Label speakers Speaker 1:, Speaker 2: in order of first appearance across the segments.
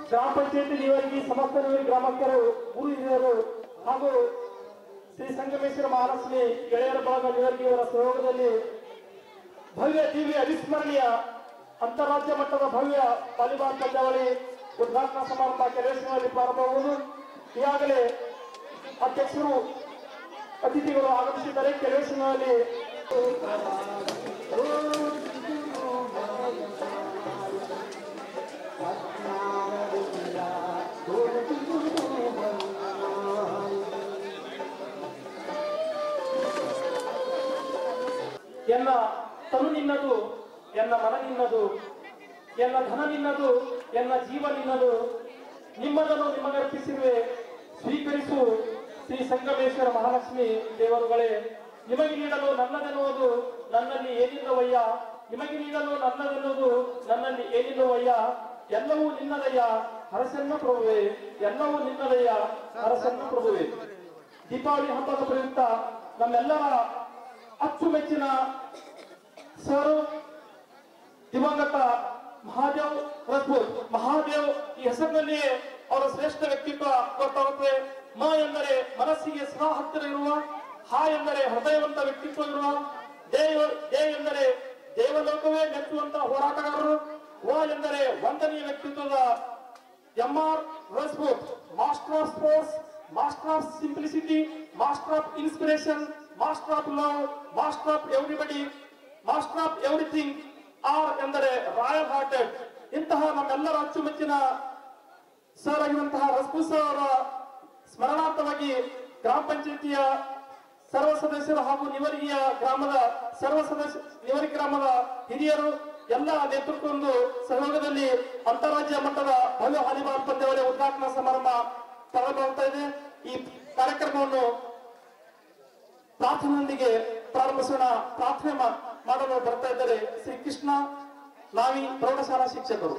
Speaker 1: ಗ್ರಾಮ ಪಂಚಾಯತಿ ನೀವರಿಗೆ ಸಮಸ್ತ ನೀವರಿಗೆ ಗ್ರಾಮಸ್ಥರು ಗುರು ಹಿರಿಯರು ಹಾಗೂ ಶ್ರೀ ಸಂಗಮೇಶ್ವರ ಮಹಾಲಕ್ಷ್ಮಿ ಗೆಳೆಯರ ಬಳಗ ನೀವರಿಗೆ ಇವರ ಸಹಯೋಗದಲ್ಲಿ ಭವ್ಯ ದಿವ್ಯ ಅವಿಸ್ಮರಣೀಯ ಅಂತಾರಾಜ್ಯ ಮಟ್ಟದ ಭವ್ಯ ವಾಲಿಬಾಲ್ ಪಂದ್ಯಾವಳಿ ಉದ್ಘಾಟನಾ ಸಮಾರಂಭ ಕೆರೆಯಲ್ಲಿ ಪ್ರಾರಂಭವಾಗುವುದು. ಈಗಾಗಲೇ ಅಧ್ಯಕ್ಷರು ಅತಿಥಿಗಳು ಆಗಮಿಸಿದ್ದಾರೆ. ಕೆರೆಯಲ್ಲಿ ಎನ್ನ ತನು ನಿನ್ನದು, ಎನ್ನ ಮನ ನಿನ್ನದು, ಎನ್ನ ಧನ ನಿನ್ನದು, ಎನ್ನ ಜೀವ ನಿನ್ನದು, ನಿಮ್ಮದನ್ನು ನಿಮಗರ್ಪಿಸಿರುವೆ ಸ್ವೀಕರಿಸು ಶ್ರೀ ಸಂಗಮೇಶ್ವರ ಮಹಾಲಕ್ಷ್ಮಿ ದೇವರುಗಳೇ. ನಿಮಗೆ ನೀಡಲು ನನ್ನದೆನ್ನುವುದು ನನ್ನಲ್ಲಿ ಏನಿಲ್ಲವಯ್ಯ, ನಿಮಗೆ ನೀಡಲು ನನ್ನದೆನ್ನುವುದು ನನ್ನಲ್ಲಿ ಏನಿಲ್ಲವಯ್ಯ, ಎಲ್ಲವೂ ನಿನ್ನದಯ್ಯ ಹರಸನ್ನ ಪ್ರಭುವೆ, ಎಲ್ಲವೂ ನಿನ್ನದಯ್ಯ ಹರಸನ್ನ ಪ್ರಭುವೆ. ದೀಪಾವಳಿ ಹಬ್ಬದ ಪ್ರಯುಕ್ತ ನಮ್ಮೆಲ್ಲರ ಅಚ್ಚುಮೆಚ್ಚಿನ ಸರ್ ದಿವಂಗತ ಮಹಾದೇವ್ ರಜಪೂತ್ ಮಹಾದೇವ್ ಈ ಹೆಸರಿನಲ್ಲಿಯೇ ಅವರ ಶ್ರೇಷ್ಠ ವ್ಯಕ್ತಿತ್ವ ಗೊತ್ತಾಗುತ್ತದೆ. ಮ ಎಂದರೆ ಮನಸ್ಸಿಗೆ ಸದಾ ಹತ್ತಿರ ಇರುವ, ಹ ಎಂದರೆ ಹೃದಯವಂತ ವ್ಯಕ್ತಿತ್ವ ಇರುವ, ದೇ ಎಂದರೆ ದೇವಲೋಕವೇ ಮೆಚ್ಚುವಂತಹ ಹೋರಾಟಗಾರರು, ವ ಎಂದರೆ ವಂದನೀಯ ವ್ಯಕ್ತಿತ್ವದ MR Rajput, master of sports, master of simplicity, master of inspiration, master of love, master of everybody, master of everything. R ಎಂದರೆ ರಾಯಲ್ ಹಾರ್ಟೆಡ್. ಇಂತಹ ನಮ್ಮೆಲ್ಲರ ಅಚ್ಚುಮೆಚ್ಚಿನ ಸರ್ ಆಗಿರುವಂತಹ ರಜಪೂತ್ ಸರ್ ಅವರ ಸ್ಮರಣಾರ್ಥವಾಗಿ ಗ್ರಾಮ ಪಂಚಾಯಿತಿಯ ಸರ್ವ ಸದಸ್ಯರು ಹಾಗೂ ನಿವರಿಗೆಯ ಗ್ರಾಮದ ನಿವರಿ ಗ್ರಾಮದ ಹಿರಿಯರು ಎಲ್ಲ ನೇತೃತ್ವವನ್ನು ಸಹಯೋಗದಲ್ಲಿ ಅಂತಾರಾಜ್ಯ ಮಟ್ಟದ ಭವ್ಯ ವಾಲಿಬಾಲ್ ಪಂದ್ಯಾವಳಿ ಉದ್ಘಾಟನಾ ಸಮಾರಂಭ ಪ್ರಾರಂಭವಾಗ್ತಾ ಇದೆ. ಈ ಕಾರ್ಯಕ್ರಮವನ್ನು ಪ್ರಾರ್ಥನೆಯೊಂದಿಗೆ ಪ್ರಾರಂಭಿಸೋಣ. ಪ್ರಾರ್ಥನೆ ಮಾಡಲು ಬರ್ತಾ ಇದ್ದಾರೆ ಶ್ರೀ ಕೃಷ್ಣ ನಾವಿ ಪ್ರೌಢಶಾಲಾ ಶಿಕ್ಷಕರು.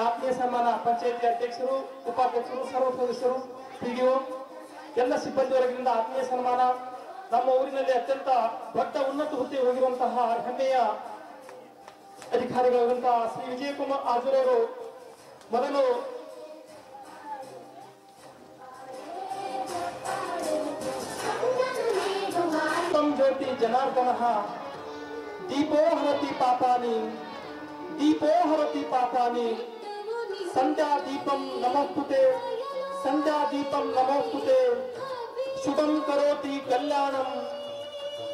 Speaker 1: ಆತ್ಮೀಯ ಸನ್ಮಾನ ಪಂಚಾಯತಿ ಅಧ್ಯಕ್ಷರು, ಉಪಾಧ್ಯಕ್ಷರು, ಸರ್ವ ಸದಸ್ಯರು, ಪಿಡಿಒ ಎಲ್ಲ ಸಿಬ್ಬಂದಿ ವರ್ಗದಿಂದ ಆತ್ಮೀಯ ಸನ್ಮಾನ. ನಮ್ಮ ಊರಿನಲ್ಲಿ ಅತ್ಯಂತ ದೊಡ್ಡ ಉನ್ನತ ಹುದ್ದೆ ಹೋಗಿರುವಂತಹ ಹೆಮ್ಮೆಯ ಅಧಿಕಾರಿಗಳಾದಂತಹ ಶ್ರೀ ವಿಜಯಕುಮಾರ್ ಆಜೂರ್ ಅವರು ಮೊದಲು ಜ್ಯೋತಿ ಜನಾರ್ದನ ದೀಪೋ ಹರತಿ ಪಾಪಾನಿ ದೀಪೋ ಹರತಿ ಪಾಪಾನಿ ಸಂಧ್ಯಾ ದೀಪಂ ನಮಸ್ತುತೆ ಸಂಧ್ಯಾ ದೀಪಂ ನಮಸ್ತುತೆ ಶುಭಂ ಕರೋತಿ ಕಲ್ಯಾಣಂ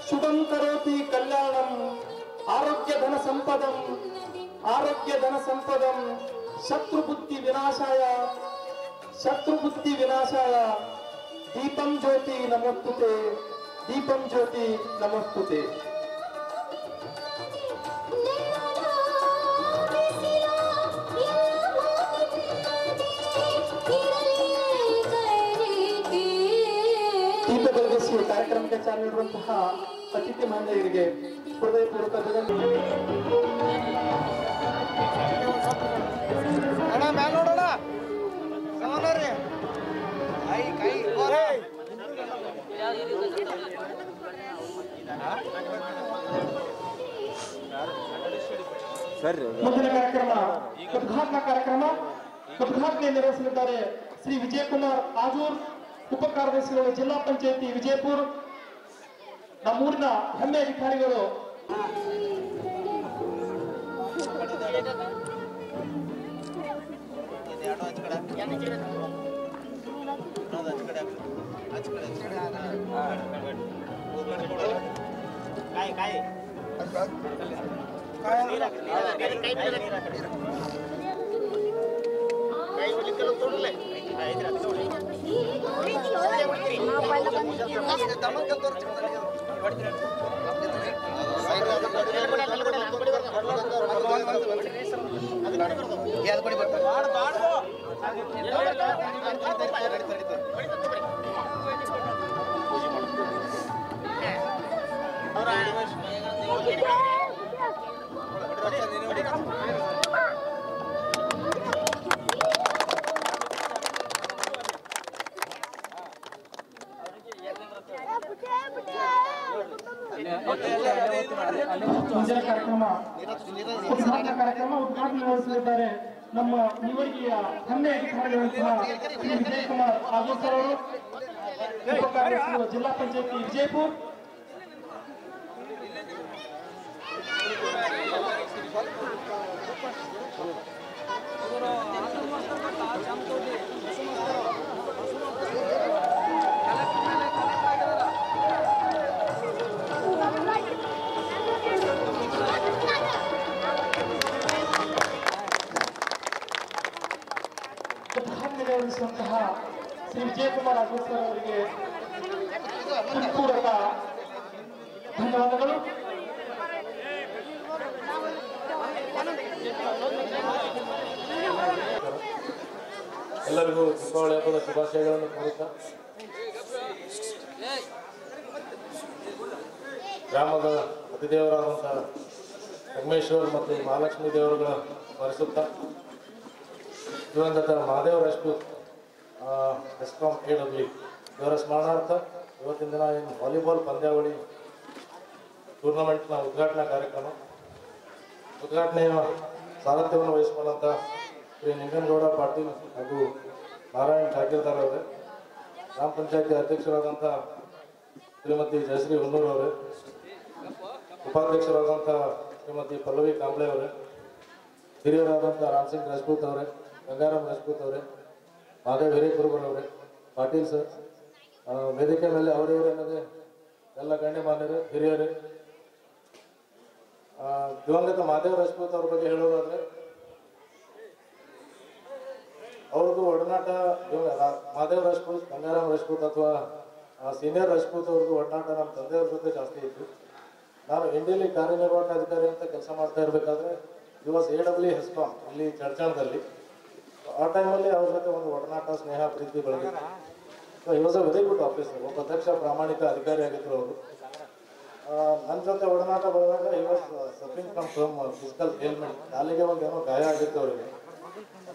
Speaker 1: ಶುಭಂ ಕರೋತಿ ಕಲ್ಯಾಣಂ ಆರೋಗ್ಯ ಧನ ಸಂಪದಂ ಶತ್ರು ಬುದ್ಧಿ ವಿನಾಶಾಯ ದೀಪಂ ಜ್ಯೋತಿ ನಮಸ್ತುತೆ ದೀಪಂ ಜ್ಯೋತಿ ನಮಸ್ತುತೆ. ದೀಪ ಬೆಳಗಿಸಿ ಕಾರ್ಯಕ್ರಮಕ್ಕೆ ಚಾಲನೆ ನೀಡುವಂತಹ ಅತಿಥಿ ಮಾನ್ಯರಿಗೆ ಹೃದಯಪೂರ್ವಕ ಮುಂದಿನ ಕಾರ್ಯಕ್ರಮ ಉದ್ಘಾಟನೆ ನೆರವೇರಿಸಲಿದ್ದಾರೆ ಶ್ರೀ ವಿಜಯಕುಮಾರ್ ಆಜೂರ್, ಉಪ ಕಾರ್ಯದರ್ಶಿಗಳು, ಜಿಲ್ಲಾ ಪಂಚಾಯತಿ ವಿಜಯಪುರ. ನಮ್ಮೂರಿನ ಹೆಮ್ಮೆ ಅಧಿಕಾರಿಗಳು ಕಾರ್ಯಕ್ರಮ ಉದ್ಘಾಟನೆ ನಡೆಸಲಿದ್ದಾರೆ ನಮ್ಮ ನಿವರ್ಗೀಯ ಹೆಮ್ಮೆ ಅಧಿಕಾರಿಗಳಂತಹ ಶ್ರೀ ವಿಜಯಕುಮಾರ್ ಆಜೂರ್ ಅವರು, ಉಪ ಕಾರ್ಯದರ್ಶಿಗಳು, ಜಿಲ್ಲಾ ಪಂಚಾಯತಿ ವಿಜಯಪುರ. ಶ್ರೀ ವಿಜಯಕುಮಾರ್ ಆಜೂರ್ ಸರ್ ಅವರಿಗೆ ಹೃತ್ಪೂರ್ವಕ ಧನ್ಯವಾದಗಳು.
Speaker 2: ಎಲ್ಲರಿಗೂ ದೀಪಾವಳಿ ಹಬ್ಬದ ಶುಭಾಶಯಗಳನ್ನು ಕೋರುತ್ತಾ, ಗ್ರಾಮದ ಅತಿದೇವರಾದಂತಹ ಸಂಗಮೇಶ್ವರ್ ಮತ್ತು ಮಹಾಲಕ್ಷ್ಮೀ ದೇವರುಗಳ ಸ್ಮರಿಸುತ್ತಾ, ದಿವಂಗತ ಮಹಾದೇವ ರಾಜ್ಪೂತ್ ಎಸ್ಕಾಂ AW ಇವರ ಸ್ಮರಣಾರ್ಥ ಇವತ್ತಿನ ದಿನ ಏನು ವಾಲಿಬಾಲ್ ಪಂದ್ಯಾವಳಿ ಟೂರ್ನಮೆಂಟ್ನ ಉದ್ಘಾಟನಾ ಕಾರ್ಯಕ್ರಮ, ಉದ್ಘಾಟನೆಯ ಸಾರಥ್ಯವನ್ನು ವಹಿಸಿಕೊಂಡಂಥ ಶ್ರೀ ನಿಂಗನಗೌಡ ಪಾಟೀಲ್ ಹಾಗೂ ನಾರಾಯಣ್ ಠಾಕೀರ್ದಾರ್ ಅವರೇ, ಗ್ರಾಮ ಪಂಚಾಯತಿ ಅಧ್ಯಕ್ಷರಾದಂಥ ಶ್ರೀಮತಿ ಜಯಶ್ರೀ ಹುನ್ನೂರ್ ಅವರೇ, ಉಪಾಧ್ಯಕ್ಷರಾದಂಥ ಶ್ರೀಮತಿ ಪಲ್ಲವಿ ಕಾಂಬ್ಳೆ ಅವರೇ, ಹಿರಿಯರಾದಂಥ ರಾಮಸಿಂಗ್ ರಾಜ್ಪೂತ್ ಅವರೇ, ಗಂಗಾರಾಮ್ ರಾಜ್ಪೂತ್ ಅವರೇ, ಮಹಾದೇವ್ ಹಿರೇಕುರುಬರವರೇ, ಪಾಟೀಲ್ ಸರ್, ವೇದಿಕೆ ಮೇಲೆ ಅವರವರೆಲ್ಲದೆ ಎಲ್ಲ ಗಣ್ಯಮಾನ್ಯರೇ, ಹಿರಿಯರೇ. ದಿವಂಗತ ಮಹಾದೇವ್ ರಾಜ್ಪೂತ್ ಅವ್ರ ಬಗ್ಗೆ ಹೇಳೋದಾದ್ರೆ, ಅವ್ರದ್ದು ಒಡನಾಟ ಮಹಾದೇವ್ ರಾಜ್ಪೂತ್, ಗಂಗಾರಾಮ್ ರಾಜ್ಪೂತ್ ಅಥವಾ ಸೀನಿಯರ್ ರಾಜ್ಪೂತ್ ಅವ್ರದ್ದು ಒಡನಾಟ ನಮ್ಮ ತಂದೆಯವ್ರ ಜೊತೆ ಜಾಸ್ತಿ ಇತ್ತು. ನಾನು ಇಂಡಿಯಲ್ಲಿ ಕಾರ್ಯನಿರ್ವಾಹಕ ಅಧಿಕಾರಿ ಅಂತ ಕೆಲಸ ಮಾಡ್ತಾ ಇರಬೇಕಾದ್ರೆ ದಿವಸ AW ಹೆಸ್ಕಾಂ ಇಲ್ಲಿ ಚರ್ಚಾಣದಲ್ಲಿ ಆ ಟೈಮಲ್ಲಿ ಅವ್ರ ಜೊತೆ ಒಂದು ಒಡನಾಟ, ಸ್ನೇಹ, ಪ್ರೀತಿ ಬೆಳೆದಿತ್ತು. He was a very good officer, ಒಬ್ಬ ದಕ್ಷ ಪ್ರಾಮಾಣಿಕ ಅಧಿಕಾರಿ ಆಗಿದ್ರು ಅವರು. ನನ್ನ ಜೊತೆ ಒಡನಾಟ ಬೆಳೆದಾಗ he was suffering from physical element, ಕಾಲಿಗೆ ಒಂದು ಏನೋ ಗಾಯ ಆಗಿತ್ತು ಅವರಿಗೆ.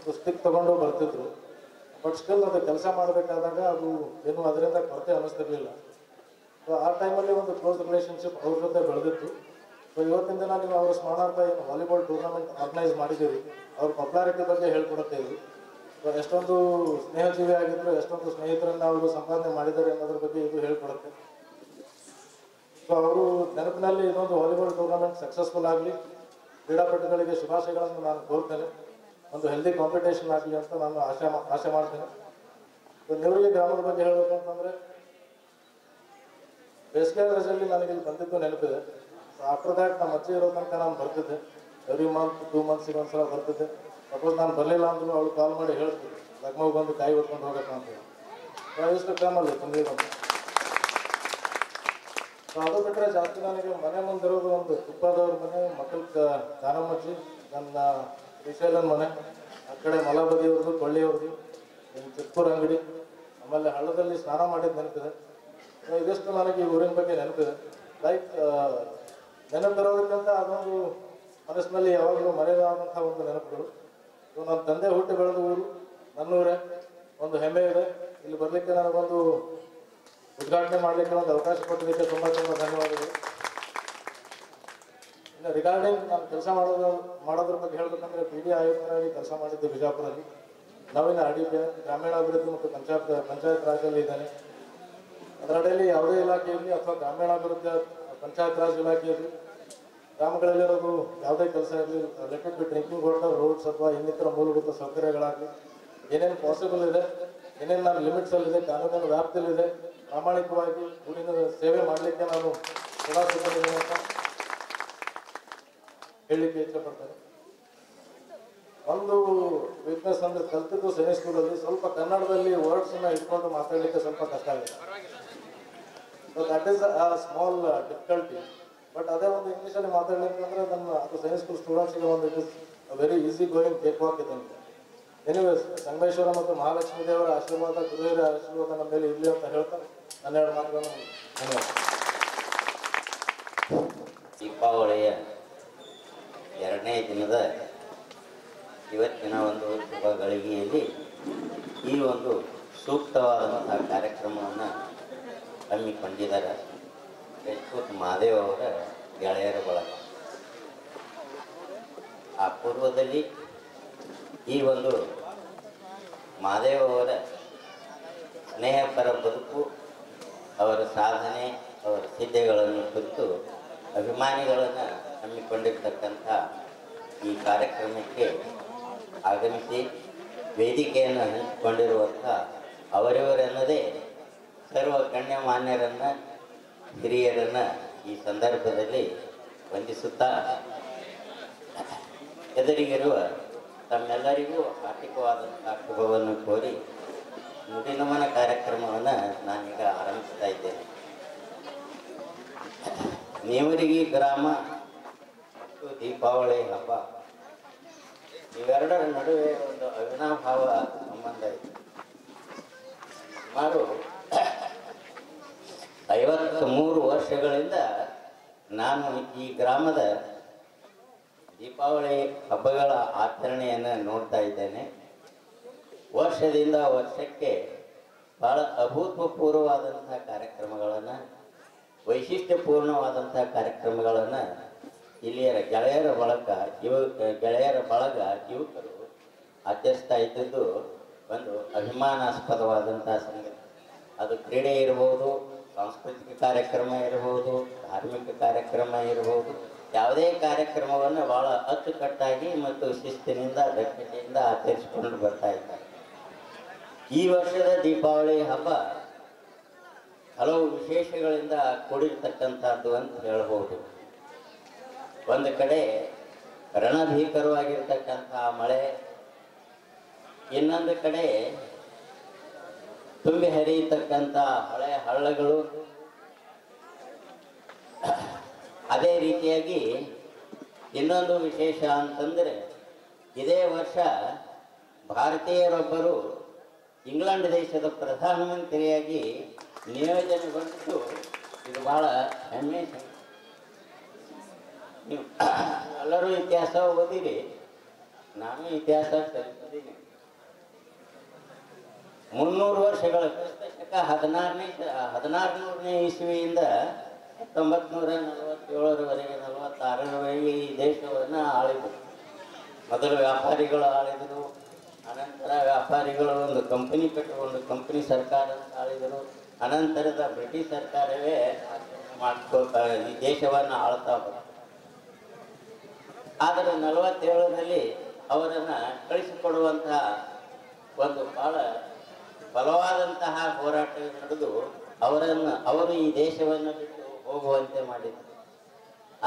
Speaker 2: ಒಂದು ಸ್ಟಿಕ್ ತೊಗೊಂಡು ಬರ್ತಿದ್ರು. ಬಟ್ ಸ್ಟಿಲ್ ಅದು ಕೆಲಸ ಮಾಡಬೇಕಾದಾಗ ಅದು ಏನು ಅದರಿಂದ ಕೊರತೆ ಅನ್ನಿಸ್ತಿರ್ಲಿಲ್ಲ. ಸೊ ಆ ಟೈಮಲ್ಲಿ ಒಂದು ಕ್ಲೋಸ್ ರಿಲೇಷನ್ಶಿಪ್ ಅವ್ರ ಜೊತೆ ಬೆಳೆದಿತ್ತು. ಸೊ ಇವತ್ತಿನ ದಿನ ನೀವು ಅವರ ಸ್ಮರಣಾರ್ಥ ಏನು ವಾಲಿಬಾಲ್ ಟೂರ್ನಮೆಂಟ್ ಆರ್ಗನೈಸ್ ಮಾಡಿದ್ದೀರಿ, ಅವ್ರ ಪಾಪ್ಯುಲಾರಿಟಿ ಬಗ್ಗೆ ಹೇಳ್ಕೊಡುತ್ತೆ ಇದು. ಸೊ ಎಷ್ಟೊಂದು ಸ್ನೇಹಜೀವಿ ಆಗಿದ್ರು, ಎಷ್ಟೊಂದು ಸ್ನೇಹಿತರನ್ನು ಅವರು ಸಂಪಾದನೆ ಮಾಡಿದ್ದಾರೆ ಅನ್ನೋದ್ರ ಬಗ್ಗೆ ಇದು ಹೇಳ್ಕೊಡುತ್ತೆ. ಸೊ ಅವರು ನೆನಪಿನಲ್ಲಿ ಇನ್ನೊಂದು ವಾಲಿಬಾಲ್ ಟೂರ್ನಮೆಂಟ್ ಸಕ್ಸಸ್ಫುಲ್ ಆಗಲಿ, ಕ್ರೀಡಾಪಟುಗಳಿಗೆ ಶುಭಾಶಯಗಳನ್ನು ನಾನು ಕೋರ್ತೇನೆ. ಒಂದು ಹೆಲ್ದಿ ಕಾಂಪಿಟೇಷನ್ ಆಗಲಿ ಅಂತ ನಾನು ಆಶೆ ಮಾಡ್ತೇನೆ. ಸೊ ನೆವರಿಗೆ ಗ್ರಾಮದ ಬಗ್ಗೆ ಹೇಳಬೇಕು ಅಂತಂದರೆ, ಬೇಸಿಗೆ ರಜೆಯಲ್ಲಿ ನನಗೆ ಇಲ್ಲಿ ಬಂದಿದ್ದು ನೆನಪಿದೆ. ಸೊ ಆಫ್ಟರ್ ದ್ಯಾಟ್ ನಮ್ಮ ಅಜ್ಜಿ ಇರೋ ತನಕ ನಾನು ಬರ್ತಿದ್ದೆ. ಎವ್ರಿ ಮಂತ್ 2 ಮಂತ್ಸಿಗೆ ಒಂದ್ಸಲ ಬರ್ತಿದ್ದೆ. ಸಪೋಸ್ ನಾನು ಬರಲಿಲ್ಲ ಅಂದ್ರೂ ಅವಳು ಕಾಲ್ ಮಾಡಿ ಹೇಳ್ತಿದ್ದೆ, ಲಗ್ಮವ್ ಬಂದು ಕಾಯಿ ಹೊತ್ಕೊಂಡು ಹೋಗಪ್ಪ ಅಂತೇಳಿ. ಸೊ ಇಷ್ಟು ಕ್ರಮಲ್ಲಿ ತೊಂದರೆ ಬಂತು. ಸೊ ಅದು ಬಿಟ್ಟರೆ ಜಾಸ್ತಿ ನನಗೆ ಮನೆ ಮುಂದಿರೋದು ಒಂದು ತುಪ್ಪದವ್ರ ಮನೆ, ಮಕ್ಕಳ ದಾನಮ್ಮಜ್ಜಿ, ನನ್ನ ಶ್ರೀಶೈಲನ್ ಮನೆ, ಆ ಕಡೆ ಮಲಬದಿಯವ್ರದ್ದು, ಕೊಳ್ಳಿಯವ್ರದ್ದು, ಇನ್ನು ಚಿಕ್ಕೂರು ಅಂಗಡಿ, ಆಮೇಲೆ ಹಳ್ಳದಲ್ಲಿ ಸ್ನಾನ ಮಾಡಿದ ನೆನಪಿದೆ. ಸೊ ಇದಿಷ್ಟು ನನಗೆ ಈ ಊರಿನ ಬಗ್ಗೆ ನೆನಪಿದೆ. ಲೈಕ್ ನೆನಪಿರೋದಕ್ಕಿಂತ ಅದೊಂದು ಮನಸ್ಸಿನಲ್ಲಿ ಯಾವಾಗಲೂ ಮರೆಯಲಾದಂಥ ಒಂದು ನೆನಪುಗಳು. ಸೊ ನನ್ನ ತಂದೆ ಹುಟ್ಟಿ ಬೆಳೆದ ಊರು ನನ್ನೂರೇ, ಒಂದು ಹೆಮ್ಮೆ ಇದೆ. ಇಲ್ಲಿ ಬರಲಿಕ್ಕೆ ನನಗೊಂದು ಉದ್ಘಾಟನೆ ಮಾಡಲಿಕ್ಕೆ ಒಂದು ಅವಕಾಶ ಕೊಟ್ಟಿದ್ದಕ್ಕೆ ತುಂಬ ಧನ್ಯವಾದಗಳು. ಇನ್ನು ರಿಗಾರ್ಡಿಂಗ್ ನಾನು ಕೆಲಸ ಮಾಡೋದ್ರ ಬಗ್ಗೆ ಹೇಳಬೇಕಂದ್ರೆ, ಪಿ ಡಿ ಆಯುಕ್ತರಾಗಿ ಕೆಲಸ ಮಾಡಿದ್ದೆ ಬಿಜಾಪುರಲ್ಲಿ. ನಾವಿನ RDP ಗ್ರಾಮೀಣಾಭಿವೃದ್ಧಿ ಮತ್ತು ಪಂಚಾಯತ್ ರಾಜಲ್ಲಿ ಇದ್ದೇನೆ. ಅದರಡಿಯಲ್ಲಿ ಯಾವುದೇ ಇಲಾಖೆಯಲ್ಲಿ ಅಥವಾ ಗ್ರಾಮೀಣಾಭಿವೃದ್ಧಿ ಪಂಚಾಯತ್ ರಾಜ್ ಇಲಾಖೆಯಲ್ಲಿ ಗ್ರಾಮಗಳಲ್ಲಿರೋದು ಯಾವುದೇ ಕೆಲಸ ಇರಲಿ, related to drinking water, roads ಅಥವಾ ಇನ್ನಿತರ ಮೂಲಭೂತ ಸೌಕರ್ಯಗಳಾಗಲಿ, ಏನೇನು ಪಾಸಿಬಲ್ ಇದೆ, ಏನೇನು ನಾನು ಲಿಮಿಟ್ಸಲ್ಲಿದೆ, ಕಾನೂನಿನ ವ್ಯಾಪ್ತಿಯಲ್ಲಿದೆ, ಪ್ರಾಮಾಣಿಕವಾಗಿ ಊರಿನ ಸೇವೆ ಮಾಡಲಿಕ್ಕೆ ನಾನು ಸದಾ ಸಿದ್ಧನಿದ್ದೇನೆ ಅಂತ ಹೇಳಲಿಕ್ಕೆ ಇಷ್ಟಪಡ್ತೇನೆ. ಒಂದು ವೀಕ್ನೆಸ್ ಅಂದರೆ, ಕಲ್ತಿದ್ದು ಸೈನಿಕ್ ಸ್ಕೂಲಲ್ಲಿ ಸ್ವಲ್ಪ ಕನ್ನಡದಲ್ಲಿ ವರ್ಡ್ಸನ್ನು ಇಟ್ಕೊಂಡು ಮಾತಾಡಲಿಕ್ಕೆ ಸ್ವಲ್ಪ ಕಷ್ಟ ಆಗಿದೆ. So that is a small difficulty. But ಅದೇ ಒಂದು ಇಂಗ್ಲೀಷಲ್ಲಿ ಮಾತಾಡಲಿಕ್ಕಂದ್ರೆ ಅದು ಸೈನಿಕ್ ಸ್ಕೂಲ್ ಸ್ಟೂಡೆಂಟ್ಸ್ಗೆ ಒಂದು it is very easy going cake walk ಇದೆ. ಎನಿವೇಸ್, ಸಂಗಮೇಶ್ವರ ಮತ್ತು ಮಹಾಲಕ್ಷ್ಮೀ ದೇವರ ಆಶೀರ್ವಾದ, ಗುರುಹಿರಿಯರ ಆಶೀರ್ವಾದ ನಮ್ಮ ಮೇಲೆ ಇರಲಿ ಅಂತ ಹೇಳ್ತಾ 12 ಮಾತುಗಳನ್ನು ಧನ್ಯವಾದ.
Speaker 3: ದೀಪಾವಳಿಯ 2ನೇ ದಿನದ ಇವತ್ತಿನ ಒಂದು ಶುಭ ಗಳಿಗೆಯಲ್ಲಿ ಈ ಒಂದು ಸೂಕ್ತವಾದಂತಹ ಕಾರ್ಯಕ್ರಮವನ್ನು ಹಮ್ಮಿಕೊಂಡಿದ್ದಾರೆ ಯಶವಂತ ಮಹಾದೇವ್ ಅವರ ಗೆಳೆಯರ ಬಳಗ. ಆ ಪೂರ್ವದಲ್ಲಿ ಈ ಒಂದು ಮಹಾದೇವ್ ಅವರ ಸ್ನೇಹಪರ ಬದುಕು, ಅವರ ಸಾಧನೆ, ಅವರ ಸಿದ್ಧೆಗಳನ್ನು ಕುರಿತು ಅಭಿಮಾನಿಗಳನ್ನು ಹಮ್ಮಿಕೊಂಡಿರ್ತಕ್ಕಂಥ ಈ ಕಾರ್ಯಕ್ರಮಕ್ಕೆ ಆಗಮಿಸಿ ವೇದಿಕೆಯನ್ನು ಹಂಚಿಕೊಂಡಿರುವಂಥ ಅವರಿವರೆನ್ನದೇ ಸರ್ವ ಗಣ್ಯಮಾನ್ಯರನ್ನು, ಹಿರಿಯರನ್ನು ಈ ಸಂದರ್ಭದಲ್ಲಿ ವಂದಿಸುತ್ತಾ, ಎದುರಿಗಿರುವ ತಮ್ಮೆಲ್ಲರಿಗೂ ಹಾರ್ದಿಕವಾದಂಥ ಶುಭವನ್ನು ಕೋರಿ ನುಡಿನಮನ ಕಾರ್ಯಕ್ರಮವನ್ನು ನಾನೀಗ ಆರಂಭಿಸ್ತಾ ಇದ್ದೇನೆ. ನೇವರಿಗೆ ಗ್ರಾಮ ಮತ್ತು ದೀಪಾವಳಿ ಹಬ್ಬ ಇವೆರಡರ ನಡುವೆ ಒಂದು ಅವಿನಾಭಾವ ಸಂಬಂಧ ಇದೆ. ಸುಮಾರು 53 ವರ್ಷಗಳಿಂದ ನಾನು ಈ ಗ್ರಾಮದ ದೀಪಾವಳಿ ಹಬ್ಬಗಳ ಆಚರಣೆಯನ್ನು ನೋಡ್ತಾ ಇದ್ದೇನೆ. ವರ್ಷದಿಂದ ವರ್ಷಕ್ಕೆ ಬಹಳ ಅಭೂತಪೂರ್ವವಾದಂಥ ಕಾರ್ಯಕ್ರಮಗಳನ್ನು, ವೈಶಿಷ್ಟ್ಯಪೂರ್ಣವಾದಂಥ ಕಾರ್ಯಕ್ರಮಗಳನ್ನು ಇಲ್ಲಿಯ ಗೆಳೆಯರ ಬಳಗ ಯುವಕರು ಆಚರಿಸ್ತಾ ಇದ್ದದ್ದು ಒಂದು ಅಭಿಮಾನಾಸ್ಪದವಾದಂಥ ಸಂಗತಿ. ಅದು ಕ್ರೀಡೆ ಇರಬಹುದು, ಸಾಂಸ್ಕೃತಿಕ ಕಾರ್ಯಕ್ರಮ ಇರಬಹುದು, ಧಾರ್ಮಿಕ ಕಾರ್ಯಕ್ರಮ ಇರಬಹುದು, ಯಾವುದೇ ಕಾರ್ಯಕ್ರಮವನ್ನು ಬಹಳ ಅಚ್ಚುಕಟ್ಟಾಗಿ ಮತ್ತು ಶಿಸ್ತಿನಿಂದ, ದಕ್ಷತೆಯಿಂದ ಆಚರಿಸಿಕೊಂಡು ಬರ್ತಾ ಇದ್ದಾರೆ. ಈ ವರ್ಷದ ದೀಪಾವಳಿ ಹಬ್ಬ ಹಲವು ವಿಶೇಷಗಳಿಂದ ಕೂಡಿರ್ತಕ್ಕಂಥದ್ದು ಅಂತ ಹೇಳಬಹುದು. ಒಂದು ಕಡೆ ರಣಭೀಕರವಾಗಿರ್ತಕ್ಕಂಥ ಮಳೆ, ಇನ್ನೊಂದು ಕಡೆ ತುಂಬಿ ಹರಿಯತಕ್ಕಂಥ ಹಳೆ ಹಳ್ಳಗಳು, ಅದೇ ರೀತಿಯಾಗಿ ಇನ್ನೊಂದು ವಿಶೇಷ ಅಂತಂದರೆ, ಇದೇ ವರ್ಷ ಭಾರತೀಯರೊಬ್ಬರು ಇಂಗ್ಲೆಂಡ್ ದೇಶದ ಪ್ರಧಾನಮಂತ್ರಿಯಾಗಿ ನಿಯೋಜನೆಗೊಂಡಿದ್ದು ಇದು ಬಹಳ ಹೆಮ್ಮೆ. ನೀವು ಎಲ್ಲರೂ ಇತಿಹಾಸ ಓದಿರಿ. ನಾನು ಇತಿಹಾಸ ಕಲಿತಿದ್ದೀನಿ. 300 ವರ್ಷಗಳ ಕ್ರಿಸ್ತ ಶಕ 1600ನೇ ಇಸ್ವಿಯಿಂದ 1947ರವರೆಗೆ 46ರವರೆಗೆ ಈ ದೇಶವನ್ನು ಆಳಿದರು. ಮೊದಲು ವ್ಯಾಪಾರಿಗಳು ಆಳಿದರು, ಅನಂತರ ವ್ಯಾಪಾರಿಗಳು ಒಂದು ಕಂಪನಿ ಕಟ್ಟಿಕೊಂಡು ಕಂಪನಿ ಸರ್ಕಾರ ಆಳಿದರು, ಅನಂತರದ ಬ್ರಿಟಿಷ್ ಸರ್ಕಾರವೇ ಮಾಡ್ಕೊಳ್ತಾ ಈ ದೇಶವನ್ನು ಆಳ್ತಾ ಬಂತು. ಆದರೆ 47ರಲ್ಲಿ ಅವರನ್ನು ಕಳಿಸಿಕೊಡುವಂತಹ ಒಂದು ಬಹಳ ಬಲವಾದಂತಹ ಹೋರಾಟ ನಡೆದು ಅವರು ಈ ದೇಶವನ್ನು ಬಿಟ್ಟು ಹೋಗುವಂತೆ ಮಾಡಿದರು.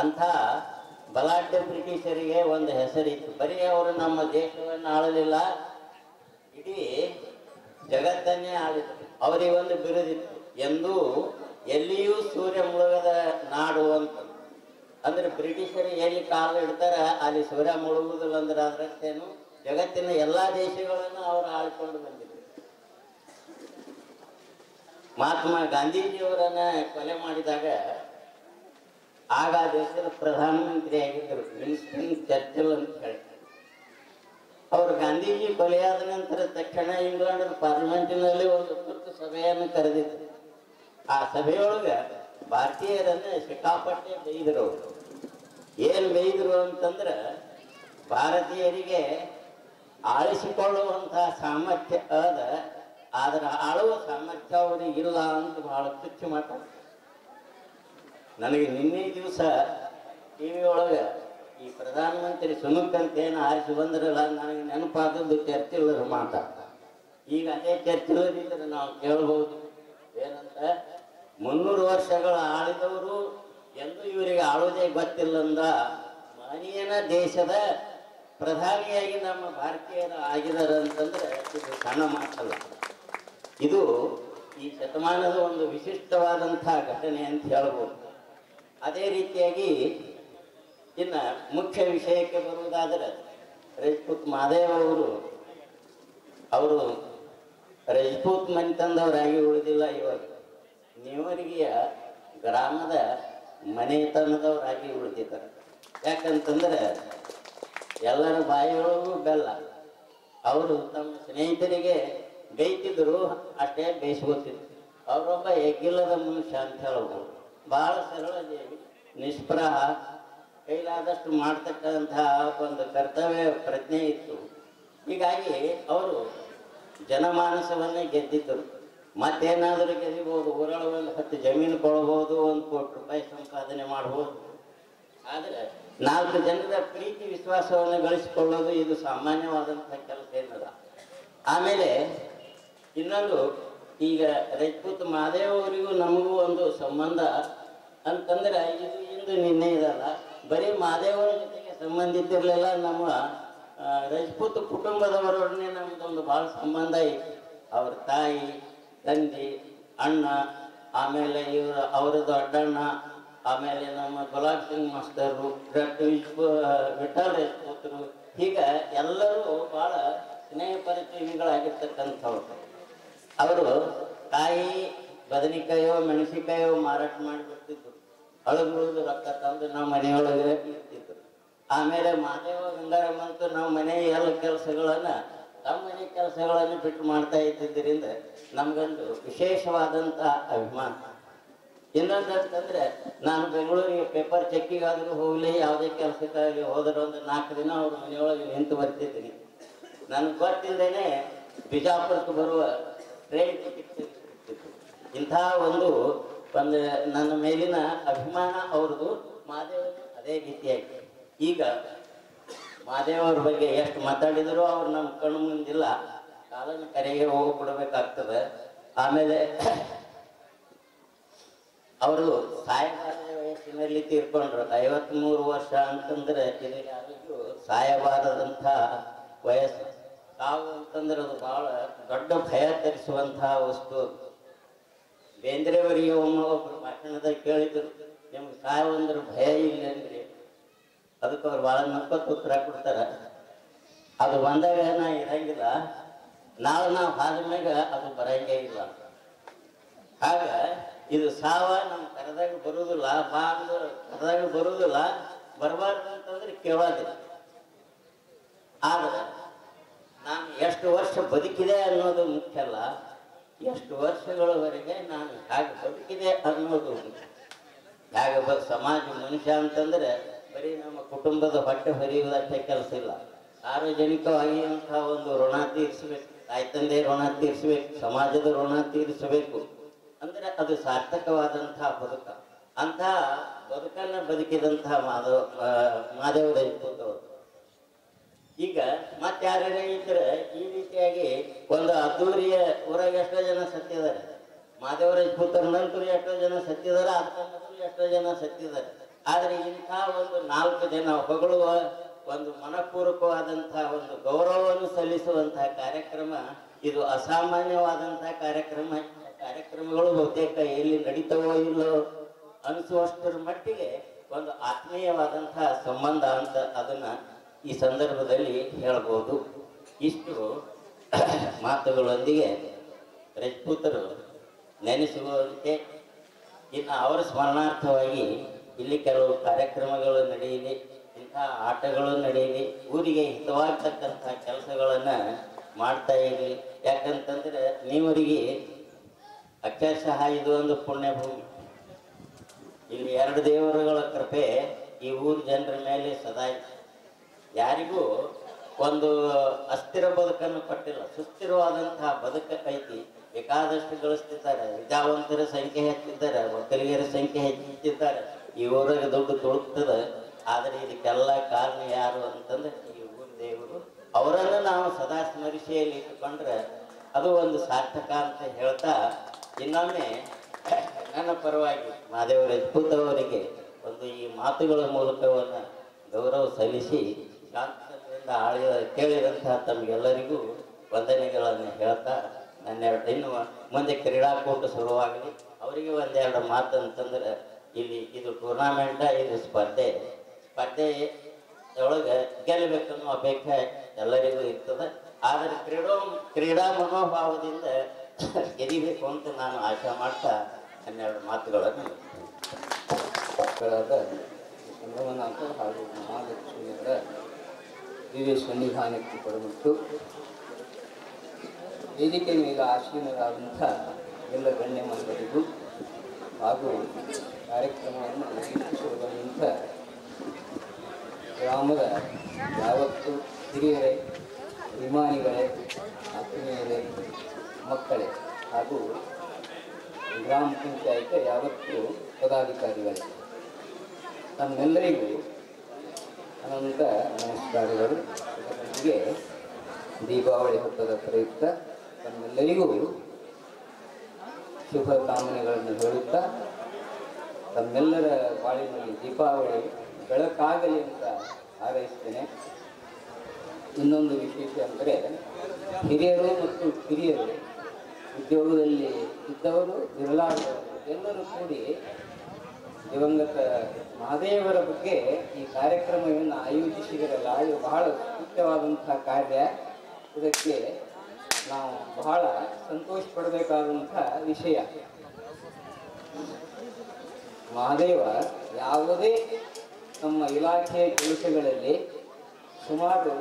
Speaker 3: ಅಂಥ ಬಲಾಢ್ಯ ಬ್ರಿಟಿಷರಿಗೆ ಒಂದು ಹೆಸರಿತ್ತು. ಬರೀ ಅವರು ನಮ್ಮ ದೇಶವನ್ನು ಆಳಲಿಲ್ಲ, ಇಡೀ ಜಗತ್ತನ್ನೇ ಆಳಿದರು. ಅವರಿಗೆ ಒಂದು ಬಿರುದಿತ್ತು, ಎಂದೂ ಎಲ್ಲಿಯೂ ಸೂರ್ಯ ಮುಳುಗದ ನಾಡು ಅಂತ. ಅಂದ್ರೆ ಬ್ರಿಟಿಷರು ಎಲ್ಲಿ ಕಾಲು ಇಡ್ತಾರ ಅಲ್ಲಿ ಸೂರ್ಯ ಮುಳುಗುವುದಿಲ್ಲ ಅಂದ್ರೆ ಅದರಷ್ಟೇನು ಜಗತ್ತಿನ ಎಲ್ಲಾ ದೇಶಗಳನ್ನು ಅವರು ಆಳ್ಕೊಂಡು ಬಂದಿದ್ರು. ಮಹಾತ್ಮ ಗಾಂಧೀಜಿಯವರನ್ನ ಕೊಲೆ ಮಾಡಿದಾಗ ಆಗ ದೇಶದ ಪ್ರಧಾನಮಂತ್ರಿ ಆಗಿದ್ದರು ವಿನ್ಸ್ಟನ್ ಚರ್ಚಿಲ್ ಅಂತ ಹೇಳಿ. ಅವರು ಗಾಂಧೀಜಿ ಕೊಲೆಯಾದ ನಂತರ ತಕ್ಷಣ ಇಂಗ್ಲೆಂಡ್ ಪಾರ್ಲಿಮೆಂಟಿನಲ್ಲಿ ಒಂದು ತುರ್ತು ಸಭೆಯನ್ನು ಕರೆದಿದ್ರು. ಆ ಸಭೆಯೊಳಗೆ ಭಾರತೀಯರನ್ನ ಸಿಕ್ಕಾಪಟ್ಟೆ ಬೈದರು. ಅವರು ಏನ್ ಬೈದರು ಅಂತಂದ್ರೆ, ಭಾರತೀಯರಿಗೆ ಆಳಿಸಿಕೊಳ್ಳುವಂತಹ ಸಾಮರ್ಥ್ಯ ಅದ, ಆದ್ರೆ ಆಳುವ ಸಾಮರ್ಥ್ಯ ಅವರಿಗೆ ಇಲ್ಲ ಅಂತ ಬಹಳ ತುಚ್ಚ ಮಾತಾಡ್ತಾರೆ. ನನಗೆ ನಿನ್ನೆ ದಿವಸ ಟಿವಿ ಒಳಗೆ ಈ ಪ್ರಧಾನಮಂತ್ರಿ ಸುಮುಖ್ ಅಂತ ಏನು ಆರಿಸಿ ಬಂದ್ರಲ್ಲ, ನನಗೆ ನೆನಪಾದದ್ದು ಚರ್ಚಿಲ್ಲರ ಮಾತ. ಈಗ ಅದೇ ಚರ್ಚಿಲ್ಲದಿದ್ರೆ ನಾವು ಕೇಳಬಹುದು ಏನಂತ, 300 ವರ್ಷಗಳ ಆಳಿದವರು ಎಂದು ಇವರಿಗೆ ಆಳುವುದೇ ಗೊತ್ತಿಲ್ಲಂದ ಮಹನೀಯನ ದೇಶದ ಪ್ರಧಾನಿಯಾಗಿ ನಮ್ಮ ಭಾರತೀಯರು ಆಗಿದ್ದಾರೆ ಅಂತಂದ್ರೆ ಇದು ಸಣ್ಣ ಮಾತಲ್ಲ. ಇದು ಈ ಶತಮಾನದ ಒಂದು ವಿಶಿಷ್ಟವಾದಂತಹ ಘಟನೆ ಅಂತ ಹೇಳ್ಬೋದು. ಅದೇ ರೀತಿಯಾಗಿ ಇನ್ನು ಮುಖ್ಯ ವಿಷಯಕ್ಕೆ ಬರುವುದಾದರೆ, ರಜಪೂತ್ ಮಹಾದೇವ್ ಅವರು ರಜಪೂತ್ ಮನೆತನದವರಾಗಿ ಉಳಿದಿಲ್ಲ. ಇವಾಗ ನೇವರಿಗೆಯ ಗ್ರಾಮದ ಮನೆತನದವರಾಗಿ ಉಳಿದಿದ್ದಾರೆ. ಯಾಕಂತಂದ್ರೆ ಎಲ್ಲರ ಬಾಯಿಯೊಳಗೂ ಬೆಲ್ಲ. ಅವರು ತಮ್ಮ ಸ್ನೇಹಿತರಿಗೆ ಬೇಯ್ತಿದ್ರು, ಅಷ್ಟೇ ಬೇಯಿಸ್ಕೊತಿದ್ರು. ಅವರೊಬ್ಬ ಎಗ್ಗಿಲ್ಲದ ಮನುಷ್ಯ ಅಂತ ಹೇಳ್ಬೋದು. ಬಹಳ ಸರಳ ಜೀವಿ, ನಿಷ್ಪ್ರಹ, ಕೈಲಾದಷ್ಟು ಮಾಡ್ತಕ್ಕಂತಹ ಒಂದು ಕರ್ತವ್ಯ ಪ್ರಜ್ಞೆ ಇತ್ತು. ಹೀಗಾಗಿ ಅವರು ಜನಮಾನಸವನ್ನೇ ಗೆದ್ದಿದ್ದರು. ಮತ್ತೇನಾದರೂ ಗೆಲ್ಲಬಹುದು, ಊರೊಳಗೆ 10 ಜಮೀನು ಕೊಡಬಹುದು, 1 ಕೋಟಿ ರೂಪಾಯಿ ಸಂಪಾದನೆ ಮಾಡಬಹುದು. ಆದರೆ 4 ಜನರ ಪ್ರೀತಿ ವಿಶ್ವಾಸವನ್ನು ಗಳಿಸಿಕೊಳ್ಳೋದು ಇದು ಸಾಮಾನ್ಯವಾದಂತಹ ಕೆಲಸ ಏನಲ್ಲ. ಆಮೇಲೆ ಇನ್ನೊಂದು, ಈಗ ರಜಪೂತ್ ಮಹಾದೇವ್ ಅವರಿಗೂ ನಮಗೂ ಒಂದು ಸಂಬಂಧ ಅಂತಂದ್ರೆ ಇದು ಇಂದು ನಿನ್ನೆ ಇದಲ್ಲ. ಬರೀ ಮಹಾದೇವರ ಜೊತೆಗೆ ಸಂಬಂಧ ಇದ್ದಿರಲಿಲ್ಲ, ನಮ್ಮ ರಜಪೂತ್ ಕುಟುಂಬದವರೊಡನೆ ನಮ್ದೊಂದು ಭಾಳ ಸಂಬಂಧ ಐತಿ. ಅವ್ರ ತಾಯಿ, ತಂದೆ, ಅಣ್ಣ, ಆಮೇಲೆ ಅವರದ್ದು ಅಡ್ಡಣ್ಣ, ಆಮೇಲೆ ನಮ್ಮ ಗುಲಾಬ್ ಸಿಂಗ್ ಮಾಸ್ತರು, ವಿಠಲ್ ರಜಪೂತರು, ಹೀಗೆ ಎಲ್ಲರೂ ಭಾಳ ಸ್ನೇಹ ಪರಿಚಯಗಳಾಗಿರ್ತಕ್ಕಂಥವ್ರು. ಅವರು ಕಾಯಿ, ಬದನೆಕಾಯೋ ಮೆಣಸಿಕಾಯೋ ಮಾರಾಟ ಮಾಡಿಬಿಡ್ತಿದ್ರು. ಅಳಗುಳಿದು ರೊಕ್ಕ ತಂದು ನಾವು ಮನೆಯೊಳಗೆ ಇರ್ತಿದ್ರು. ಆಮೇಲೆ ಮಹಾದೇವ ಗಂಗಾರಮ್ಮ ಅಂತೂ ನಾವು ಮನೆಯ ಎಲ್ಲ ಕೆಲಸಗಳನ್ನು ತಮ್ಮ ಮನೆ ಕೆಲಸಗಳನ್ನು ಬಿಟ್ಟು ಮಾಡ್ತಾ ಇದ್ದಿದ್ದರಿಂದ ನಮಗೊಂದು ವಿಶೇಷವಾದಂಥ ಅಭಿಮಾನ. ಇನ್ನೊಂದು ಅಂತಂದ್ರೆ, ನಾನು ಬೆಂಗಳೂರಿಗೆ ಪೇಪರ್ ಚೆಕ್ಕಿಗಾದರೂ ಹೋಗಲಿ, ಯಾವುದೇ ಕೆಲಸಕ್ಕಾಗಲಿ ಹೋದರೆ ಒಂದು 4 ದಿನ ಅವ್ರ ಮನೆಯೊಳಗೆ ನಿಂತು ಬರ್ತಿದ್ದೀನಿ. ನನಗೆ ಗೊತ್ತಿಲ್ಲದೇನೆ ಬಿಜಾಪುರಕ್ಕೆ ಬರುವ ಟ್ರೈನ್ ಟಿಕೆಟ್ ಸಿಗ್ತಿತ್ತು. ಇಂಥ ಒಂದು ನನ್ನ ಮೇಲಿನ ಅಭಿಮಾನ ಅವ್ರದ್ದು. ಮಹಾದೇವ ಅದೇ ರೀತಿಯಾಗಿ ಈಗ ಮಹಾದೇವರ ಬಗ್ಗೆ ಎಷ್ಟು ಮಾತಾಡಿದರೂ ಅವ್ರು ನಮ್ಮ ಕಣ್ಣು ಮುಂದಿಲ್ಲ. ಕಾಲನ ಕರೆಗೆ ಹೋಗ್ಬಿಡ್ಬೇಕಾಗ್ತದೆ. ಆಮೇಲೆ ಅವರು ಸಾಯಬಾರದ ವಯಸ್ಸಿನಲ್ಲಿ ತೀರ್ಕೊಂಡ್ರು. 53 ವರ್ಷ ಅಂತಂದ್ರೆ ಇದು ಯಾರಿಗೂ ಸಾಯಬಾರದಂಥ ವಯಸ್ಸು. ಸಾವು ಅಂತಂದ್ರೆ ಅದು ಬಹಳ ದೊಡ್ಡ ಭಯ ತರಿಸುವಂತಹ ವಸ್ತು. ಬೇಂದ್ರೆಯವರಿಗೆ ಒಬ್ಬರು ಭಾಷಣದಾಗ ಕೇಳಿದ್ರು, ನಿಮ್ಗೆ ಸಾವು ಅಂದ್ರೆ ಭಯ ಇಲ್ಲ ಅಂದ್ರಿ? ಅದಕ್ಕೆ ಅವ್ರು ಭಾಳ ನಕ್ಕತ್ತು ಉತ್ತರ ಕೊಡ್ತಾರ, ಅದು ಬಂದಾಗ ನಾ ಇರಂಗಿಲ್ಲ, ನಾಳೆ ನಾವು ಆದ್ಮ್ಯಾಗ ಅದು ಬರಂಗೇ ಇಲ್ಲ. ಆಗ ಇದು ಸಾವ ನಮ್ಮ ಕರೆದಾಗ ಬರುವುದಿಲ್ಲ, ಬಾ ಅಂದ್ರೆ ಕರೆದಾಗ ಬರುವುದಿಲ್ಲ, ಬರಬಾರ್ದು ಅಂತಂದ್ರೆ ಕೇಳೋದಿಲ್ಲ. ಆದರೆ ನಾನು ಎಷ್ಟು ವರ್ಷ ಬದುಕಿದೆ ಅನ್ನೋದು ಮುಖ್ಯ ಅಲ್ಲ, ಎಷ್ಟು ವರ್ಷಗಳವರೆಗೆ ನಾನು ಹೇಗೆ ಬದುಕಿದೆ ಅನ್ನೋದು ಮುಖ್ಯ. ಹೇಗೆ ಸಮಾಜ ಮನುಷ್ಯ ಅಂತಂದರೆ ಬರೀ ನಮ್ಮ ಕುಟುಂಬದ ಹೊಟ್ಟೆ ಹೊರೆಯುವುದಷ್ಟೇ ಕೆಲಸ ಇಲ್ಲ, ಸಾರ್ವಜನಿಕವಾಗಿ ಅಂಥ ಒಂದು ಋಣ ತೀರಿಸಬೇಕು, ತಾಯಿ ತಂದೆ ಋಣ ತೀರಿಸಬೇಕು, ಸಮಾಜದ ಋಣ ತೀರಿಸಬೇಕು. ಅಂದರೆ ಅದು ಸಾರ್ಥಕವಾದಂತಹ ಬದುಕ. ಅಂತಹ ಬದುಕನ್ನು ಬದುಕಿದಂತಹ ಮಾದೇವ ರಜಪೂತ್ ಅವರು. ಈಗ ಮತ್ತಾರೇ ಇದ್ರೆ ಈ ರೀತಿಯಾಗಿ ಒಂದು ಅದ್ದೂರಿಯ ಊರಾಗ ಎಷ್ಟೋ ಜನ ಸತ್ತಿದ್ದಾರೆ, ಮಾದೇವ ರಜಪೂತರ ನಂತರ ಎಷ್ಟೋ ಜನ ಸತ್ತಿದ್ದಾರೆ, ಅದರ ಮೊದಲು ಎಷ್ಟೋ ಜನ ಸತ್ತಿದ್ದಾರೆ. ಆದರೆ ಇಂಥ ಒಂದು 4 ಜನ ಹೊಗಳುವ ಒಂದು ಮನಪೂರ್ವಕವಾದಂತಹ ಒಂದು ಗೌರವವನ್ನು ಸಲ್ಲಿಸುವಂತಹ ಕಾರ್ಯಕ್ರಮ ಇದು ಅಸಾಮಾನ್ಯವಾದಂತಹ ಕಾರ್ಯಕ್ರಮಗಳು ಬಹುತೇಕ ಎಲ್ಲಿ ನಡೀತವೋ ಇಲ್ಲೋ ಅನಿಸುವಷ್ಟರ ಮಟ್ಟಿಗೆ ಒಂದು ಆತ್ಮೀಯವಾದಂತಹ ಸಂಬಂಧ ಅಂತ ಅದನ್ನ ಈ ಸಂದರ್ಭದಲ್ಲಿ ಹೇಳ್ಬೋದು. ಇಷ್ಟು ಮಾತುಗಳೊಂದಿಗೆ ರಜಪೂತರು ನೆನೆಸುವಂತೆ ಇನ್ನು ಅವರ ಸ್ಮರಣಾರ್ಥವಾಗಿ ಇಲ್ಲಿ ಕೆಲವು ಕಾರ್ಯಕ್ರಮಗಳು ನಡೆಯಲಿ, ಇಂಥ ಆಟಗಳು ನಡೆಯಲಿ, ಊರಿಗೆ ಹಿತವಾಗ್ತಕ್ಕಂಥ ಕೆಲಸಗಳನ್ನು ಮಾಡ್ತಾ ಇರಲಿ. ಯಾಕಂತಂದ್ರೆ ನೀವರಿಗೆ ಅಕ್ಷರಶಃ ಇದು ಒಂದು ಪುಣ್ಯಭೂಮಿ. ಇಲ್ಲಿ 2 ದೇವರುಗಳ ಕೃಪೆ ಈ ಊರ ಜನರ ಮೇಲೆ ಸದಾ ಇದೆ. ಯಾರಿಗೂ ಒಂದು ಅಸ್ಥಿರ ಬದುಕನ್ನು ಕೊಟ್ಟಿಲ್ಲ, ಸುಸ್ಥಿರವಾದಂತಹ ಬದುಕ ಐತಿ. ಬೇಕಾದಷ್ಟು ಗಳಿಸ್ತಿದ್ದಾರೆ, ವಿದ್ಯಾವಂತರ ಸಂಖ್ಯೆ ಹೆಚ್ಚಿದ್ದಾರೆ, ಒಕ್ಕಲಿಗರ ಸಂಖ್ಯೆ ಹೆಚ್ಚಿದ್ದಾರೆ, ಈ ಊರಿಗೆ ದುಡ್ಡು ತುಳುಕ್ತದೆ. ಆದರೆ ಇದಕ್ಕೆಲ್ಲ ಕಾರಣ ಯಾರು ಅಂತಂದ್ರೆ ಈ ಊರ ದೇವರು. ಅವರನ್ನು ನಾವು ಸದಾ ಸ್ಮರಿಸಿಯಲ್ಲಿ ಇಟ್ಟುಕೊಂಡ್ರೆ ಅದು ಒಂದು ಸಾರ್ಥಕ ಅಂತ ಹೇಳ್ತಾ, ಇನ್ನೊಮ್ಮೆ ನನ್ನ ಪರವಾಗಿ ಮಾದೇವ ರಜಪೂತ್ ಅವರಿಗೆ ಒಂದು ಈ ಮಾತುಗಳ ಮೂಲಕವನ್ನು ಗೌರವ ಸಲ್ಲಿಸಿ ಶಾಂತದಿಂದ ಕೇಳಿದಂತಹ ತಮಗೆಲ್ಲರಿಗೂ ವಂದನೆಗಳನ್ನು ಹೇಳ್ತಾ, ಇನ್ನು ಮುಂದೆ ಕ್ರೀಡಾಕೂಟ ಶುರುವಾಗಲಿ. ಅವರಿಗೆ 1-2 ಮಾತು ಅಂತಂದ್ರೆ, ಇಲ್ಲಿ ಇದು ಟೂರ್ನಾಮೆಂಟ, ಇದು ಸ್ಪರ್ಧೆ ಒಳಗೆ ಗೆಲ್ಲಬೇಕನ್ನೋ ಅಪೇಕ್ಷೆ ಎಲ್ಲರಿಗೂ ಇರ್ತದೆ. ಆದರೆ ಕ್ರೀಡಾ ಮನೋಭಾವದಿಂದ ಗೆದಿಬೇಕು ಅಂತ ನಾನು ಆಶೆ ಮಾಡ್ತಾ 12 ಮಾತುಗಳನ್ನು
Speaker 4: ಸಂಗಮನಾಥ ಹಾಗೂ ಮಹಾಲಕ್ಷ್ಮಿಯವರ ದಿವ್ಯ ಸನ್ನಿಧಾನಕ್ಕೆ ಪಡೆದುಬಿಟ್ಟು ವೇದಿಕೆ ಮೇಲೆ ಆಸೀನರಾದಂಥ ಎಲ್ಲ ಗಣ್ಯಮಂಡರಿಗೂ ಹಾಗೂ ಕಾರ್ಯಕ್ರಮವನ್ನು ವೀಕ್ಷಿಸುವುದರಿಂದ ಗ್ರಾಮದ ಯಾವತ್ತು ಹಿರಿಯರೇ, ಅಭಿಮಾನಿಗಳೇ, ಆತ್ಮೀಯರೇ, ಮಕ್ಕಳೇ ಹಾಗೂ ಗ್ರಾಮ ಪಂಚಾಯತ್ ಯಾವತ್ತು ಪದಾಧಿಕಾರಿಗಳೇ, ತಮ್ಮೆಲ್ಲರಿಗೂ ಅನಂತ ನಮಸ್ಕಾರಗಳು. ಜೊತೆಗೆ ದೀಪಾವಳಿ ಹಬ್ಬದ ಪ್ರಯುಕ್ತ ತಮ್ಮೆಲ್ಲರಿಗೂ ಶುಭ ಕಾಮನೆಗಳನ್ನು ಹೇಳುತ್ತಾ, ತಮ್ಮೆಲ್ಲರ ಬಾಳಿನಲ್ಲಿ ದೀಪಾವಳಿ ಬೆಳಕಾಗಲಿ ಅಂತ ಹಾರೈಸ್ತೇನೆ. ಇನ್ನೊಂದು ವಿಶೇಷ ಅಂದರೆ, ಹಿರಿಯರು ಮತ್ತು ಕಿರಿಯರು, ಉದ್ಯೋಗದಲ್ಲಿ ಇದ್ದವರು ಇರಲಾರದವರು ಎಲ್ಲರೂ ಕೂಡಿ ದಿವಂಗತ ಮಹಾದೇವರ ಬಗ್ಗೆ ಈ ಕಾರ್ಯಕ್ರಮವನ್ನು ಆಯೋಜಿಸಿದರಲ್ಲ, ಇದು ಬಹಳ ಮುಖ್ಯವಾದಂತಹ ಕಾರ್ಯ. ಇದಕ್ಕೆ ನಾವು ಬಹಳ ಸಂತೋಷ ಪಡಬೇಕಾದಂಥ ವಿಷಯ. ಮಹಾದೇವ ಯಾವುದೇ ನಮ್ಮ ಇಲಾಖೆಯ ಕೆಲಸಗಳಲ್ಲಿ ಸುಮಾರು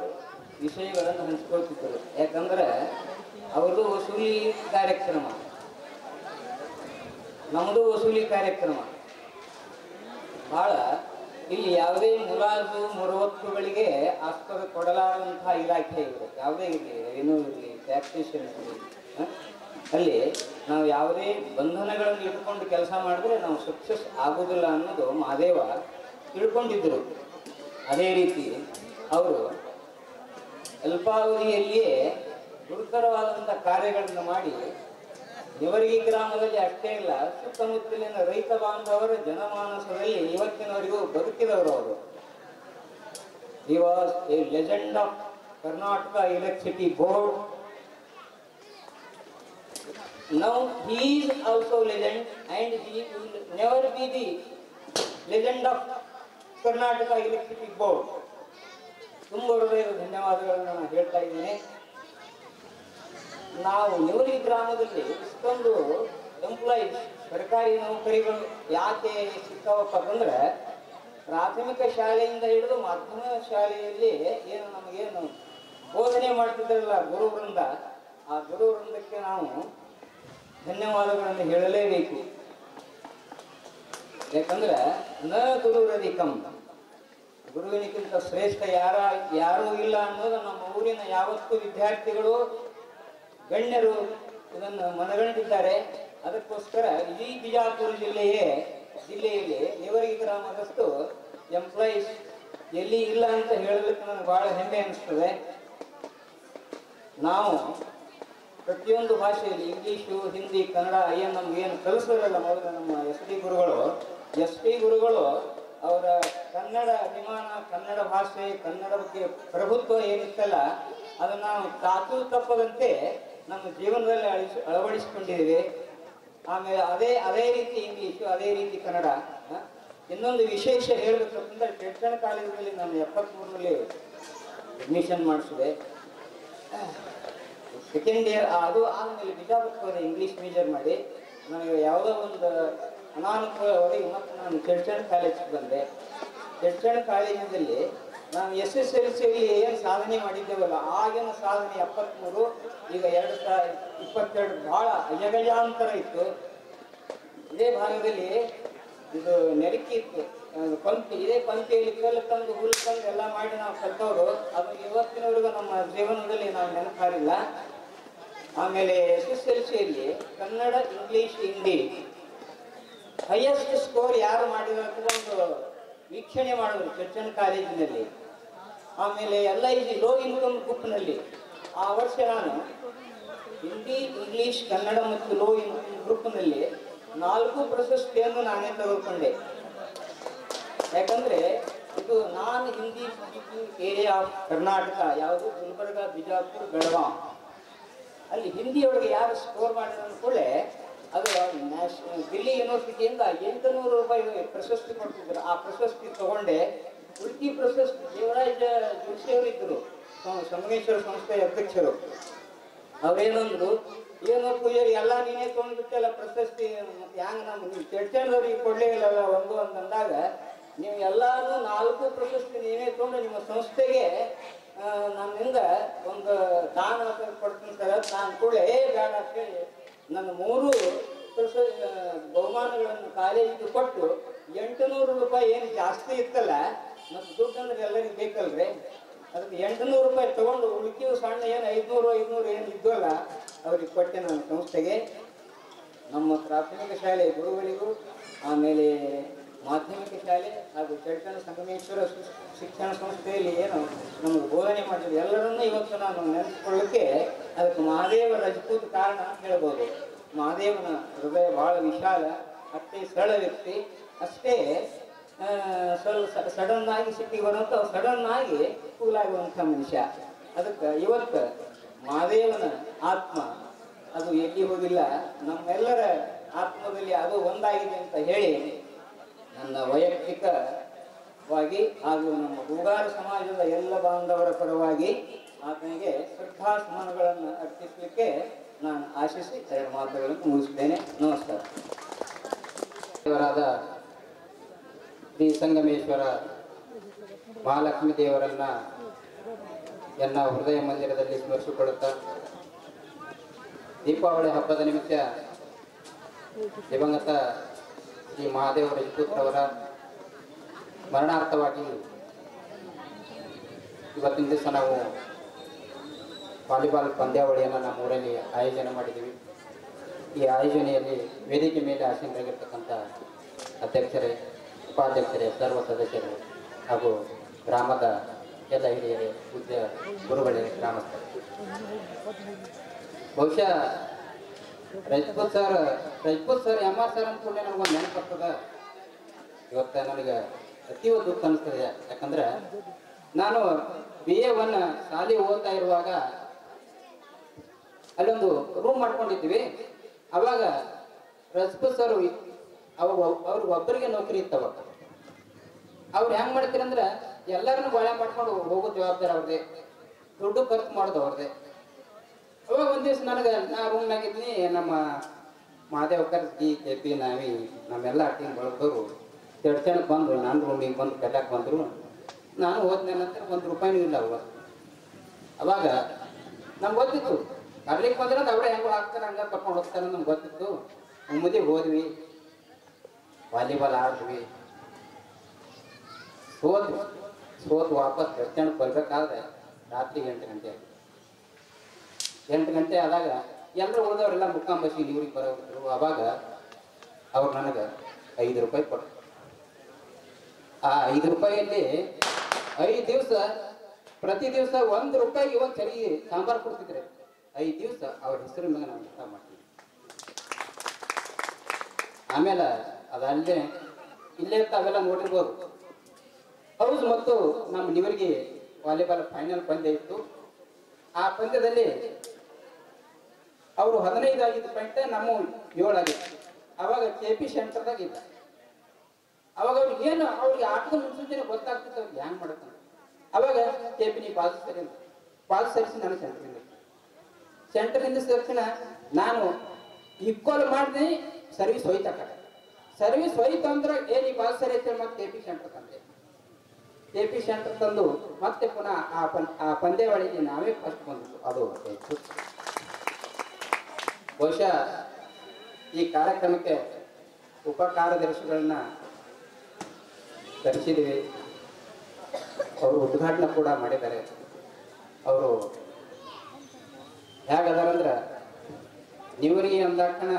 Speaker 4: ವಿಷಯಗಳನ್ನು ಹಂಚ್ಕೊಳ್ತಿದ್ದರು. ಯಾಕಂದ್ರೆ ಅವ್ರದ್ದು ವಸೂಲಿ ಕಾರ್ಯಕ್ರಮ, ನಮ್ಮದು ವಸೂಲಿ ಕಾರ್ಯಕ್ರಮ. ಬಹಳ ಇಲ್ಲಿ ಯಾವುದೇ ಮುಲಾಜು ಮುರವತ್ತುಗಳಿಗೆ ಆಸ್ಪದ ಕೊಡಲಾರಂತಹ ಇಲಾಖೆ ಇದೆ. ಯಾವುದೇ ಇರಲಿ, ರೆವಿನ್ಯೂ ಇರಲಿ, ಟ್ಯಾಕ್ಸೇಷನ್ ಇರಲಿ, ಅಲ್ಲಿ ನಾವು ಯಾವುದೇ ಬಂಧನಗಳನ್ನು ಇಟ್ಕೊಂಡು ಕೆಲಸ ಮಾಡಿದ್ರೆ ನಾವು ಸಕ್ಸಸ್ ಆಗೋದಿಲ್ಲ ಅನ್ನೋದು ಮಹಾದೇವ ತಿಳ್ಕೊಂಡಿದ್ದರು. ಅದೇ ರೀತಿ ಅವರು ಅಲ್ಪಾವಧಿಯಲ್ಲಿಯೇ ಗುರುತರವಾದಂಥ ಕಾರ್ಯಗಳನ್ನು ಮಾಡಿ ಇವರಿಗೆ ಗ್ರಾಮದಲ್ಲಿ ಅಷ್ಟೇ ಇಲ್ಲ, ಸುತ್ತಮುತ್ತಲಿನ ರೈತ ಬಾಂಧವರ ಜನಮಾನಸದಲ್ಲಿ ಇವತ್ತಿನವರೆಗೂ ಬದುಕಿದವರು ಅವರು. He was a legend of Karnataka Electricity Board. Now he is also legend and he will never be the legend of Karnataka Electricity Board. ತುಂಬ ಹೃದಯದ ಧನ್ಯವಾದಗಳನ್ನು ನಾನು ಹೇಳ್ತಾ ಇದ್ದೇನೆ. ನಾವು ನಿವರಿ ಗ್ರಾಮದಲ್ಲಿ ಇಷ್ಟೊಂದು ಎಂಪ್ಲಾಯೀಸ್, ಸರ್ಕಾರಿ ನೌಕರಿಗಳು ಯಾಕೆ ಸಿಕ್ಕವಪ್ಪ ಅಂದ್ರೆ, ಪ್ರಾಥಮಿಕ ಶಾಲೆಯಿಂದ ಹಿಡಿದು ಮಾಧ್ಯಮಿಕ ಶಾಲೆಯಲ್ಲಿ ನಮಗೇನು ಬೋಧನೆ ಮಾಡ್ತಿದ್ದಾರಲ್ಲ ಗುರುವೃಂದ, ಆ ಗುರುವೃಂದಕ್ಕೆ ನಾವು ಧನ್ಯವಾದಗಳನ್ನು ಹೇಳಲೇಬೇಕು. ಯಾಕಂದ್ರೆ ನ ಗುರುರಧಿಕಂ, ಗುರುವಿನಕ್ಕಿಂತ ಶ್ರೇಷ್ಠ ಯಾರೂ ಇಲ್ಲ ಅನ್ನೋದು ನಮ್ಮ ಊರಿನ ಯಾವತ್ತೂ ವಿದ್ಯಾರ್ಥಿಗಳು ಗಣ್ಯರು ಇದನ್ನು ಮನಗಂಡಿದ್ದಾರೆ. ಅದಕ್ಕೋಸ್ಕರ ಇಡೀ ಬಿಜಾಪುರ ಜಿಲ್ಲೆಯಲ್ಲಿ ನೇವರಗಿ ಗ್ರಾಮದಷ್ಟು ಎಂಪ್ಲಾಯೀಸ್ ಎಲ್ಲಿ ಇಲ್ಲ ಅಂತ ಹೇಳಲಿಕ್ಕೆ ನನಗೆ ಬಹಳ ಹೆಮ್ಮೆ ಅನಿಸ್ತದೆ. ನಾವು ಪ್ರತಿಯೊಂದು ಭಾಷೆಯಲ್ಲಿ ಇಂಗ್ಲೀಷು, ಹಿಂದಿ, ಕನ್ನಡ ನಮ್ಗೇನು ಕಲಿಸೋರಲ್ಲ ಮೊದಲು ನಮ್ಮ ಎಸ್ ಟಿ ಗುರುಗಳು ಅವರ ಕನ್ನಡ ಅಭಿಮಾನ, ಕನ್ನಡ ಭಾಷೆ, ಕನ್ನಡ ಬಗ್ಗೆ ಪ್ರಭುತ್ವ ಏನಿತ್ತಲ್ಲ ಅದನ್ನು ನಾವು ತಾತು ತಪ್ಪದಂತೆ ನಮ್ಮ ಜೀವನದಲ್ಲಿ ಅಳವಡಿಸಿಕೊಂಡಿದ್ದೇವೆ. ಆಮೇಲೆ ಅದೇ ರೀತಿ ಇಂಗ್ಲೀಷು, ಅದೇ ರೀತಿ ಕನ್ನಡ. ಇನ್ನೊಂದು ವಿಶೇಷ ಹೇಳಬೇಕಂದ್ರೆ ಟೆಕ್ಸ್ಟೈಲ್ ಕಾಲೇಜಿನಲ್ಲಿ ನಾನು 73ರಲ್ಲಿ ಅಡ್ಮಿಷನ್ ಮಾಡಿಸಿದೆ. ಸೆಕೆಂಡ್ ಇಯರ್ ಅದು ಆದಮೇಲೆ ಬಿಜಾಪುರ ಇಂಗ್ಲೀಷ್ ಮೇಜರ್ ಮಾಡಿ ನನಗೆ ಯಾವುದೋ ಒಂದು ಅನಾನುಕೂಲವಾಗಿ ಮತ್ತು ನಾನು ಟೆಕ್ಸ್ಟೈಲ್ ಕಾಲೇಜಿಗೆ ಬಂದೆ. ಟೆಕ್ಸ್ಟೈಲ್ ಕಾಲೇಜಿನಲ್ಲಿ ನಾನು SSLCಯಲ್ಲಿ ಏನು ಸಾಧನೆ ಮಾಡಿದ್ದೇವಲ್ಲ ಆಗಿನ ಸಾಧನೆ 73, ಈಗ 2022 ಭಾಳ ಅಜಗಜಾಂತರ ಇತ್ತು. ಇದೇ ಭಾಗದಲ್ಲಿ ಇದು ನೆರಕಿ ಇತ್ತು, ಪಂಪಿ, ಇದೇ ಪಂಪಿಯಲ್ಲಿ ಕಲ್ಲು ತಂದು ಹುಲ್ಲು ತಂದು ಎಲ್ಲ ಮಾಡಿ ನಾವು ಕಲ್ತವರು. ಅದು ಇವತ್ತಿನವರೆಗೂ ನಮ್ಮ ಜೀವನದಲ್ಲಿ ನಾವು ನೆನಪಾರಿಲ್ಲ. ಆಮೇಲೆ SSLCಯಲ್ಲಿ Kannada, English, Hindi highest score ಯಾರು ಮಾಡಿರೋದು ಒಂದು ವೀಕ್ಷಣೆ ಮಾಡಿದ್ರು ಚರ್ಚನ್ ಕಾಲೇಜಿನಲ್ಲಿ. ಆಮೇಲೆ LIG ಲೋ ಇನ್ಕಮ್ ಗ್ರೂಪ್ನಲ್ಲಿ ಆ ವರ್ಷ ನಾನು ಹಿಂದಿ, ಇಂಗ್ಲೀಷ್, ಕನ್ನಡ ಮತ್ತು ಲೋ ಇನ್ಕಮ್ ಗ್ರೂಪ್ನಲ್ಲಿ 4 ಪ್ರಶಸ್ತಿಯನ್ನು ನಾನೇ ತೆಗೆದುಕೊಂಡೆ. ಯಾಕಂದರೆ ಇದು non Hindi speaking area of Karnataka, ಯಾವುದು ಗುಲ್ಬರ್ಗ, ಬಿಜಾಪುರ, ಬೆಳಗಾಂ. ಅಲ್ಲಿ ಹಿಂದಿಯೊಳಗೆ ಯಾರು ಸ್ಕೋರ್ ಮಾಡಿದ್ರು ಕೂಡಲೇ ಅದು ದಿಲ್ಲಿ ಯೂನಿವರ್ಸಿಟಿಯಿಂದ 800 ರೂಪಾಯಿ ಪ್ರಶಸ್ತಿ ಕೊಡ್ತಿದ್ರು. ಆ ಪ್ರಶಸ್ತಿ ತಗೊಂಡೆ. ಉಡುಪಿ ಪ್ರಶಸ್ತಿ ದೇವರಾಜ ಜೋಶಿಯವರಿದ್ದರು, ಸಂಗಮೇಶ್ವರ ಸಂಸ್ಥೆಯ ಅಧ್ಯಕ್ಷರು. ಅವ್ರೇನಂದ್ರು, ಏನೋ ಪೂಜಾರಿ ಎಲ್ಲ ನೀನೇ ತೊಗೊಂಡ್ಬಿಟ್ಟಲ್ಲ ಪ್ರಶಸ್ತಿ, ಮತ್ತೆ ಹ್ಯಾಂಗ ನೀವು ಚರ್ಚೆದವ್ರಿಗೆ ಕೊಡಲೇ ಇಲ್ಲಲ್ಲ ಒಂದು ಅಂತಂದಾಗ, ನೀವು ಎಲ್ಲರೂ 4 ಪ್ರಶಸ್ತಿ ನೀವೇ ತೊಗೊಂಡು ನಿಮ್ಮ ಸಂಸ್ಥೆಗೆ ನನ್ನಿಂದ ಒಂದು ದಾನ ಕೊಡ್ತೀನಿ ಸರ್. ನಾನು ಕೂಡ ಬೇಡ ಅಂತೇಳಿ ನನ್ನ 3 ಬಹುಮಾನಗಳನ್ನು ಕಾಲೇಜಿಗೆ ಕೊಟ್ಟು 800 ರೂಪಾಯಿ ಏನು ಜಾಸ್ತಿ ಇತ್ತಲ್ಲ, ಮತ್ತು ದುಡ್ಡು ಅಂದ್ರೆ ಎಲ್ಲರಿಗೂ ಬೇಕಲ್ರಿ, ಅದಕ್ಕೆ 800 ರೂಪಾಯಿ ತಗೊಂಡು ಉಳಿಕೆಯು ಸಣ್ಣ ಏನು 500 ಏನು ಇದ್ವಲ್ಲ ಅವ್ರಿಗೆ ಕೊಟ್ಟೆ ನನ್ನ ಸಂಸ್ಥೆಗೆ. ನಮ್ಮ ಪ್ರಾಥಮಿಕ ಶಾಲೆ ಗುರುಗಳಿಗೂ, ಆಮೇಲೆ ಮಾಧ್ಯಮಿಕ ಶಾಲೆ ಹಾಗೂ ಚೈತನ್ಯ ಸಂಗಮೇಶ್ವರ ಶಿಕ್ಷಣ ಸಂಸ್ಥೆಯಲ್ಲಿ ಏನು ನಮಗೆ ಬೋಧನೆ ಮಾಡಿದ್ರು ಎಲ್ಲರನ್ನೂ ಇವತ್ತು ನಾನು ನೆನೆಸ್ಕೊಳ್ಳಿಕ್ಕೆ ಅದಕ್ಕೆ ಮಹಾದೇವ ರಜಪೂತ್ ಕಾರಣ ಅಂತ ಹೇಳ್ಬೋದು. ಮಹಾದೇವನ ಹೃದಯ ಬಹಳ ವಿಶಾಲ, ಅಷ್ಟೇ ಸರಳ ವ್ಯಕ್ತಿ, ಅಷ್ಟೇ ಸ್ವಲ್ಪ ಸಡನ್ ಆಗಿ ಸಿಟ್ಟಿಗೆ ಬರುವಂಥ ಸಡನ್ ಆಗಿ ಕೂಲಾಗುವಂಥ ಮನುಷ್ಯ. ಅದಕ್ಕೆ ಇವತ್ತು ಮಹಾದೇವನ ಆತ್ಮ ಅದು ಎಲ್ಲಿ ಹೋಗಿಲ್ಲ, ನಮ್ಮೆಲ್ಲರ ಆತ್ಮದಲ್ಲಿ ಅದು ಒಂದಾಗಿದೆ ಅಂತ ಹೇಳಿ ನನ್ನ ವೈಯಕ್ತಿಕವಾಗಿ ಹಾಗೂ ನಮ್ಮ ಹೂಗಾರ ಸಮಾಜದ ಎಲ್ಲ ಬಾಂಧವರ ಪರವಾಗಿ ಆತನಿಗೆ ಶ್ರದ್ಧಾಸ್ಮರಣಗಳನ್ನು ಅರ್ಪಿಸಲಿಕ್ಕೆ ನಾನು ಆಶಿಸಿ 2 ಮಾತುಗಳನ್ನು ಮುಗಿಸ್ತೇನೆ. ನಮಸ್ಕಾರ.
Speaker 5: ದೇವರಾದ ಶ್ರೀ ಸಂಗಮೇಶ್ವರ ಮಹಾಲಕ್ಷ್ಮೀ ದೇವರನ್ನ ಎನ್ನ ಹೃದಯ ಮಂದಿರದಲ್ಲಿ ಸ್ಮರಿಸಿಕೊಳ್ಳುತ್ತಾ, ದೀಪಾವಳಿ ಹಬ್ಬದ ನಿಮಿತ್ತ ದಿವಂಗತ ಶ್ರೀ ಮಹಾದೇವ ರಜಪೂತ್ರವರ ಸ್ಮರಣಾರ್ಥವಾಗಿ ಇವತ್ತಿನ ದಿವಸ ನಾವು ವಾಲಿಬಾಲ್ ಪಂದ್ಯಾವಳಿಯನ್ನು ನಮ್ಮ ಊರಲ್ಲಿ ಆಯೋಜನೆ ಮಾಡಿದ್ದೀವಿ. ಈ ಆಯೋಜನೆಯಲ್ಲಿ ವೇದಿಕೆ ಮೇಲೆ ಆಸೀನರಾಗಿರ್ತಕ್ಕಂಥ ಅಧ್ಯಕ್ಷರೇ, ಉಪಾಧ್ಯಕ್ಷರೇ, ಸರ್ವ ಸದಸ್ಯರು ಹಾಗೂ ಗ್ರಾಮದ ಎಲ್ಲ ಹಿರಿಯರೇ, ಪೂಜ್ಯ ಗುರುಗಳೇ, ಗ್ರಾಮಸ್ಥರು. ಬಹುಶಃ ರಜಪೂತ್ ಸರ್ MR ಸರ್ ಅಂದ್ಕೊಂಡೆ ನನಗೊಂದು ನೆನಪಾಗ್ತದೆ. ಇವತ್ತು ನನಗೆ ಅತೀವ ದುಃಖ ಅನಿಸ್ತದೆ. ಯಾಕಂದ್ರೆ ನಾನು BA 1 ಶಾಲೆ ಓದ್ತಾ ಇರುವಾಗ ಅಲ್ಲೊಂದು ರೂಮ್ ಮಾಡ್ಕೊಂಡಿದ್ವಿ. ಅವಾಗ ರಜಪೂತ್ ಸರ್ ಅವ್ರಿಗೆ ಒಬ್ಬರಿಗೆ ನೌಕರಿ ಇತ್ತವ. ಅವ್ರು ಹೆಂಗ್ ಮಾಡ್ತೀರಂದ್ರೆ ಎಲ್ಲರನ್ನು ಬಾಳೆ ಮಾಡ್ಕೊಂಡು ಹೋಗೋ ಜವಾಬ್ದಾರಿ ಅವ್ರದೇ, ದುಡ್ಡು ಖರ್ಚು ಮಾಡೋದು ಅವ್ರದೇ. ಅವಾಗ ಒಂದ್ ದಿವ್ಸ ನನಗೆ ನಾ ರೂಮ್ನಾಗಿದ್ನಿ, ನಮ್ಮ ಮಹಾದೇವಕರ್ KP ನಾವಿ ನಮ್ಮೆಲ್ಲ ಟೀಮ್ ಬಳದವರು ಚರ್ಚೆನಕ್ಕೆ ಬಂದರು. ನಾನು ರೂಮಿಗೆ ಬಂದು ಕಲ್ಯಾಕ್ ಬಂದರು. ನಾನು ಹೋದ್ಮೇಲೆ ನಂತರ ₹1 ಇಲ್ಲ. ಅವಾಗ ನಮ್ಗೆ ಗೊತ್ತಿತ್ತು ಕರ್ಲಿಕ್ಕೆ ಬಂದ್ರೆ ಅವ್ರೆ ಹೆಂಗೋ ಹಾಕ್ತಾರೆ ಹಂಗ ಕರ್ಕೊಂಡು ಹೋಗ್ತಾರೆ ನಮ್ಗೆ ಗೊತ್ತಿತ್ತು. ಮುಮ್ಮಿದಿಗೆ ಹೋದ್ವಿ, ವಾಲಿಬಾಲ್ ಆಡಿದ್ವಿ, ಸೋತು ವಾಪಸ್ ಎಷ್ಟೆಂಟು ಬರ್ಬೇಕಾದ್ರೆ ರಾತ್ರಿ 8 ಗಂಟೆ ಆಗಿ 8 ಗಂಟೆ ಆದಾಗ ಎಲ್ಲರೂ ಉಳಿದವರೆಲ್ಲ ಮುಕ್ಕಾಂಬಸಿ ನೀರಿಗೆ ಬರೋರು. ಅವಾಗ ಅವ್ರು ನನಗೆ 5 ರೂಪಾಯಿ ಕೊಟ್ಟರು. ಆ 5 ರೂಪಾಯಿಯಲ್ಲಿ 5 ದಿವಸ ಪ್ರತಿ ದಿವಸ 1 ರೂಪಾಯಿಗೆ ಒಂದು ಸರಿ ಸಾಂಬಾರು ಕೊಡ್ತಿದ್ರೆ 5 ದಿವಸ ಅವ್ರ ಹೆಸರು ಮೇಲೆ ನಾವು ಊಟ ಮಾಡ್ತೀವಿ. ಆಮೇಲೆ ಅದಲ್ಲದೆ ಇಲ್ಲೇ ತಾವೆಲ್ಲ ನೋಡಿರ್ಬೋದು, ಹೌದು ಮತ್ತು ನಮ್ಮ ನಿವರಿಗೆ ವಾಲಿಬಾಲ್ ಫೈನಲ್ ಪಂದ್ಯ ಇತ್ತು. ಆ ಪಂದ್ಯದಲ್ಲಿ ಅವರು 15 ಆಗಿದ್ದ ಪಾಯಿಂಟ್ ನಮ್ಮ 7 ಆಗಿತ್ತು. ಅವಾಗ KP ಸೆಂಟರ್ದಾಗ ಇದ್ದ. ಅವಾಗ ಅವ್ರಿಗೆ ಏನು ಅವ್ರಿಗೆ ಆಟದ ಮುನ್ಸೂಚನೆ ಗೊತ್ತಾಗ್ತಿತ್ತು ಅವ್ರಿಗೆ ಹ್ಯಾಂಗ್ ಮಾಡತ್ತ. ಅವಾಗ KP ನೀ ಬಾಲ್ ಸರಿಸಿ ನಾನು ಸೆಂಟರ್ನಿಂದ ತಕ್ಷಣ ನಾನು ಈಕ್ವಲ್ ಮಾಡಿದೆ. ಸರ್ವಿಸ್ ಹೋಯ್ತಕ್ಕ, ಸರ್ವಿಸ್ ಹೋಯ್ತು ಅಂದ್ರೆ ಏನಿ ಬಾಲ್ ಸರಿ ಐತೆ ಮತ್ತೆ KP ಸೆಂಟರ್ ತಂದೆ. KP ಸೆಂಟರ್ ತಂದು ಮತ್ತೆ ಪುನಃ ಆ ಪಂದ್ಯಾವಳಿಗೆ ನಾವೇ ಫಸ್ಟ್ ಬಂದಿತ್ತು. ಅದು ಬಹುಶಃ ಈ ಕಾರ್ಯಕ್ರಮಕ್ಕೆ ಉಪ ಕಾರ್ಯದರ್ಶಿಗಳನ್ನ ಕರೆಸಿದ್ದೀವಿ. ಅವರು ಉದ್ಘಾಟನೆ ಕೂಡ ಮಾಡಿದ್ದಾರೆ. ಅವರು ಹೇಗದಾರಂದ್ರೆ ನೀವರಿಗೆ ಅಂದಾಕ್ಷಣ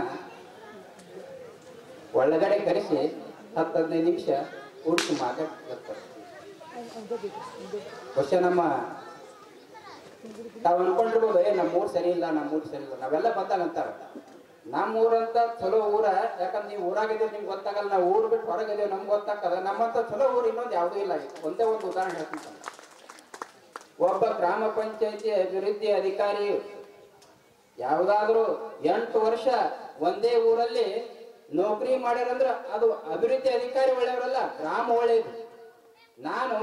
Speaker 5: ಒಳಗಡೆ ಕರೆಸಿ 10-15 ನಿಮಿಷ ಕೂಡಿಸಿ ಮಾತಾಡ್ತಾರೆ. ಬಹುಶಃ ನಮ್ಮ ತಾವು ಅನ್ಕೊಂಡಿರ್ಬೋದು ನಮ್ಮೂರು ಸರಿ ಇಲ್ಲ, ನಮ್ಮೂರು ಸರಿ ಇಲ್ಲ. ನಾವೆಲ್ಲ ಬಂದಾಗ ಅಂತಾರ ನಮ್ಮೂರಂತ ಚಲೋ ಊರ, ಯಾಕಂದ್ರೆ ನೀವು ಊರಾಗಿದ್ದೀವಿ ನಿಮ್ಗೆ ಗೊತ್ತಾಗಲ್ಲ. ನಾವು ಊರು ಬಿಟ್ಟು ಹೊರಗಿದ್ದೀವಿ ನಮ್ಗೆ ಗೊತ್ತಾಗಲ್ಲ. ನಮ್ಮಂತ ಚಲೋ ಊರು ಇನ್ನೊಂದು ಯಾವುದೂ ಇಲ್ಲ. ಒಂದೇ ಒಂದು ಉದಾಹರಣೆ ಹೇಳ್ತೀನಿ. ಒಬ್ಬ ಗ್ರಾಮ ಪಂಚಾಯತಿ ಅಭಿವೃದ್ಧಿ ಅಧಿಕಾರಿ ಯಾವುದಾದ್ರೂ 8 ವರ್ಷ ಒಂದೇ ಊರಲ್ಲಿ ನೌಕರಿ ಮಾಡ್ಯಾರಂದ್ರ ಅದು ಅಭಿವೃದ್ಧಿ ಅಧಿಕಾರಿ ಒಳ್ಳೆಯವರಲ್ಲ, ಗ್ರಾಮ ಒಳ್ಳೆಯದು. ನಾನು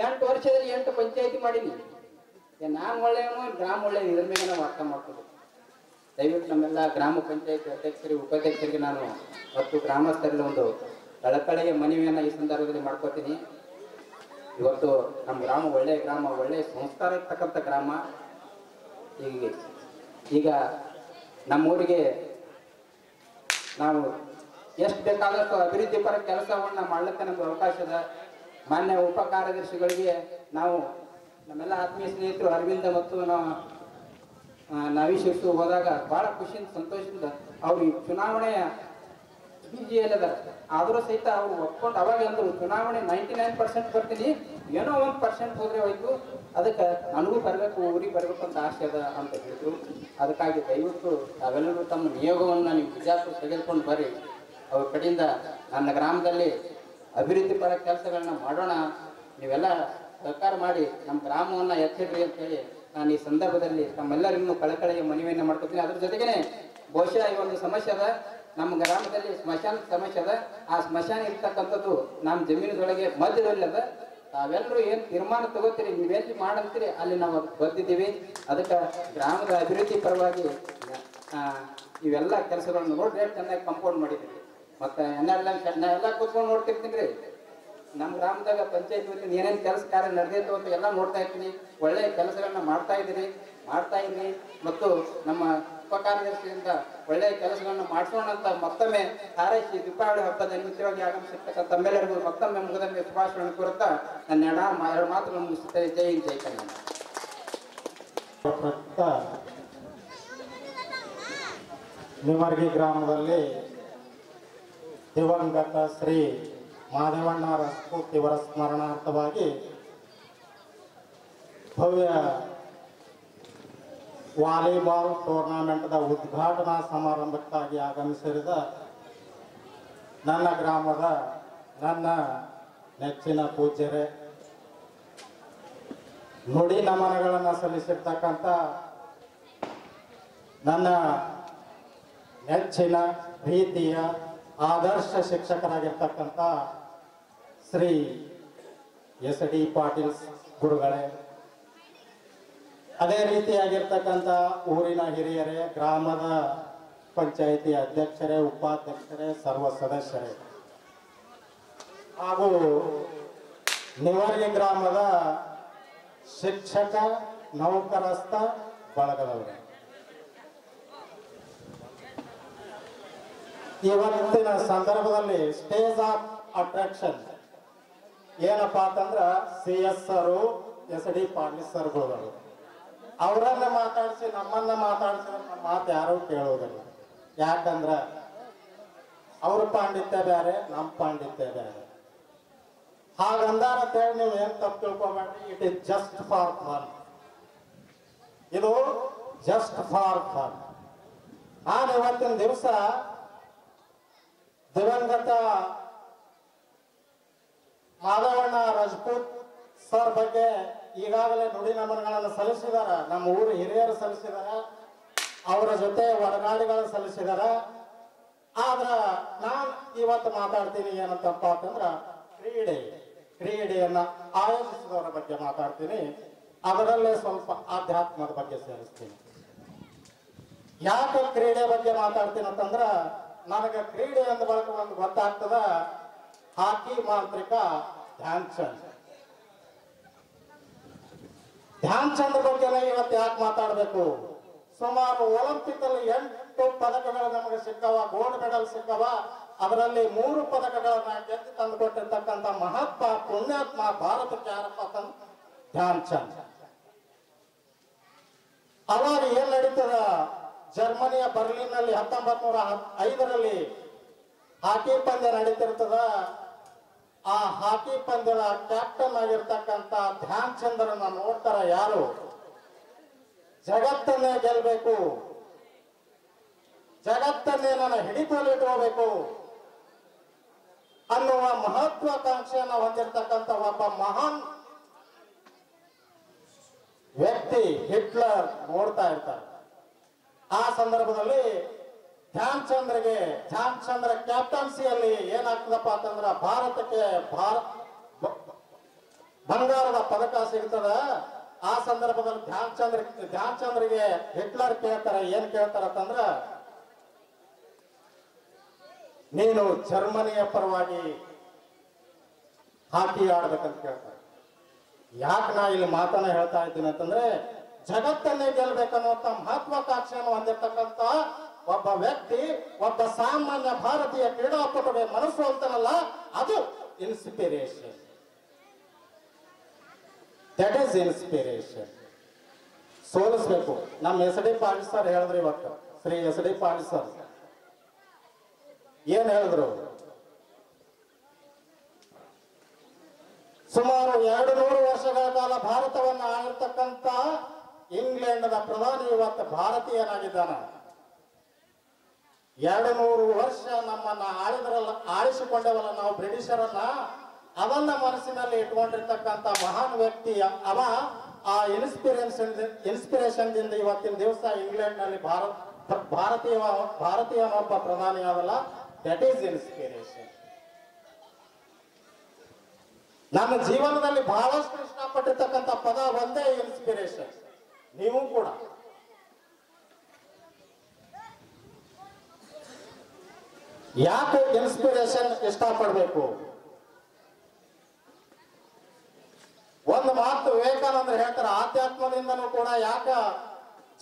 Speaker 5: 8 ವರ್ಷದಲ್ಲಿ 8 ಪಂಚಾಯತಿ ಮಾಡೀನಿ. ನಾನು ಒಳ್ಳೆಯವನು, ಗ್ರಾಮ ಒಳ್ಳೆಯದು. ಇದ್ರ ಮೇಲೆ ನಾವು ಅರ್ಥ ಮಾಡ್ಕೋಬೇಕು. ದಯವಿಟ್ಟು ನಮ್ಮೆಲ್ಲ ಗ್ರಾಮ ಪಂಚಾಯತಿ ಅಧ್ಯಕ್ಷರಿಗೆ, ಉಪಾಧ್ಯಕ್ಷರಿಗೆ ನಾನು ಮತ್ತು ಗ್ರಾಮಸ್ಥರಲ್ಲಿ ಒಂದು ಕಳಕಳಿಯ ಮನವಿಯನ್ನು ಈ ಸಂದರ್ಭದಲ್ಲಿ ಮಾಡ್ಕೋತೀನಿ. ಇವತ್ತು ನಮ್ಮ ಗ್ರಾಮ ಒಳ್ಳೆಯ ಗ್ರಾಮ, ಒಳ್ಳೆಯ ಸಂಸ್ಕಾರ ಇರ್ತಕ್ಕಂಥ ಗ್ರಾಮ. ಈಗ ನಮ್ಮೂರಿಗೆ ನಾವು ಎಷ್ಟು ಬೇಕಾದಷ್ಟು ಅಭಿವೃದ್ಧಿ ಪರ ಕೆಲಸವನ್ನ ಮಾಡ್ಲಿಕ್ಕೆ ನಮ್ಗೆ ಅವಕಾಶ ಇದೆ. ಮಾನ್ಯ ಉಪ ಕಾರ್ಯದರ್ಶಿಗಳಿಗೆ ನಾವು ನಮ್ಮೆಲ್ಲ ಆತ್ಮೀಯ ಸ್ನೇಹಿತರು ಅರವಿಂದ ಮತ್ತು ನವೀಶಿಸ್ತು ಹೋದಾಗ ಬಹಳ ಖುಷಿಯಿಂದ ಸಂತೋಷದಿಂದ ಅವ್ರು ಈ ಚುನಾವಣೆಯ BJL ಆದರೂ ಸಹಿತ ಅವ್ರು ಒಪ್ಕೊಂಡು ಅವಾಗ ಅಂದ್ರು ಚುನಾವಣೆ 99% ಬರ್ತೀನಿ, ಏನೋ 1% ಹೋದ್ರೆ ಹೋಯ್ತು, ಅದಕ್ಕೆ ನನಗೂ ಬರಬೇಕು, ಊರಿಗೆ ಬರಬೇಕು ಅಂತ ಆಸೆ ಅದ ಅಂತ ಹೇಳಿದ್ರು. ಅದಕ್ಕಾಗಿ ದಯವಿಟ್ಟು ತಾವೆಲ್ಲರೂ ತಮ್ಮ ನಿಯೋಗವನ್ನು ನೀವು ಬಿಜಾಪುರ ತೆಗೆದುಕೊಂಡು ಬರ್ರಿ. ಅವ್ರ ಕಡೆಯಿಂದ ನನ್ನ ಗ್ರಾಮದಲ್ಲಿ ಅಭಿವೃದ್ಧಿ ಪರ ಕೆಲಸಗಳನ್ನ ಮಾಡೋಣ, ನೀವೆಲ್ಲ ಸಹಕಾರ ಮಾಡಿ ನಮ್ಮ ಗ್ರಾಮವನ್ನು ಎತ್ತಿಡ್ರಿ ಅಂತೇಳಿ ನಾನು ಈ ಸಂದರ್ಭದಲ್ಲಿ ತಮ್ಮೆಲ್ಲರಿಗೂ ಕಳಕಳಿಯ ಮನವಿಯನ್ನು ಮಾಡ್ಕೊತೀನಿ. ಅದ್ರ ಜೊತೆಗೇನೆ ಬಹುಶಃ ಈ ಒಂದು ಸಮಸ್ಯೆ ಅದ, ನಮ್ಮ ಗ್ರಾಮದಲ್ಲಿ ಸ್ಮಶಾನ ಸಮಸ್ಯೆ ಅದ. ಆ ಸ್ಮಶಾನ ಇರ್ತಕ್ಕಂಥದ್ದು ನಮ್ಮ ಜಮೀನುಗಳಿಗೆ ಮಧ್ಯದಲ್ಲಿ ಅದ. ತಾವೆಲ್ಲರೂ ಏನು ತೀರ್ಮಾನ ತಗೋತೀರಿ, ನೀವೆಲ್ಲಿ ಮಾಡಂತೀರಿ ಅಲ್ಲಿ ನಾವು ಬಂದಿದ್ದೀವಿ. ಅದಕ್ಕೆ ಗ್ರಾಮದ ಅಭಿವೃದ್ಧಿ ಪರವಾಗಿ ಇವೆಲ್ಲ ಕೆಲಸಗಳನ್ನು ನೋಡ್ರಿ ಎಷ್ಟು ಚೆನ್ನಾಗಿ ಕಂಪೌಂಡ್ ಮಾಡಿದ್ದೀವಿ. ಮತ್ತು ಎಲ್ಲ ಕೂತ್ಕೊಂಡು ನೋಡ್ತಿರ್ತೀನಿ ರೀ. ನಮ್ಮ ಗ್ರಾಮದಾಗ ಪಂಚಾಯತ್ ವತಿಯಿಂದ ಏನೇನು ಕೆಲಸ ಕಾರ್ಯ ನಡೆದಿತ್ತು ಅಂತ ಎಲ್ಲ ನೋಡ್ತಾ ಇರ್ತೀನಿ. ಒಳ್ಳೆಯ ಕೆಲಸಗಳನ್ನ ಮಾಡ್ತಾ ಇದ್ದೀರಿ ಮತ್ತು ನಮ್ಮ ಉಪ ಕಾರ್ಯದರ್ಶಿಯಿಂದ ಒಳ್ಳೆಯ ಕೆಲಸಗಳನ್ನ ಮಾಡಿಸೋಣ ಅಂತ ಮತ್ತೊಮ್ಮೆ ಹಾರೈಸಿ ದೀಪಾವಳಿ ಹಬ್ಬದ ನಿಮಿತ್ತವಾಗಿ ಆಗಮಿಸಿರ್ತಕ್ಕಂಥ ತಮ್ಮೆಲ್ಲರಿಗೂ ಮತ್ತೊಮ್ಮೆ ಮುಗದೊಮ್ಮೆ ಶುಭಾಶಯಗಳನ್ನು ಕೋರುತ್ತಾ ನನ್ನ ಎರಡು ಮಾತುಗಳನ್ನು ಮುಗಿಸುತ್ತೇವೆ. ಜೈ ಹಿಂದ್, ಜೈ ಕನ್ನಡ.
Speaker 6: ನಿಮರ್ಗಿ ಗ್ರಾಮದಲ್ಲಿ ದಿವಂಗತ ಶ್ರೀ ಮಾದೇವಣ್ಣ ರಜಪೂತ್ ಇವರ ಸ್ಮರಣಾರ್ಥವಾಗಿ ಭವ್ಯ ವಾಲಿಬಾಲ್ ಟೂರ್ನಾಮೆಂಟ್ದ ಉದ್ಘಾಟನಾ ಸಮಾರಂಭಕ್ಕಾಗಿ ಆಗಮಿಸಿದ ನನ್ನ ಗ್ರಾಮದ ನನ್ನ ನೆಚ್ಚಿನ ಪೂಜ್ಯರೇ, ನುಡಿ ನಮನಗಳನ್ನು ಸಲ್ಲಿಸಿರ್ತಕ್ಕಂಥ ನನ್ನ ನೆಚ್ಚಿನ ಪ್ರೀತಿಯ ಆದರ್ಶ ಶಿಕ್ಷಕರಾಗಿರ್ತಕ್ಕಂಥ ಶ್ರೀ SD ಪಾಟೀಲ್ ಗುರುಗಳೇ, ಅದೇ ರೀತಿಯಾಗಿರ್ತಕ್ಕಂಥ ಊರಿನ ಹಿರಿಯರೇ, ಗ್ರಾಮದ ಪಂಚಾಯಿತಿ ಅಧ್ಯಕ್ಷರೇ, ಉಪಾಧ್ಯಕ್ಷರೇ, ಸರ್ವ ಸದಸ್ಯರೇ ಹಾಗೂ ನಿವರ್ಗಿ ಗ್ರಾಮದ ಶಿಕ್ಷಕ ನೌಕರಸ್ಥ ಬಳಗದವರು. ಇವತ್ತಿನ ಸಂದರ್ಭದಲ್ಲಿ ಸ್ಟೇಜ್ ಆಫ್ ಅಟ್ರಾಕ್ಷನ್ ಏನಪ್ಪಾ ಅಂತಂದ್ರ CS SD ಪಾಟೀಲ್ ಸರ್ಗಳು. ಅವರನ್ನ ಮಾತಾಡಿಸಿ ನಮ್ಮನ್ನ ಮಾತಾಡಿಸಿದ್ರೆ ನಮ್ಮ ಮಾತು ಯಾರು ಕೇಳುವುದಿಲ್ಲ. ಯಾಕಂದ್ರ ಅವ್ರ ಪಾಂಡಿತ್ಯ ಬೇರೆ, ನಮ್ಮ ಪಾಂಡಿತ್ಯ ಬೇರೆ. ಹಾಗಂದಾರ ಅಂತೇಳಿ ನೀವು ಏನ್ ತಪ್ಪು ತಿಳ್ಕೊಬೇಡ್ರಿ. It is just for fun. ಇದು ಜಸ್ಟ್ ಫಾರ್ ಫನ್. ನಾನು ಇವತ್ತಿನ ದಿವಸ ದಿವಂಗತ ಮಾಧವಣ್ಣ ರಾಜಪೂತ್ ಸರ್ ಬಗ್ಗೆ ಈಗಾಗಲೇ ನುಡಿ ನಮನಗಳನ್ನು ಸಲ್ಲಿಸಿದಾರ. ನಮ್ಮ ಊರು ಹಿರಿಯರು ಸಲ್ಲಿಸಿದಾರ, ಅವರ ಜೊತೆ ಒಡನಾಡಿಗಳನ್ನು ಸಲ್ಲಿಸಿದಾರ. ಆದ್ರ ನಾನು ಇವತ್ತು ಮಾತಾಡ್ತೀನಿ ಏನಂತಪ್ಪ ಅಂತಂದ್ರ ಕ್ರೀಡೆಯನ್ನ ಆಯೋಜಿಸಿದವರ ಬಗ್ಗೆ ಮಾತಾಡ್ತೀನಿ. ಅದರಲ್ಲೇ ಸ್ವಲ್ಪ ಆಧ್ಯಾತ್ಮದ ಬಗ್ಗೆ ಸೇರಿಸ್ತೀನಿ. ಯಾಕೆ ಕ್ರೀಡೆ ಬಗ್ಗೆ ಮಾತಾಡ್ತೀನಿ ಅಂತಂದ್ರ ನನಗೆ ಕ್ರೀಡೆ ಅಂದ ಬಳಕ ಒಂದು ಗೊತ್ತಾಗ್ತದ. ಹಾಕಿ ಮಾಂತ್ರಿಕ ಧ್ಯಾನ್ ಚಂದ್ ಬಗ್ಗೆನೇ ಇವತ್ತು ಯಾಕೆ ಮಾತಾಡ್ಬೇಕು? ಸುಮಾರು ಒಲಿಂಪಿಕ್ ಅಲ್ಲಿ 8 ಪದಕಗಳು ನಮಗೆ ಸಿಕ್ಕವ, ಗೋಲ್ಡ್ ಮೆಡಲ್ ಸಿಕ್ಕವ. ಅದರಲ್ಲಿ 3 ಪದಕಗಳನ್ನ ಗೆದ್ದು ತಂದುಕೊಟ್ಟಿರ್ತಕ್ಕಂಥ ಮಹಾತ್ಮ ಪುಣ್ಯಾತ್ಮ ಭಾರತಕ್ಕೆ ಯಾರಪ್ಪ ಅಂತಂದ್ರೆ ಧ್ಯಾನ್ ಚಂದ್. ಅವಾಗ ಏನ್ ನಡೀತದ, ಜರ್ಮನಿಯ ಬರ್ಲಿನ್ ನಲ್ಲಿ 1905ರಲ್ಲಿ ಹಾಕಿ ಪಂದ್ಯ ನಡೀತಿರ್ತದ. ಆ ಹಾಕಿ ಪಂದ್ಯದ ಕ್ಯಾಪ್ಟನ್ ಆಗಿರ್ತಕ್ಕಂಥ ಧ್ಯಾನ್ ಚಂದ್ರನ್ನ ನೋಡ್ತಾರ ಯಾರು? ಜಗತ್ತನ್ನೇ ಗೆಲ್ಬೇಕು, ಜಗತ್ತನ್ನೇ ನನ್ನ ಹಿಡಿತಲಿಟ್ಕೋಬೇಕು ಅನ್ನುವ ಮಹತ್ವಾಕಾಂಕ್ಷೆಯನ್ನ ಹೊಂದಿರತಕ್ಕಂಥ ಒಬ್ಬ ಮಹಾನ್ ವ್ಯಕ್ತಿ ಹಿಟ್ಲರ್ ನೋಡ್ತಾ ಇರ್ತಾರೆ. ಆ ಸಂದರ್ಭದಲ್ಲಿ ಧ್ಯಾನ್ ಚಂದ್ರ ಕ್ಯಾಪ್ಟನ್ಸಿಯಲ್ಲಿ ಏನಾಗ್ತದಪ್ಪ ಅಂತಂದ್ರ ಭಾರತಕ್ಕೆ ಬಂಗಾರದ ಪದಕ ಸಿಗ್ತದ. ಆ ಸಂದರ್ಭದಲ್ಲಿ ಧ್ಯಾನ್ ಚಂದ್ರಿಗೆ ಹಿಟ್ಲರ್ ಕೇಳ್ತಾರ, ಏನ್ ಕೇಳ್ತಾರ ಅಂತಂದ್ರ, ನೀನು ಜರ್ಮನಿಯ ಪರವಾಗಿ ಹಾಕಿ ಆಡ್ಬೇಕಂತ ಕೇಳ್ತಾರೆ. ಯಾಕೆ ನಾ ಇಲ್ಲಿ ಮಾತನ್ನ ಹೇಳ್ತಾ ಇದ್ದೀನಿ ಅಂತಂದ್ರೆ, ಜಗತ್ತನ್ನೇ ಗೆಲ್ಬೇಕನ್ನುವಂತ ಮಹತ್ವಾಕಾಂಕ್ಷೆಯನ್ನು ಹೊಂದಿರತಕ್ಕಂತ ಒಬ್ಬ ವ್ಯಕ್ತಿ, ಒಬ್ಬ ಸಾಮಾನ್ಯ ಭಾರತೀಯ ಕ್ರೀಡಾಪಟುಗೆ ಮನಸ್ಸು ಅಂತನಲ್ಲ, ಅದು ಇನ್ಸ್ಪಿರೇಷನ್. That is inspiration. ಸೋಲಿಸ್ಬೇಕು. ನಮ್ಮ SD ಪಾಟೀಲ್ ಸರ್ ಹೇಳಿದ್ರು ಇವತ್ತು, ಶ್ರೀ SD ಪಾಟೀಲ್ ಸರ್ ಏನ್ ಹೇಳಿದ್ರು? ಸುಮಾರು 200 ವರ್ಷಗಳ ಕಾಲ ಭಾರತವನ್ನ ಆಳಿರ್ತಕ್ಕಂಥ ಇಂಗ್ಲೆಂಡ್ನ ಪ್ರಧಾನಿ ಇವತ್ತು ಭಾರತೀಯನಾಗಿದ್ದಾನ. 200 ವರ್ಷ ನಮ್ಮನ್ನ ಆಳಿಸಿಕೊಂಡವಲ್ಲ ನಾವು ಬ್ರಿಟಿಷರನ್ನ, ಅವನ್ನ ಮನಸ್ಸಿನಲ್ಲಿ ಇಟ್ಕೊಂಡಿರ್ತಕ್ಕಂಥ ಮಹಾನ್ ವ್ಯಕ್ತಿ ಅವ. ಆ ಇನ್ಸ್ಪಿರೇಷನ್ ದಿಂದ ಇವತ್ತಿನ ದಿವಸ ಇಂಗ್ಲೆಂಡ್ ನಲ್ಲಿ ಭಾರತೀಯನೊಬ್ಬ ಪ್ರಧಾನಿ ಆದಲ್ಲ. That is inspiration. ನನ್ನ ಜೀವನದಲ್ಲಿ ಬಹಳಷ್ಟು ಇಷ್ಟಪಟ್ಟಿರ್ತಕ್ಕಂಥ ಪದ ಒಂದೇ, ಇನ್ಸ್ಪಿರೇಷನ್. ನೀವು ಕೂಡ ಯಾಕೆ ಇನ್ಸ್ಪಿರೇಷನ್ ಇಷ್ಟಪಡ್ಬೇಕು? ಒಂದು ಮಾತು ವಿವೇಕಾನಂದರು ಹೇಳ್ತಾರೆ, ಆಧ್ಯಾತ್ಮದಿಂದನೂ ಕೂಡ ಯಾಕ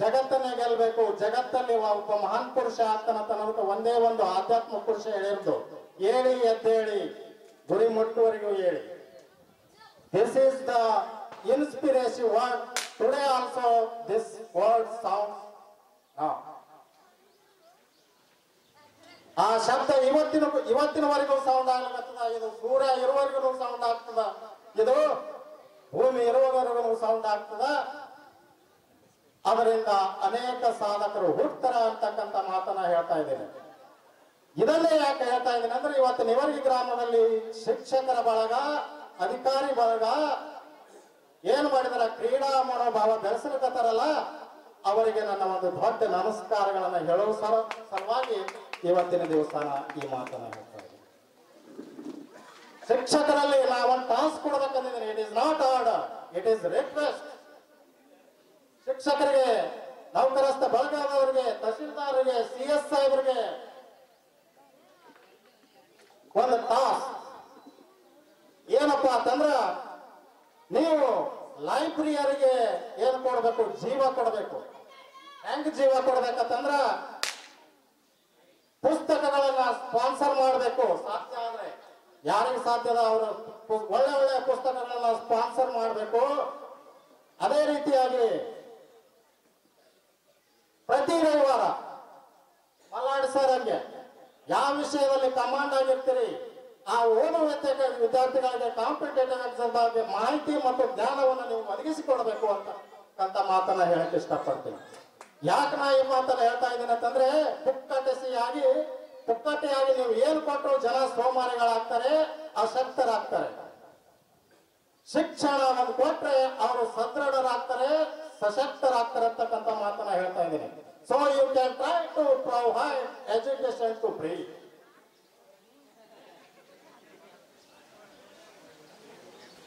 Speaker 6: ಜಗತ್ತನ್ನೇ ಗೆಲ್ಬೇಕು, ಜಗತ್ತಲ್ಲಿ ಒಬ್ಬ ಮಹಾನ್ ಪುರುಷ ಆಗ್ತಾನಂತ ಒಂದೇ ಒಂದು ಆಧ್ಯಾತ್ಮ ಪುರುಷ ಹೇಳಿರ್ದು, ಹೇಳಿ ಎದ್ದೇಳಿ ಗುರಿ ಮುಟ್ಟುವರೆಗೂ ಹೇಳಿ. This is the inspiration word. Today also this word sound. ಆ ಶಬ್ದ ಇವತ್ತಿನವರೆಗೂ ಸೌಂಡ್ ಆಗ್ಲತ್ತದ. ಇದು ಸೂರ್ಯ ಇರುವವರೆಗೂ ಸೌಂಡ್ ಆಗ್ತದ, ಇದು ಭೂಮಿ ಇರುವವರೆಗೂ ಸೌಂಡ್ ಆಗ್ತದ. ಅದರಿಂದ ಅನೇಕ ಸಾಧಕರು ಹುಡ್ತಾರ ಅಂತಕ್ಕಂಥ ಮಾತನ್ನ ಹೇಳ್ತಾ ಇದ್ದೇನೆ. ಇದನ್ನೇ ಯಾಕೆ ಹೇಳ್ತಾ ಇದ್ದೀನಿ ಅಂದ್ರೆ, ಇವತ್ತು ನಿವರ್ಗಿ ಗ್ರಾಮದಲ್ಲಿ ಶಿಕ್ಷಕರ ಬಳಗ, ಅಧಿಕಾರಿ ಬಳಗ ಏನ್ ಮಾಡಿದಾರ, ಕ್ರೀಡಾ ಮನೋಭಾವ ಬೆಳೆಸಲಿಕತ್ತಾರಲ್ಲ, ಅವರಿಗೆ ನನ್ನ ಒಂದು ದೊಡ್ಡ ನಮಸ್ಕಾರಗಳನ್ನ ಹೇಳುವ ಸಲುವಾಗಿ ಇವತ್ತಿನ ದಿವಸ ಈ ಮಾತನ್ನ ಹೇಳ್ತಾ ಇದ್ದೀನಿ. ಶಿಕ್ಷಕರಲ್ಲಿ ನಾವೊಂದು ಟಾಸ್ಕ್ ಕೊಡಬೇಕಂದಿದ್ದೀನಿ. It is not order, it is request. ಶಿಕ್ಷಕರಿಗೆ, ನೌಕರಸ್ಥ ಬಳಗದವರಿಗೆ, ತಹಸೀಲ್ದಾರರಿಗೆ, CS ಸಾಹೇಬರಿಗೆ ಒಂದು ಟಾಸ್ಕ್ ಏನಪ್ಪಾ ಅಂತಂದ್ರ, ನೀವು ಲೈಬ್ರರಿಯರಿಗೆ ಏನ್ ಕೊಡ್ಬೇಕು ಜೀವ ಕೊಡ್ಬೇಕಂತಂದ್ರ ಪುಸ್ತಕಗಳನ್ನ ಸ್ಪಾನ್ಸರ್ ಮಾಡಬೇಕು. ಸಾಧ್ಯ ಆದ್ರೆ ಯಾರಿಗೆ ಸಾಧ್ಯದ ಅವರು ಒಳ್ಳೆ ಒಳ್ಳೆ ಪುಸ್ತಕಗಳನ್ನ ಸ್ಪಾನ್ಸರ್ ಮಾಡಬೇಕು. ಅದೇ ರೀತಿಯಾಗಿ ಪ್ರತಿ ರವಿವಾರ ಮಲ್ಲಾಡಿ ಸರ್ ಹಂಗೆ ಯಾವ ವಿಷಯದಲ್ಲಿ ಕಮಾಂಡ್ ಆಗಿರ್ತೀರಿ ಆ ಓದುವ ವಿದ್ಯಾರ್ಥಿಗಳಿಗೆ ಕಾಂಪಿಟೇಟಿವ್ ಎಕ್ಸಾಮ್ ಬಗ್ಗೆ ಮಾಹಿತಿ ಮತ್ತು ಜ್ಞಾನವನ್ನು ನೀವು ಒದಗಿಸಿಕೊಡ್ಬೇಕು ಅಂತ ಮಾತನ್ನ ಹೇಳಕ್ ಇಷ್ಟಪಡ್ತೀನಿ. ಯಾಕೆ ನಾ ಈ ಮಾತನ್ನ ಹೇಳ್ತಾ ಇದ್ದೀನಿ ಅಂತಂದ್ರೆ ಪುಕ್ಕಟೆಯಾಗಿ ನೀವು ಏನು ಕೊಟ್ಟರು ಜನ ಸೋಮಾರಿಗಳಾಗ್ತಾರೆ, ಅಶಕ್ತರಾಗ್ತಾರೆ. ಶಿಕ್ಷಣ ಒಂದು ಕೊಟ್ರೆ ಅವರು ಸದೃಢರಾಗ್ತಾರೆ, ಸಶಕ್ತರಾಗ್ತಾರೆ ಅಂತಕ್ಕಂಥ ಮಾತನ್ನ ಹೇಳ್ತಾ ಇದ್ದೀನಿ. So you can try to provide education to free.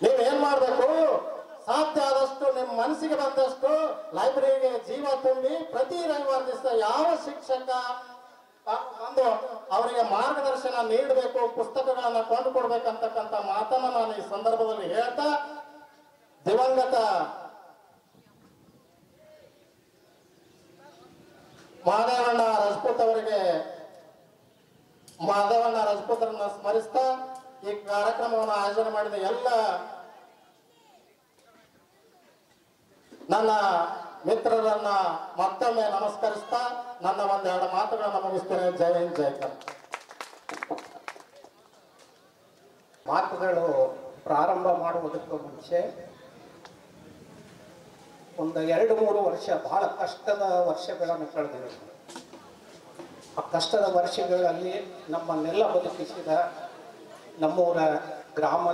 Speaker 6: ನೀವೇನ್ ಮಾಡ್ಬೇಕು, ಸಾಧ್ಯ ಆದಷ್ಟು ನಿಮ್ಮ ಮನಸ್ಸಿಗೆ ಬಂದಷ್ಟು ಲೈಬ್ರರಿಗೆ ಜೀವ ತುಂಬಿ ಪ್ರತಿ ರವಿವಾರ ದಿವಸ ಯಾವ ಶಿಕ್ಷಕ ಬಂದು ಅವರಿಗೆ ಮಾರ್ಗದರ್ಶನ ನೀಡಬೇಕು, ಪುಸ್ತಕಗಳನ್ನ ಕೊಂಡುಕೊಡ್ಬೇಕಂತಕ್ಕಂಥ ಮಾತನ್ನ ನಾನು ಈ ಸಂದರ್ಭದಲ್ಲಿ ಹೇಳ್ತಾ, ದಿವಂಗತ ಮಾದೇವಣ್ಣ ರಾಜಪೂತ್ರನ್ನ ಸ್ಮರಿಸ್ತಾ ಈ ಕಾರ್ಯಕ್ರಮವನ್ನು ಆಯೋಜನೆ ಮಾಡಿದ ಎಲ್ಲ ನನ್ನ ಮಿತ್ರರನ್ನ ಮತ್ತೊಮ್ಮೆ ನಮಸ್ಕರಿಸ್ತಾ ನನ್ನ ಒಂದೆರಡು ಮಾತುಗಳನ್ನು ಮುಗಿಸ್ತೇನೆ. ಜೈ ಹಿಂದ್, ಜೈ ಕರ್ನಾಟಕ.
Speaker 7: ಮಾತುಗಳು ಪ್ರಾರಂಭ ಮಾಡುವುದಕ್ಕೂ ಮುಂಚೆ ಒಂದು 2-3 ವರ್ಷ ಬಹಳ ಕಷ್ಟದ ವರ್ಷಗಳನ್ನು ಕಳೆದಿವೆ. ಆ ಕಷ್ಟದ ವರ್ಷಗಳಲ್ಲಿ ನಮ್ಮನ್ನೆಲ್ಲ ಬದುಕಿಸಿದ ನಮ್ಮೂರ ಗ್ರಾಮ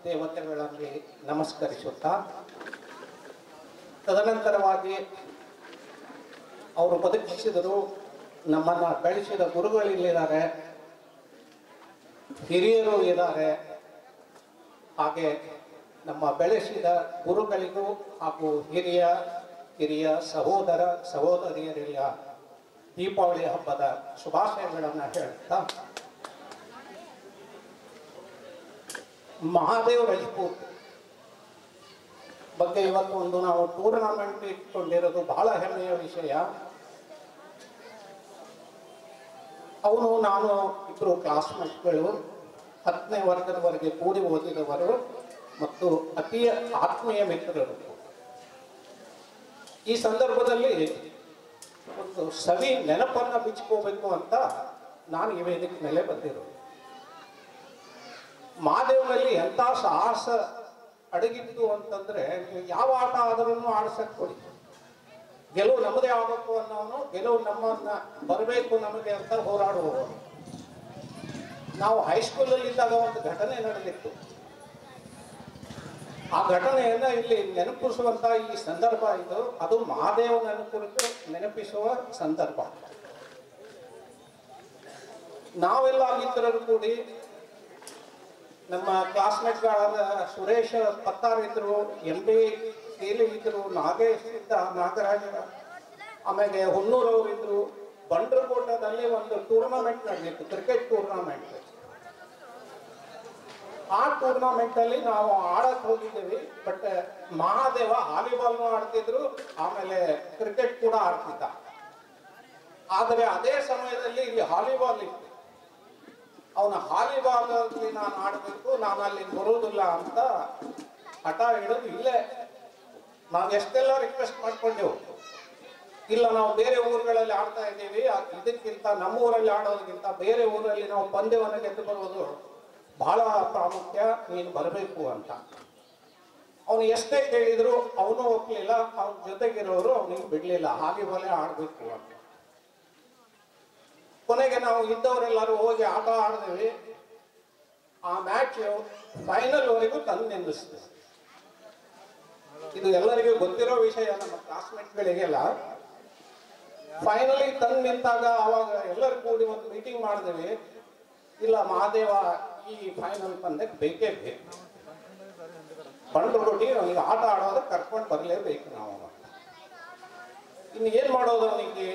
Speaker 7: ದೇವತೆಗಳಲ್ಲಿ ನಮಸ್ಕರಿಸುತ್ತಾ, ತದನಂತರವಾಗಿ ಅವರು ಬದುಕಿಸಿದರು, ನಮ್ಮನ್ನು ಬೆಳೆಸಿದ ಗುರುಗಳಿಲ್ಲಿದ್ದಾರೆ, ಹಿರಿಯರು ಇದ್ದಾರೆ. ಹಾಗೆ ನಮ್ಮ ಬೆಳೆಸಿದ ಗುರುಗಳಿಗೂ ಹಾಗೂ ಹಿರಿಯ ಸಹೋದರ ಸಹೋದರಿಯರಿಲ್ಲ ದೀಪಾವಳಿ ಹಬ್ಬದ ಶುಭಾಶಯಗಳನ್ನು ಹೇಳ್ತಾ, ಮಹಾದೇವ್ ರಜಪೂತ್ ಬಗ್ಗೆ ಇವತ್ತು ಒಂದು ನಾವು ಟೂರ್ನಮೆಂಟ್ ಇಟ್ಕೊಂಡಿರೋದು ಬಹಳ ಹೆಮ್ಮೆಯ ವಿಷಯ. ಅವನು ನಾನು ಇಬ್ಬರು ಕ್ಲಾಸ್ಮೇಟ್ಗಳು, 10ನೇ ವರ್ಗದವರೆಗೆ ಕೂಡಿ ಓದಿದವರು ಮತ್ತು ಅತಿ ಆತ್ಮೀಯ ಮಿತ್ರರು. ಈ ಸಂದರ್ಭದಲ್ಲಿ ಒಂದು ಸವಿ ನೆನಪನ್ನು ಬಿಚ್ಕೋಬೇಕು ಅಂತ ನಾನು ಈ ವೇದಿಕೆ ಮೇಲೆ ಬಂದಿರೋದು. ಮಹಾದೇವನಲ್ಲಿ ಎಂಥ ಸಾಹಸ ಅಡಗಿತ್ತು ಅಂತಂದ್ರೆ, ನೀವು ಯಾವ ಆಟ ಆದ್ರೂ ಆಡ್ಸಕ್ ಕೊಡಿ, ಗೆಲುವು ನಮ್ಮದೇ ಆಗಬೇಕು ಅನ್ನೋನು, ಗೆಲುವು ನಮ್ಮನ್ನ ಬರಬೇಕು ನಮಗೆ ಅಂತ ಹೋರಾಡುವವರು. ನಾವು ಹೈಸ್ಕೂಲಲ್ಲಿ ಇದ್ದಾಗ ಒಂದು ಘಟನೆ ನಡೆದಿತ್ತು. ಆ ಘಟನೆಯನ್ನ ಇಲ್ಲಿ ನೆನಪಿಸುವಂತ ಈ ಸಂದರ್ಭ ಇದು. ಅದು ಮಹಾದೇವನನ್ನು ಕುರಿತು ನೆನಪಿಸುವ ಸಂದರ್ಭ. ನಾವೆಲ್ಲ ಮಿತ್ರರು ಕೂಡಿ, ನಮ್ಮ ಕ್ಲಾಸ್ಮೇಟ್ಗಳಾದ ಸುರೇಶ್ ಪತ್ತಾರ್ ಇದ್ರು, MB ಸೇಲಿ ಇದ್ರು, ನಾಗೇಶ್ ಇದ್ದ, ನಾಗರಾಜ, ಆಮೇಲೆ ಹುನ್ನೂರವರು ಇದ್ರು. ಬಂಡ್ರಕೋಟದಲ್ಲಿ ಒಂದು ಟೂರ್ನಮೆಂಟ್ ನಡೆದಿತ್ತು, ಕ್ರಿಕೆಟ್ ಟೂರ್ನಮೆಂಟ್. ಆ ಟೂರ್ನಮೆಂಟ್ ಅಲ್ಲಿ ನಾವು ಆಡಕ್ ಹೋಗಿದ್ದೀವಿ. ಬಟ್ ಮಹಾದೇವ ವಾಲಿಬಾಲ್ನು ಆಡ್ತಿದ್ರು, ಆಮೇಲೆ ಕ್ರಿಕೆಟ್ ಕೂಡ ಆಡ್ತಿದ್ದ. ಆದರೆ ಅದೇ ಸಮಯದಲ್ಲಿ ಇಲ್ಲಿ ವಾಲಿಬಾಲ್ ಇತ್ತು. ಅವನ ವಾಲಿಬಾಲ್ ಅಲ್ಲಿ ನಾನು ಆಡಬೇಕು, ನಾನು ಅಲ್ಲಿ ಬರೋದಿಲ್ಲ ಅಂತ ಹಠ ಹಿಡಿದು ಇಲ್ಲೇ ನಾವು ಎಷ್ಟೆಲ್ಲ ರಿಕ್ವೆಸ್ಟ್ ಮಾಡ್ಕೊಂಡೆವು. ಇಲ್ಲ, ನಾವು ಬೇರೆ ಊರುಗಳಲ್ಲಿ ಆಡ್ತಾ ಇದ್ದೀವಿ, ಇದಕ್ಕಿಂತ ನಮ್ಮ ಊರಲ್ಲಿ ಆಡೋದಕ್ಕಿಂತ ಬೇರೆ ಊರಲ್ಲಿ ನಾವು ಪಂದ್ಯವನ್ನು ಗೆದ್ದು ಬರೋದು ಬಹಳ ಪ್ರಾಮುಖ್ಯ, ನೀನು ಬರಬೇಕು ಅಂತ. ಅವನು ಎಷ್ಟೇ ಕೇಳಿದ್ರು ಅವನು ಒಪ್ಲಿಲ್ಲ, ಅವನ ಜೊತೆಗಿರೋರು ಅವನಿಗೆ ಬಿಡ್ಲಿಲ್ಲ, ವಾಲಿಬಾಲೇ ಆಡ್ಬೇಕು ಅಂತ. ಕೊನೆಗೆ ನಾವು ಇದ್ದವರೆಲ್ಲರೂ ಹೋಗಿ ಆಟ ಆಡಿದ್ವಿ. ಆ ಮ್ಯಾಚ್ ಫೈನಲ್ ವರೆಗೂ ತಂದು ನಿಲ್ಲಿಸಿದೆ. ಇದು ಎಲ್ಲರಿಗೂ ಗೊತ್ತಿರೋ ವಿಷಯ, ನಮ್ಮ ಕ್ಲಾಸ್ಮೇಟ್ಗಳಿಗೆಲ್ಲ. ಫೈನಲಿ ತಂದು ನಿಂತಾಗ ಅವಾಗ ಎಲ್ಲರೂ ಕೂಡಿ ಒಂದು ಮೀಟಿಂಗ್ ಮಾಡಿದ್ವಿ. ಇಲ್ಲ, ಮಹಾದೇವ ಈ ಫೈನಲ್ ಪಂದ್ಯಕ್ಕೆ ಬೇಕೇ ಬೇಕು, ಬಂಡ್ರೊಟ್ಟಿಗೆ ಅವನಿಗೆ ಆಟ ಆಡೋದಕ್ಕೆ ಕರ್ಕೊಂಡು ಬರಲೇಬೇಕು ನಾವು. ಇನ್ನು ಏನ್ ಮಾಡೋದು ಅವನಿಗೆ?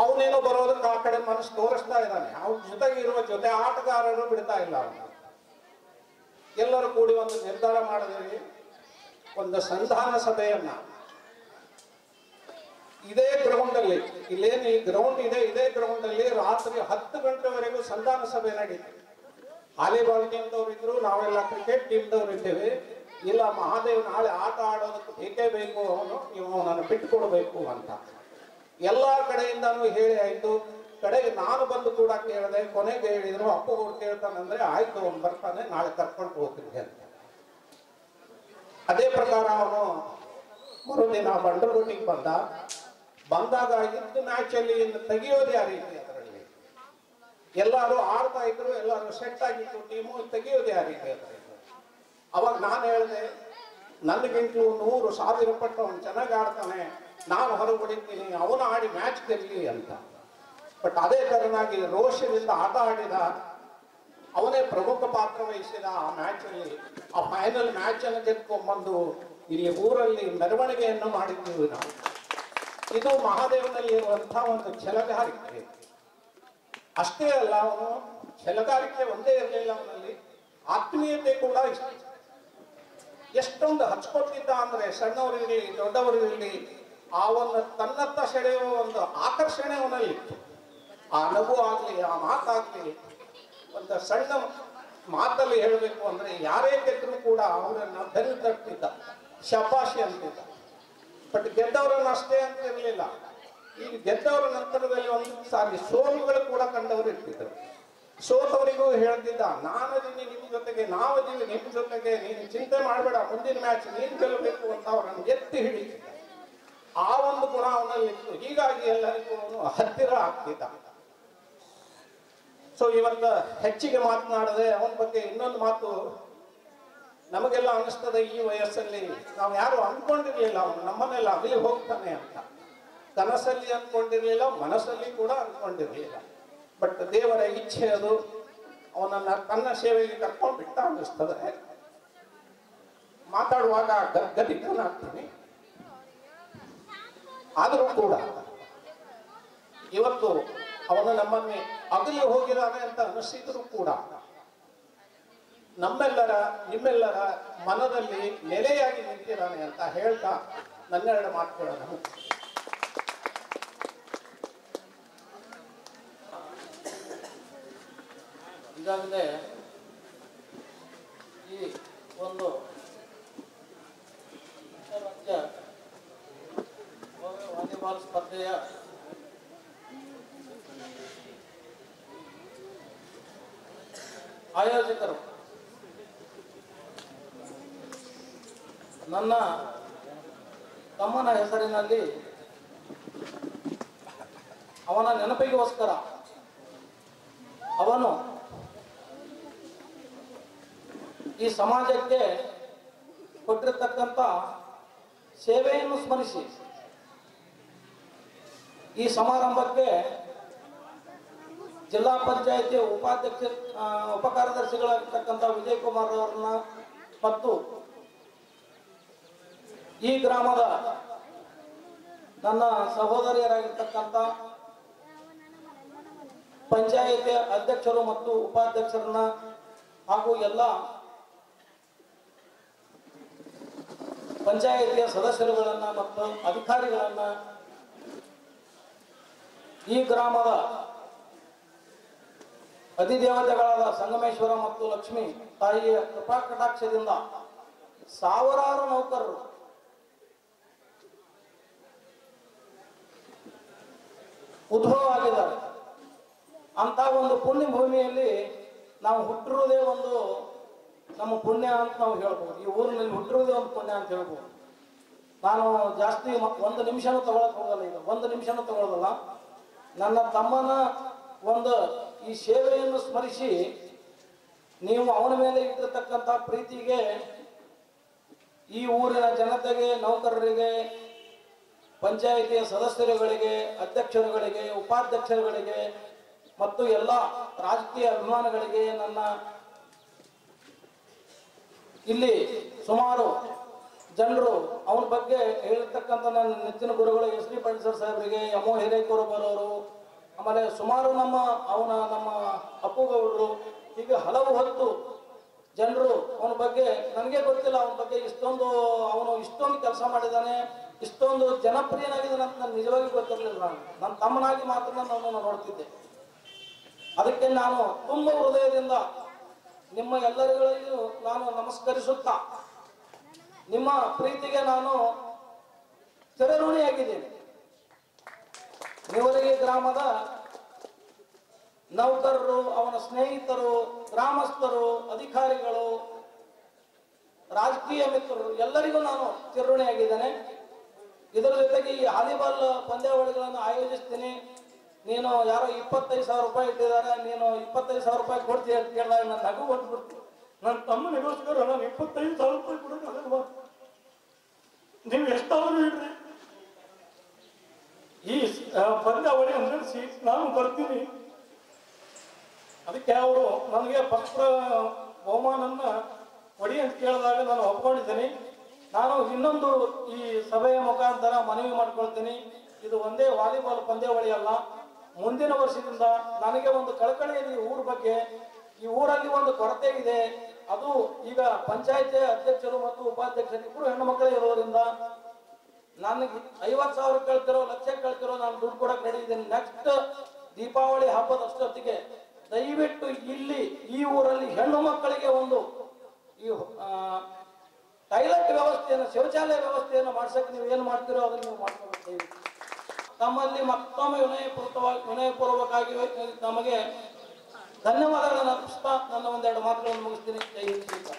Speaker 7: ಅವನೇನೋ ಬರೋದಕ್ಕೆ ಆ ಕಡೆ ಮನಸ್ಸು ತೋರಿಸ್ತಾ ಇದ್ದಾನೆ, ಅವನ ಜೊತೆಗಿರುವ ಜೊತೆ ಆಟಗಾರರು ಬಿಡ್ತಾ ಇಲ್ಲ ಅವನು. ಎಲ್ಲರೂ ಕೂಡಿ ಒಂದು ನಿರ್ಧಾರ ಮಾಡಿದ್ವಿ, ಒಂದು ಸಂಧಾನ ಸಭೆಯನ್ನ ಇದೇ ಗ್ರೌಂಡಲ್ಲಿ, ಇಲ್ಲೇನು ಈ ಗ್ರೌಂಡ್ ಇದೆ, ಇದೇ ಗ್ರೌಂಡಲ್ಲಿ ರಾತ್ರಿ 10 ಗಂಟೆವರೆಗೂ ಸಂಧಾನ ಸಭೆ ನಡೀತು. ವಾಲಿಬಾಲ್ ಟೀಮ್ದವ್ರು ಇದ್ರು, ನಾವೆಲ್ಲ ಕ್ರಿಕೆಟ್ ಟೀಮ್ದವ್ರು ಇದ್ದೇವೆ. ಇಲ್ಲ ಮಹಾದೇವ್ ನಾಳೆ ಆಟ ಆಡೋದಕ್ಕೆ ಬೇಕೇ ಬೇಕು, ನೀವು ಅವನನ್ನು ಬಿಟ್ಟುಕೊಡ್ಬೇಕು ಅಂತ ಎಲ್ಲ ಕಡೆಯಿಂದನೂ ಹೇಳಿ ಆಯ್ತು. ಕಡೆಗೆ ನಾನು ಬಂದು ಕೂಡ ಕೇಳಿದೆ. ಕೊನೆಗೆ ಹೇಳಿದ್ರು, ಅಪ್ಪುಗೌಡ ಕೇಳ್ತಾನಂದ್ರೆ ಆಯ್ತು ಅವ್ನು ಬರ್ತಾನೆ, ನಾಳೆ ಕರ್ಕೊಂಡು ಹೋಗ್ತೀನಿ ಅಂತ. ಅದೇ ಪ್ರಕಾರ ಅವನು ಮರುದಿನ ಬಂಡರಗುಟ್ಟಿಗೆ ಬಂದಾಗ ಇದ್ದ ಮ್ಯಾಚ್ ಅಲ್ಲಿ ತೆಗಿಯೋದು ಯಾರೀತಿ, ಅದರಲ್ಲಿ ಎಲ್ಲರೂ ಆಡ್ತಾ ಇದ್ರು, ಎಲ್ಲರೂ ಸೆಟ್ ಆಗಿತ್ತು ಟೀಮು, ತೆಗಿಯೋದು ಯಾರೀತಿ ಅದರಲ್ಲಿ. ಅವಾಗ ನಾನು ಹೇಳಿದೆ, ನನಗಿಂತಲೂ 100,000 ಪಟ್ಟು ಅವನು ಚೆನ್ನಾಗಿ ಆಡ್ತಾನೆ, ನಾನು ಹೊರಗುಡಿತೀನಿ, ಅವನು ಆಡಿ ಮ್ಯಾಚ್ ಗೆಲ್ಲಿ ಅಂತ. ಬಟ್ ಅದೇ ತರನಾಗಿ ರೋಷದಿಂದ ಆಟ ಆಡಿದ, ಅವನೇ ಪ್ರಮುಖ ಪಾತ್ರ ವಹಿಸಿದ ಆ ಮ್ಯಾಚ್ ಅಲ್ಲಿ. ಆ ಫೈನಲ್ ಮ್ಯಾಚ್ ಅನ್ನು ಗೆದ್ಕೊಂಡ್ಬಂದು ಇಲ್ಲಿ ಊರಲ್ಲಿ ಮೆರವಣಿಗೆಯನ್ನು ಮಾಡಿದ್ದೀವಿ ನಾವು. ಇದು ಮಹಾದೇವನಲ್ಲಿ ಇರುವಂತಹ ಒಂದು ಛಲಗಾರಿಕೆ. ಅಷ್ಟೇ ಅಲ್ಲ, ಅವನು ಛಲಗಾರಿಕೆ ಒಂದೇ ಇರಲಿಲ್ಲ, ಅವನಲ್ಲಿ ಆತ್ಮೀಯತೆ ಕೂಡ ಎಷ್ಟೊಂದು ಹಚ್ಕೊಟ್ಟಿದ್ದ ಅಂದ್ರೆ, ಸಣ್ಣವರಿರಲಿ ದೊಡ್ಡವರಿರಲಿ ಆ ಒಂದು ತನ್ನತ್ತ ಸೆಳೆಯುವ ಒಂದು ಆಕರ್ಷಣೆ ಅವನಲ್ಲಿ ಇತ್ತು. ಆ ನಗು ಆಗ್ಲಿ, ಆ ಮಾತಾಗ್ಲಿ, ಒಂದು ಸಣ್ಣ ಮಾತಲ್ಲಿ ಹೇಳಬೇಕು ಅಂದ್ರೆ ಯಾರೇ ಗೆದ್ರು ಕೂಡ ಅವರನ್ನ ಬೆನ್ನು ತಟ್ಟಿದ್ದ, ಶಪಾಶಿ ಅಂತಿದ್ದ. ಬಟ್ ಗೆದ್ದವರನ್ನ ಅಷ್ಟೇ ಅಂತ ಇರಲಿಲ್ಲ. ಈಗ ಗೆದ್ದವರ ನಂತರದಲ್ಲಿ ಒಂದು ಸಾರಿ ಸೋಲುಗಳು ಕೂಡ ಕಂಡವರು ಇರ್ತಿದ್ರು. ಸೋತವರಿಗೂ ಹೇಳ್ತಿದ್ದ, ನಾನದೀನಿ ನಿಮ್ ಜೊತೆಗೆ, ನಾವದೀವಿ ನಿಮ್ ಜೊತೆಗೆ, ನೀನು ಚಿಂತೆ ಮಾಡಬೇಡ, ಮುಂದಿನ ಮ್ಯಾಚ್ ನೀನ್ ಗೆಲ್ಲಬೇಕು ಅಂತ ಅವರನ್ನು ಎತ್ತಿ ಹಿಡಿತಿದ್ದ. ಆ ಒಂದು ಗುಣ ಅವನಲ್ಲಿತ್ತು. ಹೀಗಾಗಿ ಎಲ್ಲರಿಗೂ ಅವನು ಹತ್ತಿರ ಆಗ್ತಿದ್ದ. ಸೊ ಇವತ್ತು ಹೆಚ್ಚಿಗೆ ಮಾತನಾಡದೆ ಅವನ ಬಗ್ಗೆ ಇನ್ನೊಂದು ಮಾತು ನಮಗೆಲ್ಲ ಅನಿಸ್ತದೆ. ಈ ವಯಸ್ಸಲ್ಲಿ ನಾವು ಯಾರು ಅನ್ಕೊಂಡಿರ್ಲಿಲ್ಲ ಅವನು ನಮ್ಮನ್ನೆಲ್ಲ ಅಲ್ಲಿ ಹೋಗ್ತಾನೆ ಅಂತ. ಕನಸಲ್ಲಿ ಅನ್ಕೊಂಡಿರ್ಲಿಲ್ಲ, ಮನಸ್ಸಲ್ಲಿ ಕೂಡ ಅನ್ಕೊಂಡಿರ್ಲಿಲ್ಲ. ಬಟ್ ದೇವರ ಇಚ್ಛೆ ಅದು. ಅವನನ್ನ ತನ್ನ ಸೇವೆಗೆ ಕರ್ಕೊಂಡು ಬಿಟ್ಟ ಅನ್ನಿಸ್ತದೆ. ಮಾತಾಡುವಾಗ ಗದ್ಗದಿಕ್ಕನಾಗ್ತೀನಿ. ಆದರೂ ಕೂಡ ಇವತ್ತು ಅವನು ನಮ್ಮನ್ನೇ ಅಗಲಿ ಹೋಗಿದ್ದಾನೆ ಅಂತ ಅನಿಸಿದ್ರು ಕೂಡ ನಮ್ಮೆಲ್ಲರ ನಿಮ್ಮೆಲ್ಲರ ಮನದಲ್ಲಿ ನೆಲೆಯಾಗಿ ನಿಂತಿದ್ದಾನೆ ಅಂತ ಹೇಳ್ತಾ ನನ್ನೆರಡು ಮಾತುಗಳನ್ನು
Speaker 1: ಈಗಾಗಲೇ ಈ ಒಂದು ರಾಜ್ಯ ವಾಲಿಬಾಲ್ ಸ್ಪರ್ಧೆಯ ಆಯೋಜಕರು ನನ್ನ ತಮ್ಮನ ಹೆಸರಿನಲ್ಲಿ ಅವನ ನೆನಪಿಗೋಸ್ಕರ ಅವನು ಈ ಸಮಾಜಕ್ಕೆ ಕೊಟ್ಟಿರತಕ್ಕಂಥ ಸೇವೆಯನ್ನು ಸ್ಮರಿಸಿ ಈ ಸಮಾರಂಭಕ್ಕೆ ಜಿಲ್ಲಾ ಪಂಚಾಯಿತಿ ಉಪಕಾರ್ಯದರ್ಶಿಗಳಾಗಿರ್ತಕ್ಕಂಥ ವಿಜಯ್ ಕುಮಾರ್ ಅವರನ್ನ ಮತ್ತು ಈ ಗ್ರಾಮದ ನನ್ನ ಸಹೋದರಿಯರಾಗಿರ್ತಕ್ಕಂಥ ಪಂಚಾಯಿತಿ ಅಧ್ಯಕ್ಷರು ಮತ್ತು ಉಪಾಧ್ಯಕ್ಷರನ್ನ ಹಾಗೂ ಎಲ್ಲ ಪಂಚಾಯಿತಿಯ ಸದಸ್ಯರುಗಳನ್ನ ಮತ್ತು ಅಧಿಕಾರಿಗಳನ್ನ, ಈ ಗ್ರಾಮದ ಅಧಿದೇವತೆಗಳಾದ ಸಂಗಮೇಶ್ವರ ಮತ್ತು ಲಕ್ಷ್ಮಿ ತಾಯಿಯ ಕೃಪಾ ಕಟಾಕ್ಷದಿಂದ ಸಾವಿರಾರು ನೌಕರರು ಉದ್ಭವ ಆಗಿದ್ದಾರೆ. ಅಂತ ಒಂದು ಪುಣ್ಯ ಭೂಮಿಯಲ್ಲಿ ನಾವು ಹುಟ್ಟಿರುವುದೇ ಒಂದು ನಮ್ಮ ಪುಣ್ಯ ಅಂತ ನಾವು ಹೇಳ್ಬೋದು. ಈ ಊರಿನಲ್ಲಿ ಹುಟ್ಟಿರುವುದೇ ಒಂದು ಪುಣ್ಯ ಅಂತ ಹೇಳ್ಬೋದು. ನಾನು ಜಾಸ್ತಿ ಒಂದು ನಿಮಿಷನೂ ತಗೊಳಕ್ ಹೋಗಲ್ಲ. ಈಗ ಒಂದು ನಿಮಿಷನೂ ತಗೊಳ್ಳೋದಲ್ಲ. ನನ್ನ ತಮ್ಮನ ಒಂದು ಈ ಸೇವೆಯನ್ನು ಸ್ಮರಿಸಿ ನೀವು ಅವನ ಮೇಲೆ ಇಟ್ಟಿರ್ತಕ್ಕಂಥ ಪ್ರೀತಿಗೆ ಈ ಊರಿನ ಜನತೆಗೆ, ನೌಕರರಿಗೆ, ಪಂಚಾಯಿತಿಯ ಸದಸ್ಯರುಗಳಿಗೆ, ಅಧ್ಯಕ್ಷರುಗಳಿಗೆ, ಉಪಾಧ್ಯಕ್ಷರುಗಳಿಗೆ ಮತ್ತು ಎಲ್ಲ ರಾಜಕೀಯ ಅಭಿಮಾನಿಗಳಿಗೆ, ನನ್ನ ಇಲ್ಲಿ ಸುಮಾರು ಜನರು ಅವನ ಬಗ್ಗೆ ಹೇಳಿರ್ತಕ್ಕಂಥ ನನ್ನ ನೆಚ್ಚಿನ ಗುರುಗಳು ಎಸ್ ಡಿ ಪಂಡಿಸರ್ ಸಾಹೇಬರಿಗೆ, ಎಮೋ ಹಿರೇಕೋರಬರವರು, ಆಮೇಲೆ ಸುಮಾರು ನಮ್ಮ ಅಪ್ಪುಗೌಡರು, ಹೀಗೆ ಹಲವು ಹೊತ್ತು ಜನರು ಅವನ ಬಗ್ಗೆ, ನನಗೆ ಗೊತ್ತಿಲ್ಲ ಅವನ ಬಗ್ಗೆ ಇಷ್ಟೊಂದು ಕೆಲಸ ಮಾಡಿದ್ದಾನೆ,
Speaker 8: ಇಷ್ಟೊಂದು ಜನಪ್ರಿಯನಾಗಿದ್ದಾನೆ ಅಂತ ನನಗೆ ನಿಜವಾಗಿ ಗೊತ್ತಿರಲಿಲ್ಲ. ನನ್ನ ತಮ್ಮನಾಗಿ ಮಾತ್ರ ನನ್ನನ್ನು ನೋಡ್ತಿದ್ದೆ. ಅದಕ್ಕೆ ನಾನು ತುಂಬ ಹೃದಯದಿಂದ ನಿಮ್ಮ ಎಲ್ಲರಿಗೂ ನಾನು ನಮಸ್ಕರಿಸುತ್ತಾ ನಿಮ್ಮ ಪ್ರೀತಿಗೆ ನಾನು ಚಿರಋಣಿಯಾಗಿದ್ದೇನೆ. ನೀವರಿಗೆ ಗ್ರಾಮದ ನೌಕರರು, ಅವನ ಸ್ನೇಹಿತರು, ಗ್ರಾಮಸ್ಥರು, ಅಧಿಕಾರಿಗಳು, ರಾಜಕೀಯ ಮಿತ್ರರು ಎಲ್ಲರಿಗೂ ನಾನು ಚಿರಋಣಿಯಾಗಿದ್ದೇನೆ. ಇದರ ಜೊತೆಗೆ ಈ ವಾಲಿಬಾಲ್ ಪಂದ್ಯಾವಳಿಗಳನ್ನು ಆಯೋಜಿಸ್ತೀನಿ. ನೀನು ಯಾರೋ 25,000 ರೂಪಾಯಿ ಇಟ್ಟಿದ್ದಾರೆ, ನೀನು 25,000 ರೂಪಾಯಿ ಕೊಡ್ತೀಯ ಅಂತ ಕೇಳಿದಾಗ ನನ್ನ ನಗು ಬಂದ್ಬಿಡ್ತು. ನನ್ನ ತಮ್ಮನಿಗೋಸ್ಕರ ನಾನು 25,000 ರೂಪಾಯಿ ಕೊಡೋಕ್ಕಾಗಲ್ವಾ? ನೀವು ಎಷ್ಟಾದರೂ ಇಡ್ರಿ, ಈ ಪಂದ್ಯಾವಳಿ ಅಂದ್ರೆ ನಾನು ಬರ್ತೀನಿ. ಅದಕ್ಕೆ ಅವರು ನನಗೆ ಫಸ್ಟ್ ಬಹುಮಾನನ್ನ ಕೊಡಿ ಅಂತ ಕೇಳಿದಾಗ ನಾನು ಒಪ್ಕೊಂಡಿದ್ದೀನಿ. ನಾನು ಇನ್ನೊಂದು ಈ ಸಭೆಯ ಮುಖಾಂತರ ಮನವಿ ಮಾಡ್ಕೊಳ್ತೀನಿ. ಇದು ಒಂದೇ ವಾಲಿಬಾಲ್ ಪಂದ್ಯಾವಳಿ ಅಲ್ಲ, ಮುಂದಿನ ವರ್ಷದಿಂದ ನನಗೆ ಒಂದು ಕಳಕಳಿ ಇದೆ ಈ ಊರ ಬಗ್ಗೆ. ಈ ಊರಲ್ಲಿ ಒಂದು ಕೊರತೆ ಇದೆ. ಅದು ಈಗ ಪಂಚಾಯತ್ ಅಧ್ಯಕ್ಷರು ಮತ್ತು ಉಪಾಧ್ಯಕ್ಷರು ಇಬ್ಬರು ಹೆಣ್ಣು ಮಕ್ಕಳೇ ಇರೋದ್ರಿಂದ ನನಗೆ 50,000 ಕೇಳ್ತಿರೋ, ಲಕ್ಷ ಕೇಳ್ತಿರೋ ನಾನು ದುಡ್ಡು ಕೊಡಕ್ಕೆ ರೆಡಿ ಇದ್ದೀನಿ. ನೆಕ್ಸ್ಟ್ ದೀಪಾವಳಿ ಹಬ್ಬದ ಅಷ್ಟೊತ್ತಿಗೆ ದಯವಿಟ್ಟು ಇಲ್ಲಿ ಈ ಊರಲ್ಲಿ ಹೆಣ್ಣು ಮಕ್ಕಳಿಗೆ ಒಂದು ಈ ಟಾಯ್ಲೆಟ್ ವ್ಯವಸ್ಥೆಯನ್ನು, ಶೌಚಾಲಯ ವ್ಯವಸ್ಥೆಯನ್ನು ಮಾಡ್ಸಕ್ಕೆ ನೀವು ಏನು ಮಾಡ್ತೀರೋ ಅದನ್ನು ನೀವು ಮಾಡ್ಕೊಳ್ತೀವಿ. ತಮ್ಮಲ್ಲಿ ಮತ್ತೊಮ್ಮೆ ವಿನಯಪೂರ್ವಕವಾಗಿ ನಮಗೆ ಧನ್ಯವಾದಗಳನ್ನು ಅರ್ಪಿಸ್ತಾ ನನ್ನ ಒಂದೆರಡು ಮಾತುಗಳನ್ನು ಮುಗಿಸ್ತೀನಿ. ಜೈ ಹಿಂದ್.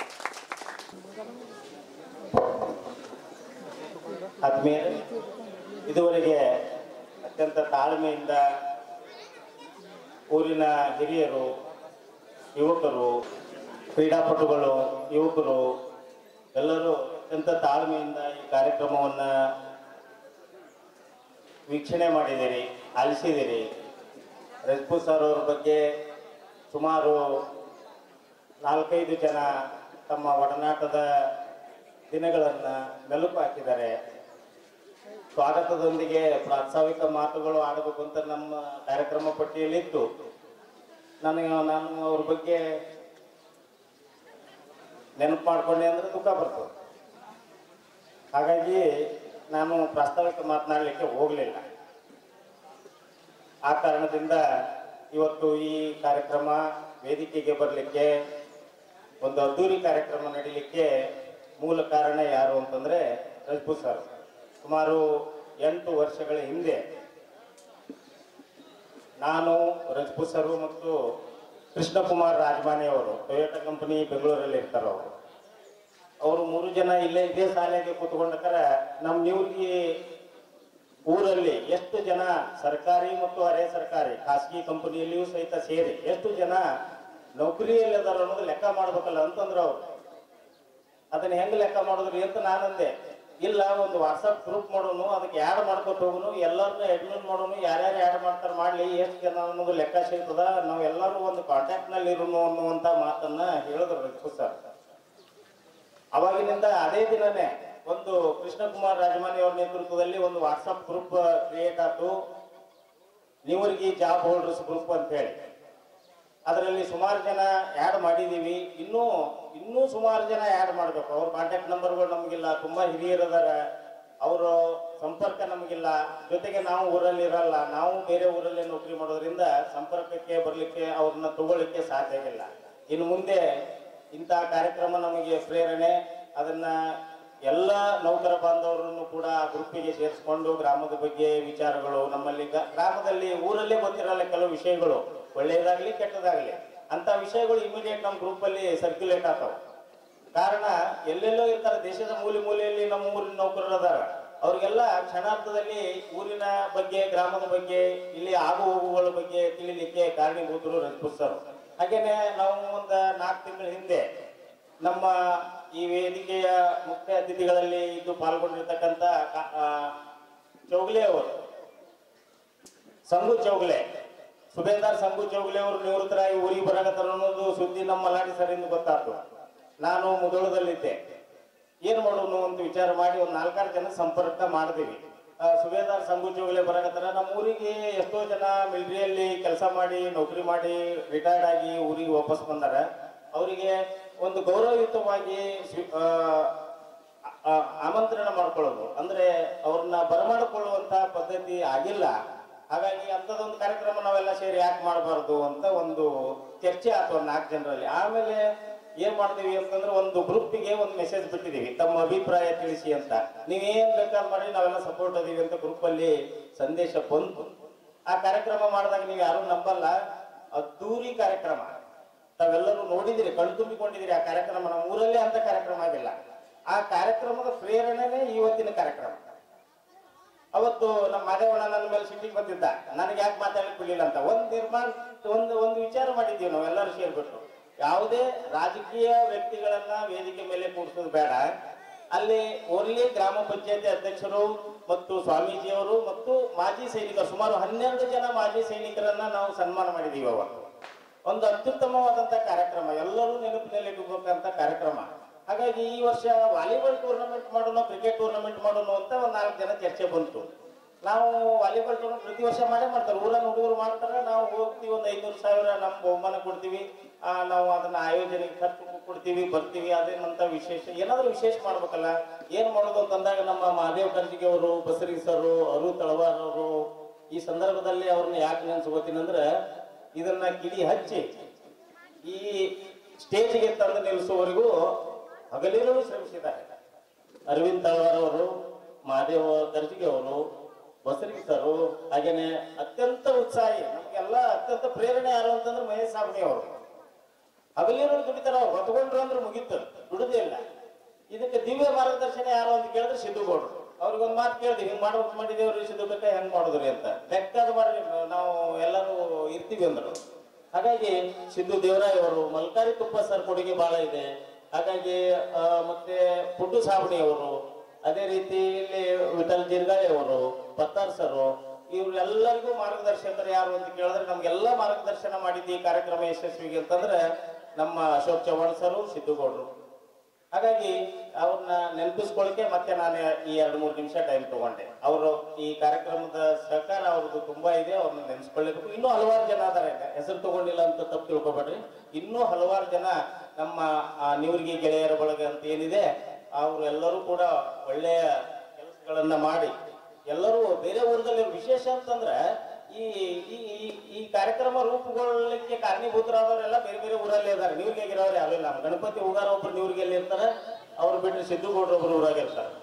Speaker 3: ಆದ್ಮೇಲೆ ಇದುವರೆಗೆ ಅತ್ಯಂತ ತಾಳ್ಮೆಯಿಂದ ಊರಿನ ಹಿರಿಯರು, ಯುವಕರು, ಕ್ರೀಡಾಪಟುಗಳು, ಯುವಕರು ಎಲ್ಲರೂ ಅತ್ಯಂತ ತಾಳ್ಮೆಯಿಂದ ಈ ಕಾರ್ಯಕ್ರಮವನ್ನು ವೀಕ್ಷಣೆ ಮಾಡಿದ್ದೀರಿ, ಆಲಿಸಿದ್ದೀರಿ. ರಜಪೂತ್ ಸರ್ ಅವ್ರ ಬಗ್ಗೆ ಸುಮಾರು 4-5 ಜನ ತಮ್ಮ ಒಡನಾಟದ ದಿನಗಳನ್ನು ಮೆಲುಕು ಹಾಕಿದ್ದಾರೆ. ಸ್ವಾಗತದೊಂದಿಗೆ ಪ್ರಾಸ್ತಾವಿಕ ಮಾತುಗಳು ಆಡಬೇಕು ಅಂತ ನಮ್ಮ ಕಾರ್ಯಕ್ರಮ ಪಟ್ಟಿಯಲ್ಲಿತ್ತು. ನಾನು ಅವ್ರ ಬಗ್ಗೆ ನೆನಪು ಮಾಡ್ಕೊಂಡೆ ಅಂದರೆ ದುಃಖ ಬರ್ತದೆ. ಹಾಗಾಗಿ ನಾನು ಪ್ರಾಸ್ತಾವಿಕ ಮಾತನಾಡಲಿಕ್ಕೆ ಹೋಗಲಿಲ್ಲ. ಆ ಕಾರಣದಿಂದ ಇವತ್ತು ಈ ಕಾರ್ಯಕ್ರಮ ವೇದಿಕೆಗೆ ಬರಲಿಕ್ಕೆ, ಒಂದು ಅದ್ದೂರಿ ಕಾರ್ಯಕ್ರಮ ನಡೀಲಿಕ್ಕೆ ಮೂಲ ಕಾರಣ ಯಾರು ಅಂತಂದರೆ ರಜಪೂತ್ ಸರ್. ಸುಮಾರು 8 ವರ್ಷಗಳ ಹಿಂದೆ ನಾನು, ರಜಪೂತ್ ಸರ್ ಮತ್ತು ಕೃಷ್ಣಕುಮಾರ್ ರಾಜಮಾನಿ ಅವರು, ಟೊಯೋಟಾ ಕಂಪನಿ ಬೆಂಗಳೂರಲ್ಲಿ ಇರ್ತಾರೆ. ಅವರು 3 ಜನ ಇಲ್ಲೇ ಇದೇ ಶಾಲೆಗೆ ಕೂತ್ಕೊಂಡಕ್ಕಾರ ನಮ್ಮ ನೀವ್ರಿಗೆ ಊರಲ್ಲಿ ಎಷ್ಟು ಜನ ಸರ್ಕಾರಿ ಮತ್ತು ಅರೆ ಸರ್ಕಾರಿ ಖಾಸಗಿ ಕಂಪನಿಯಲ್ಲಿಯೂ ಸಹಿತ ಸೇರಿ ಎಷ್ಟು ಜನ ನೌಕರಿಯಲ್ಲಿ ಅದಾರ ಅನ್ನೋದು ಲೆಕ್ಕ ಮಾಡ್ಬೇಕಲ್ಲ ಅಂತಂದ್ರೆ ಅವರು ಅದನ್ನ ಹೆಂಗೆ ಲೆಕ್ಕ ಮಾಡಿದ್ರಿ ಅಂತ ನಾನಂದೆ. ಇಲ್ಲ, ಒಂದು ವಾಟ್ಸಪ್ ಗ್ರೂಪ್ ಮಾಡೋನು, ಅದಕ್ಕೆ ಆ್ಯಡ್ ಮಾಡ್ಕೊತ ಹೋಗೋನು, ಎಲ್ಲರನ್ನ ಅಡ್ಮಿನ್ ಮಾಡೋನು, ಯಾರ್ಯಾರು ಆ್ಯಡ್ ಮಾಡ್ತಾರೆ ಮಾಡಲಿ, ಎಷ್ಟು ಜನ ಅನ್ನೋದು ಲೆಕ್ಕ ಸಿಗ್ತದ, ನಾವು ಎಲ್ಲರೂ ಒಂದು ಕಾಂಟ್ಯಾಕ್ಟ್ನಲ್ಲಿ ಇರೋನು ಅನ್ನುವಂಥ ಮಾತನ್ನ ಹೇಳಿದ್ರು ರಜಪೂತ್ ಸರ್. ಅವಾಗಿನಿಂದ ಅದೇ ದಿನನೇ ಒಂದು ಕೃಷ್ಣಕುಮಾರ್ ರಾಜಮಾನಿ ಅವ್ರ ನೇತೃತ್ವದಲ್ಲಿ ಒಂದು ವಾಟ್ಸಪ್ ಗ್ರೂಪ್ ಕ್ರಿಯೇಟ್ ಆಯ್ತು, ನೀವರಿಗೆ ಜಾಬ್ ಹೋಲ್ಡರ್ಸ್ ಗ್ರೂಪ್ ಅಂತ ಹೇಳಿ. ಅದರಲ್ಲಿ ಸುಮಾರು ಜನ ಆ್ಯಡ್ ಮಾಡಿದ್ದೀವಿ. ಇನ್ನೂ ಸುಮಾರು ಜನ ಆ್ಯಡ್ ಮಾಡಬೇಕು. ಅವ್ರ ಕಾಂಟ್ಯಾಕ್ಟ್ ನಂಬರ್ಗಳು ನಮಗಿಲ್ಲ, ತುಂಬ ಹಿರಿಯರದಾರ, ಅವರ ಸಂಪರ್ಕ ನಮಗಿಲ್ಲ. ಜೊತೆಗೆ ನಾವು ಊರಲ್ಲಿ ಇರಲ್ಲ, ನಾವು ಬೇರೆ ಊರಲ್ಲೇ ನೌಕರಿ ಮಾಡೋದ್ರಿಂದ ಸಂಪರ್ಕಕ್ಕೆ ಬರಲಿಕ್ಕೆ, ಅವ್ರನ್ನ ತಗೊಳ್ಳಿಕ್ಕೆ ಸಾಧ್ಯ ಇಲ್ಲ. ಇನ್ನು ಮುಂದೆ ಇಂಥ ಕಾರ್ಯಕ್ರಮ ನಮಗೆ ಪ್ರೇರಣೆ. ಅದನ್ನ ಎಲ್ಲ ನೌಕರ ಬಾಂಧವರನ್ನು ಕೂಡ ಗ್ರೂಪಿಗೆ ಸೇರಿಸ್ಕೊಂಡು ಗ್ರಾಮದ ಬಗ್ಗೆ ವಿಚಾರಗಳು, ನಮ್ಮಲ್ಲಿ ಗ್ರಾಮದಲ್ಲಿ ಊರಲ್ಲೇ ಗೊತ್ತಿರಲ್ಲ ಕೆಲವು ವಿಷಯಗಳು, ಒಳ್ಳೆಯದಾಗಲಿ ಕೆಟ್ಟದಾಗಲಿ, ಅಂತ ವಿಷಯಗಳು ಇಮಿಡಿಯೇಟ್ ನಮ್ಮ ಗ್ರೂಪಲ್ಲಿ ಸರ್ಕ್ಯುಲೇಟ್ ಆಗ್ತಾವೆ. ಕಾರಣ ಎಲ್ಲೆಲ್ಲೋ ಇರ್ತಾರೆ, ದೇಶದ ಮೂಲೆಯಲ್ಲಿ ನಮ್ಮ ಊರಿನ ನೌಕರರು ಅದಾರ. ಅವ್ರಿಗೆಲ್ಲ ಕ್ಷಣಾರ್ಥದಲ್ಲಿ ಊರಿನ ಬಗ್ಗೆ, ಗ್ರಾಮದ ಬಗ್ಗೆ, ಇಲ್ಲಿ ಆಗು ಹೋಗುಗಳ ಬಗ್ಗೆ ತಿಳಿಲಿಕ್ಕೆ ಕಾರಣೀಭೂತರು ರಜಪೂತ್ ಸರ್. ಹಾಗೇನೆ ನಾವು ಒಂದು 4 ತಿಂಗಳ ಹಿಂದೆ ನಮ್ಮ ಈ ವೇದಿಕೆಯ ಮುಖ್ಯ ಅತಿಥಿಗಳಲ್ಲಿ ಇದ್ದು ಪಾಲ್ಗೊಂಡಿರ್ತಕ್ಕಂಥ ಚೌಗಲೆ ಅವರು, ಸಂಗು ಚೌಗಲೆ, ಸುಬೇದಾರ್ ಸಂಗು ಚೌಗಲೆ ಅವರು ನಿವೃತ್ತರಾಗಿ ಊರಿಗೆ ಬರಕತ್ತಾರ ಅನ್ನೋದು ಸುದ್ದಿ ನಮ್ಮ ಮಲಾಡಿ ಸರಿಂದ ಗೊತ್ತಾಯ್ತು. ನಾನು ಮುದೋಳದಲ್ಲಿದ್ದೆ. ಏನು ಮಾಡೋನು ಅಂತ ವಿಚಾರ ಮಾಡಿ ಒಂದು 4-6 ಜನ ಸಂಪರ್ಕ ಮಾಡಿದೀವಿ. ಸುಬೇದಾರ್ ಸಂಗು ಚೌಗಲೆ ಬರಕತ್ತಾರ. ನಮ್ಮ ಊರಿಗೆ ಎಷ್ಟೋ ಜನ ಮಿಲಿಟರಿಯಲ್ಲಿ ಕೆಲಸ ಮಾಡಿ, ನೌಕರಿ ಮಾಡಿ, ರಿಟೈರ್ಡ್ ಆಗಿ ಊರಿಗೆ ವಾಪಸ್ ಬಂದಾರ. ಅವರಿಗೆ ಒಂದು ಗೌರವಯುತವಾಗಿ
Speaker 9: ಆಮಂತ್ರಣ ಮಾಡ್ಕೊಳ್ಳೋದು ಅಂದ್ರೆ ಅವ್ರನ್ನ ಬರಮಾಡಿಕೊಳ್ಳುವಂತಹ ಪದ್ಧತಿ ಆಗಿಲ್ಲ. ಹಾಗಾಗಿ ಅಂಥದ್ದೊಂದು ಕಾರ್ಯಕ್ರಮ ನಾವೆಲ್ಲ ಸೇರಿ ಯಾಕೆ ಮಾಡಬಾರ್ದು ಅಂತ ಒಂದು ಚರ್ಚೆ ಆಯ್ತು ಒಂದು 4 ಜನರಲ್ಲಿ. ಆಮೇಲೆ ಏನ್ ಮಾಡ್ತೀವಿ ಅಂತಂದ್ರೆ ಒಂದು ಗ್ರೂಪಿಗೆ ಒಂದು ಮೆಸೇಜ್ ಬಿಟ್ಟಿದೀವಿ, ತಮ್ಮ ಅಭಿಪ್ರಾಯ ತಿಳಿಸಿ ಅಂತ. ನೀವೇನ್ ಬೇಕಾದ್ ಮಾಡಿ ನಾವೆಲ್ಲ ಸಪೋರ್ಟ್ ಅದೀವಿ ಅಂತ ಗ್ರೂಪ್ ಅಲ್ಲಿ ಸಂದೇಶ ಬಂತು. ಆ ಕಾರ್ಯಕ್ರಮ ಮಾಡಿದಾಗ ನೀವು ಯಾರು ನಂಬಲ್ಲ, ಅದ್ದೂರಿ ಕಾರ್ಯಕ್ರಮ. ತಾವೆಲ್ಲರೂ ನೋಡಿದಿರಿ, ಕಣ್ತುಂಬಿಕೊಂಡಿದ್ದೀರಿ ಆ ಕಾರ್ಯಕ್ರಮ. ನಮ್ಮ ಊರಲ್ಲೇ ಅಂತ ಕಾರ್ಯಕ್ರಮ ಆಗಿಲ್ಲ. ಆ ಕಾರ್ಯಕ್ರಮದ ಪ್ರೇರಣೆನೇ ಇವತ್ತಿನ ಕಾರ್ಯಕ್ರಮ. ಅವತ್ತು ನಮ್ಮ ಮಾದೇವಣ್ಣ ನನ್ನ ಮೇಲೆ ಸಿಟ್ಟಿಗೆ ಬಂದಿದ್ದ, ನನಗೆ ಯಾಕೆ ಮಾತಾಡಲಿಕ್ಕೆ ಬಿಡಲಿಲ್ಲ ಅಂತ. ಒಂದು ವಿಚಾರ ಮಾಡಿದ್ದೀವಿ ನಾವೆಲ್ಲರೂ ಸೇರ್ಬಿಟ್ಟು, ಯಾವುದೇ ರಾಜಕೀಯ ವ್ಯಕ್ತಿಗಳನ್ನ ವೇದಿಕೆ ಮೇಲೆ ಕೂರಿಸೋದು ಬೇಡ. ಅಲ್ಲಿ ಓನ್ಲಿ ಗ್ರಾಮ ಪಂಚಾಯತಿ ಅಧ್ಯಕ್ಷರು ಮತ್ತು ಸ್ವಾಮೀಜಿಯವರು ಮತ್ತು ಮಾಜಿ ಸೈನಿಕರು, ಸುಮಾರು 12 ಜನ ಮಾಜಿ ಸೈನಿಕರನ್ನ ನಾವು ಸನ್ಮಾನ ಮಾಡಿದೀವಿ. ಅವತ್ತು ಒಂದು ಅತ್ಯುತ್ತಮವಾದಂತ ಕಾರ್ಯಕ್ರಮ, ಎಲ್ಲರೂ ನೆನಪಿನಲ್ಲಿ ಇಟ್ಟುಕೊಂಡಂತ ಕಾರ್ಯಕ್ರಮ. ಹಾಗಾಗಿ ಈ ವರ್ಷ ವಾಲಿಬಾಲ್ ಟೂರ್ನಮೆಂಟ್ ಮಾಡೋಣ, ಕ್ರಿಕೆಟ್ ಟೂರ್ನಮೆಂಟ್ ಮಾಡೋಣ ಅಂತ ಒಂದು 4 ಜನ ಚರ್ಚೆ ಬಂತು. ನಾವು ವಾಲಿಬಾಲ್ ಟೂರ್ನಮೆಂಟ್ ಪ್ರತಿ ವರ್ಷ ಮಾಡ್ತಾರೆ, ಊರನ್ನ ಹುಡುಗರು ಮಾಡ್ತಾರೆ, ನಾವು ಹೋಗ್ತೀವಿ, ಒಂದು 500,000 ನಮ್ಮ ಬಹುಮಾನ ಕೊಡ್ತೀವಿ, ನಾವು ಅದನ್ನ ಆಯೋಜನೆಗೆ ಖರ್ಚು ಕೊಡ್ತೀವಿ, ಬರ್ತೀವಿ. ಅದೇನಂತ ವಿಶೇಷ ಏನಾದ್ರೂ ವಿಶೇಷ ಮಾಡ್ಬೇಕಲ್ಲ. ಏನ್ ಮಾಡೋದು ಅಂತಂದಾಗ ನಮ್ಮ ಮಹಾದೇವ್ ಕಂಚಿಗೆ ಅವರು, ಬಸರಿ ಸರು, ಅರು ತಳವಾರ್ ಅವರು, ಈ ಸಂದರ್ಭದಲ್ಲಿ ಅವ್ರನ್ನ ಯಾಕೆ ನೆನ್ಸ್ಕೋತೀನಂದ್ರೆ, ಇದನ್ನ ಕಿಡಿ ಹಚ್ಚಿ ಈ ಸ್ಟೇಜ್ಗೆ ತಂದು ನಿಲ್ಲಿಸುವವರೆಗೂ ಹಗಲಿರಲು ಶ್ರಮಿಸಿದ್ದಾರೆ. ಅರವಿಂದ್ ತಳವಾರ್ ಅವರು, ಮಹಾದೇವ ದರ್ಜಿಗೆ ಅವರು, ಬಸರಿ ಸರು, ಹಾಗೇನೆ ಅತ್ಯಂತ ಉತ್ಸಾಹಿ, ನಮ್ಗೆಲ್ಲ ಅತ್ಯಂತ ಪ್ರೇರಣೆ ಯಾರು ಅಂತಂದ್ರೆ ಮಹೇಶ್ ಸಾಬಣಿ ಅವರು. ಹಗಲಿರೋರು ದುಡಿತಾರ, ಅವ್ರು ಹೊತ್ಕೊಂಡ್ರು ಅಂದ್ರೆ ಮುಗೀತು, ದುಡಿದೇ ಇಲ್ಲ. ಇದಕ್ಕೆ ದಿವ್ಯ ಮಾರ್ಗದರ್ಶನ ಯಾರು ಅಂತ ಕೇಳಿದ್ರೆ ಸಿದ್ದುಗೌಡರು. ಅವ್ರಿಗೊಂದು ಮಾತು ಕೇಳಿದ್ವಿ, ಹಿಂಗ್ ಮಾಡ್ಬೇಕು ಮಾಡಿದೇವ್ರಿ ಸಿದ್ದು ಬೇಕಾ, ಹೆಂಗ್ ಮಾಡಿದ್ರಿ ಅಂತ. ಬೇಕಾದ ಮಾಡಿ ನಾವು ಎಲ್ಲರೂ ಇರ್ತೀವಿ ಅಂದ್ರು. ಹಾಗಾಗಿ ಸಿದ್ದು ದೇವರಾಯ್ ಅವರು, ಮಲ್ಕಾರಿ ತುಪ್ಪ ಸರ್ ಕೊಡುಗೆ ಬಹಳ ಇದೆ. ಹಾಗಾಗಿ ಮತ್ತೆ ಪುಟ್ಟು ಸಾಬಣಿ ಅವರು, ಅದೇ ರೀತಿ ಇಲ್ಲಿ ವಿಠಲ್ ಜೀರ್ಗಾಳಿ ಅವರು, ಪತ್ತಾರ್ ಸರು, ಇವ್ರೆಲ್ಲರಿಗೂ ಮಾರ್ಗದರ್ಶಕರು ಯಾರು ಅಂತ ಕೇಳಿದ್ರೆ, ನಮ್ಗೆಲ್ಲ ಮಾರ್ಗದರ್ಶನ ಮಾಡಿದ್ದು ಈ ಕಾರ್ಯಕ್ರಮ ಯಶಸ್ವಿಗೆ ಅಂತಂದ್ರೆ ನಮ್ಮ ಅಶೋಕ್ ಚವ್ಹಾಣ್ ಸರು, ಸಿದ್ದುಗೌಡರು. ಹಾಗಾಗಿ ಅವ್ರನ್ನ ನೆನಪಿಸ್ಕೊಳ್ಳಿಕ್ಕೆ ಮತ್ತೆ ನಾನು ಈ 2-3 ನಿಮಿಷ ಟೈಮ್ ತಗೊಂಡೆ. ಅವರು ಈ ಕಾರ್ಯಕ್ರಮದ ಸಹಕಾರ ಅವ್ರದ್ದು ತುಂಬಾ ಇದೆ, ಅವ್ರನ್ನ ನೆನೆಸ್ಕೊಳ್ಳಬೇಕು. ಇನ್ನೂ ಹಲವಾರು ಜನ ಅದಾರೆ, ಹೆಸರು ತಗೊಂಡಿಲ್ಲ ಅಂತ ತಪ್ಪು ತಿಳ್ಕೊಬೇಡ್ರಿ. ಇನ್ನೂ ಹಲವಾರು ಜನ ನಮ್ಮ ನೀವರಿಗೆ ಗೆಳೆಯರ ಬಳಗ ಅಂತ ಏನಿದೆ, ಅವರು ಎಲ್ಲರೂ ಕೂಡ ಒಳ್ಳೆಯ ಕೆಲಸಗಳನ್ನ ಮಾಡಿ ಎಲ್ಲರೂ ಬೇರೆ ಊರದಲ್ಲಿ. ವಿಶೇಷ ಅಂತಂದ್ರೆ ಈ ಈ ಕಾರ್ಯಕ್ರಮ ರೂಪುಗೊಳ್ಳಲಿಕ್ಕೆ ಕಾರಣೀಭೂತರಾದವರೆಲ್ಲ ಬೇರೆ ಬೇರೆ ಊರಲ್ಲೇ ಇದ್ದಾರೆ. ನೀವ್ರಿಗೆ ಇರೋರು ಯಾರು ಇಲ್ಲ. ಗಣಪತಿ ಹೂಗಾರ ಒಬ್ರು ನೀವ್ರಿಗೆಲ್ಲಿ ಇರ್ತಾರೆ, ಅವ್ರು ಬಿಟ್ಟರೆ ಸಿದ್ದುಗೌಡ್ರು ಒಬ್ರು ಊರಾಗಿರ್ತಾರೆ,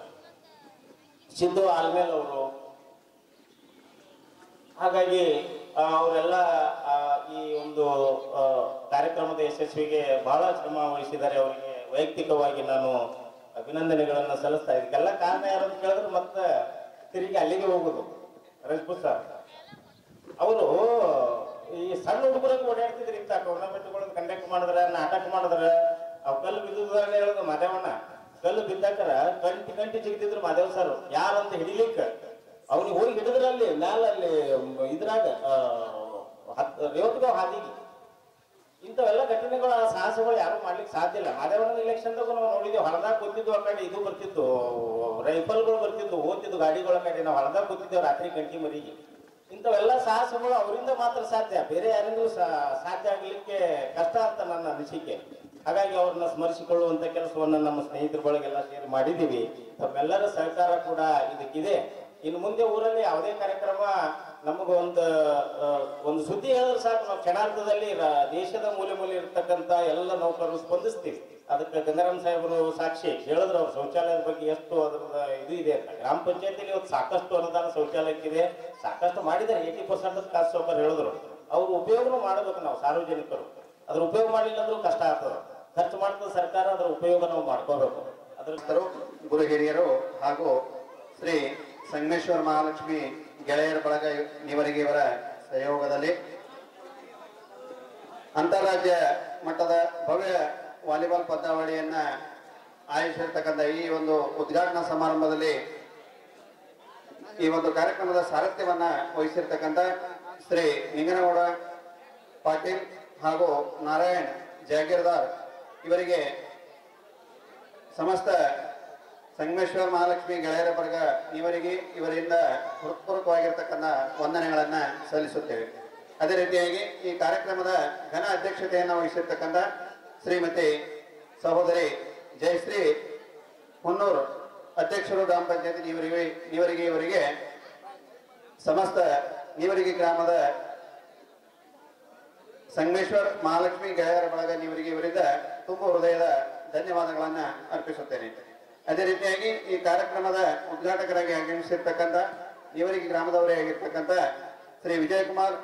Speaker 9: ಸಿದ್ದು ಆಲ್ಮೇಲ್ ಅವರು. ಹಾಗಾಗಿ ಅವರೆಲ್ಲ ಈ ಒಂದು ಕಾರ್ಯಕ್ರಮದ ಯಶಸ್ವಿಗೆ ಬಹಳ ಶ್ರಮ ವಹಿಸಿದ್ದಾರೆ. ಅವರಿಗೆ ವೈಯಕ್ತಿಕವಾಗಿ ನಾನು ಅಭಿನಂದನೆಗಳನ್ನ ಸಲ್ಲಿಸ್ತಾ ಇದ್ದೀನಿ. ಎಲ್ಲ ಕಾರಣ ಯಾರು ಅಂತ ಕೇಳಿದ್ರೆ ಮತ್ತೆ ತಿರುಗಿ ಅಲ್ಲಿಗೆ ಹೋಗುದು. ರಜಪೂತ್ ಸರ್ ಅವರು ಈ ಸಣ್ಣ ಹುಡುಗರಿಗೆ ಓಡಾಡ್ತಿದ್ರು, ಇಂಥ ಟೂರ್ನಮೆಂಟ್ಗಳನ್ನು ಕಂಡಕ್ಟ್ ಮಾಡಿದ್ರೆ, ನಾಟಕ ಮಾಡಿದ್ರೆ, ಅವ್ ಕಲ್ಲು ಬಿದ್ದುದಾಗಲೇ ಹೇಳೋದು ಮಾದೇವಣ್ಣ. ಕಲ್ಲು ಬಿದ್ದಾಕರ ಕಂಟಿ ಜಿಗಿದಿದ್ರು ಮಾದೇವ್ ಸರ್. ಯಾರಂತ ಹಿಡಿಲಿಕ್ಕೆ ಅವ್ನಿಗೆ ಹೋಗಿ ಹಿಡಿದ್ರಲ್ಲಿ ಮ್ಯಾಲ ಅಲ್ಲಿ ಇದ್ರಾಗ ರೇವತ್ಗಾವ್ ಹಾದಿಗೆ. ಇಂಥವೆಲ್ಲ ಘಟನೆಗಳು, ಸಾಹಸಗಳು ಯಾರು ಮಾಡ್ಲಿಕ್ಕೆ ಸಾಧ್ಯ ಇಲ್ಲ. ಮಾದೇವಣ್ಣನ ಇಲೆಕ್ಷನ್ದಾಗ ನಾವು ನೋಡಿದ್ವಿ, ಹೊಲದಾಗ ಕೂತಿದ್ವು, ಆ ಕಡೆ ಇದು ಬರ್ತಿತ್ತು, ರೈಫಲ್ಗಳು ಬರ್ತಿದ್ವು, ಓದ್ತಿದ್ವು ಗಾಡಿಗಳ ಕಡೆ. ನಾವು ಹೊಲದಾಗ ಕೂತಿದ್ದೇವೆ ರಾತ್ರಿ ಗಂಟೆ ಮರಿಗೆ. ಇಂಥವೆಲ್ಲ ಸಾಹಸಗಳು ಅವರಿಂದ ಮಾತ್ರ ಸಾಧ್ಯ, ಬೇರೆ ಯಾರಿಂದಲೂ ಸಾಧ್ಯ ಆಗಲಿಕ್ಕೆ ಕಷ್ಟ ಅಂತ ನನ್ನ ಅನಿಸಿಕೆ. ಹಾಗಾಗಿ ಅವ್ರನ್ನ ಸ್ಮರಿಸಿಕೊಳ್ಳುವಂತ ಕೆಲಸವನ್ನ ನಮ್ಮ ಸ್ನೇಹಿತರ ಬಳಗೆಲ್ಲ ಸೇರಿ ಮಾಡಿದ್ದೀವಿ. ತಮ್ಮೆಲ್ಲರ ಸಹಕಾರ ಕೂಡ ಇದಕ್ಕಿದೆ. ಇನ್ನು ಮುಂದೆ ಊರಲ್ಲಿ ಯಾವುದೇ ಕಾರ್ಯಕ್ರಮ ನಮಗ ಒಂದು ಸುದ್ದಿ ಹೇಳಿದ್ರೆ ಸಾಕು, ನಾವು ಕ್ಷಣಾರ್ಧದಲ್ಲಿ ದೇಶದ ಮೂಲೆ ಮೂಲೆ ಇರ್ತಕ್ಕಂಥ ಎಲ್ಲ ನೌಕರರು ಸ್ಪಂದಿಸ್ತೀವಿ. ಅದಕ್ಕೆ ಗಂಗಾರಾಮ್ ಸಾಹೇಬರು ಸಾಕ್ಷಿ ಹೇಳಿದ್ರು, ಅವ್ರ ಶೌಚಾಲಯದ ಬಗ್ಗೆ ಎಷ್ಟು ಅದರ ಇದು ಇದೆ ಅಂತ. ಗ್ರಾಮ ಪಂಚಾಯತಿಲಿ ಇವತ್ತು ಸಾಕಷ್ಟು ಅನುದಾನ ಶೌಚಾಲಯಕ್ಕಿದೆ, ಸಾಕಷ್ಟು ಮಾಡಿದ್ದಾರೆ. 80% ಖಾಸಗಿ ಸೌಕರ್ಯ ಹೇಳಿದ್ರು. ಅವ್ರ ಉಪಯೋಗನೂ ಮಾಡಬೇಕು ನಾವು ಸಾರ್ವಜನಿಕರು. ಅದ್ರ ಉಪಯೋಗ ಮಾಡಲಿಲ್ಲ ಅಂದ್ರೂ ಕಷ್ಟ ಆಗ್ತದೆ. ಖರ್ಚು ಮಾಡ್ತದೆ ಸರ್ಕಾರ, ಅದರ ಉಪಯೋಗ ನಾವು ಮಾಡ್ಕೋಬೇಕು.
Speaker 10: ಅದ್ರ ಗುರು ಹಿರಿಯರು ಹಾಗೂ ಶ್ರೀ ಸಂಗಮೇಶ್ವರ ಮಹಾಲಕ್ಷ್ಮಿ ಗೆಳೆಯರ ಬಳಗ ನೀವರಿಗೆ ಇವರ ಸಹಯೋಗದಲ್ಲಿ ಅಂತಾರಾಜ್ಯ ಮಟ್ಟದ ಭವ್ಯ ವಾಲಿಬಾಲ್ ಪಂದ್ಯಾವಳಿಯನ್ನ ಆಯೋಜಿಸಿರ್ತಕ್ಕಂಥ ಈ ಒಂದು ಉದ್ಘಾಟನಾ ಸಮಾರಂಭದಲ್ಲಿ ಈ ಒಂದು ಕಾರ್ಯಕ್ರಮದ ಸಾರಥ್ಯವನ್ನ ವಹಿಸಿರ್ತಕ್ಕಂಥ ಶ್ರೀ ನಿಂಗನಗೌಡ ಪಾಟೀಲ್ ಹಾಗೂ ನಾರಾಯಣ್ ಜಾಗೀರ್ದಾರ್ ಇವರಿಗೆ ಸಮಸ್ತ ಸಂಗಮೇಶ್ವರ ಮಹಾಲಕ್ಷ್ಮಿ ಗೆಳೆಯರ ಬಳಗ ಇವರಿಗೆ ಇವರಿಂದ ಹೃತ್ಪೂರ್ವಕವಾಗಿರ್ತಕ್ಕಂಥ ವಂದನೆಗಳನ್ನ ಸಲ್ಲಿಸುತ್ತೇವೆ. ಅದೇ ರೀತಿಯಾಗಿ ಈ ಕಾರ್ಯಕ್ರಮದ ಘನ ಅಧ್ಯಕ್ಷತೆಯನ್ನು ವಹಿಸಿರ್ತಕ್ಕಂಥ ಶ್ರೀಮತಿ ಸಹೋದರಿ ಜಯಶ್ರೀ ಹುನ್ನೂರ್ ಅಧ್ಯಕ್ಷರು ಗ್ರಾಮ ಪಂಚಾಯತಿ ಇವರಿಗೆ ಸಮಸ್ತ ನೀವರಿಗೆ ಗ್ರಾಮದ ಸಂಗಮೇಶ್ವರ್ ಮಹಾಲಕ್ಷ್ಮಿ ಗೆಳೆಯರ ಬಳಗ ಇವರಿಂದ ತುಂಬ ಹೃದಯದ ಧನ್ಯವಾದಗಳನ್ನ ಅರ್ಪಿಸುತ್ತೇನೆ. ಅದೇ ರೀತಿಯಾಗಿ ಈ ಕಾರ್ಯಕ್ರಮದ ಉದ್ಘಾಟಕರಾಗಿ ಆಗಮಿಸಿರ್ತಕ್ಕಂಥ ನೀವರಿಗೆ ಗ್ರಾಮದವರೇ ಆಗಿರ್ತಕ್ಕಂಥ ಶ್ರೀ ವಿಜಯಕುಮಾರ್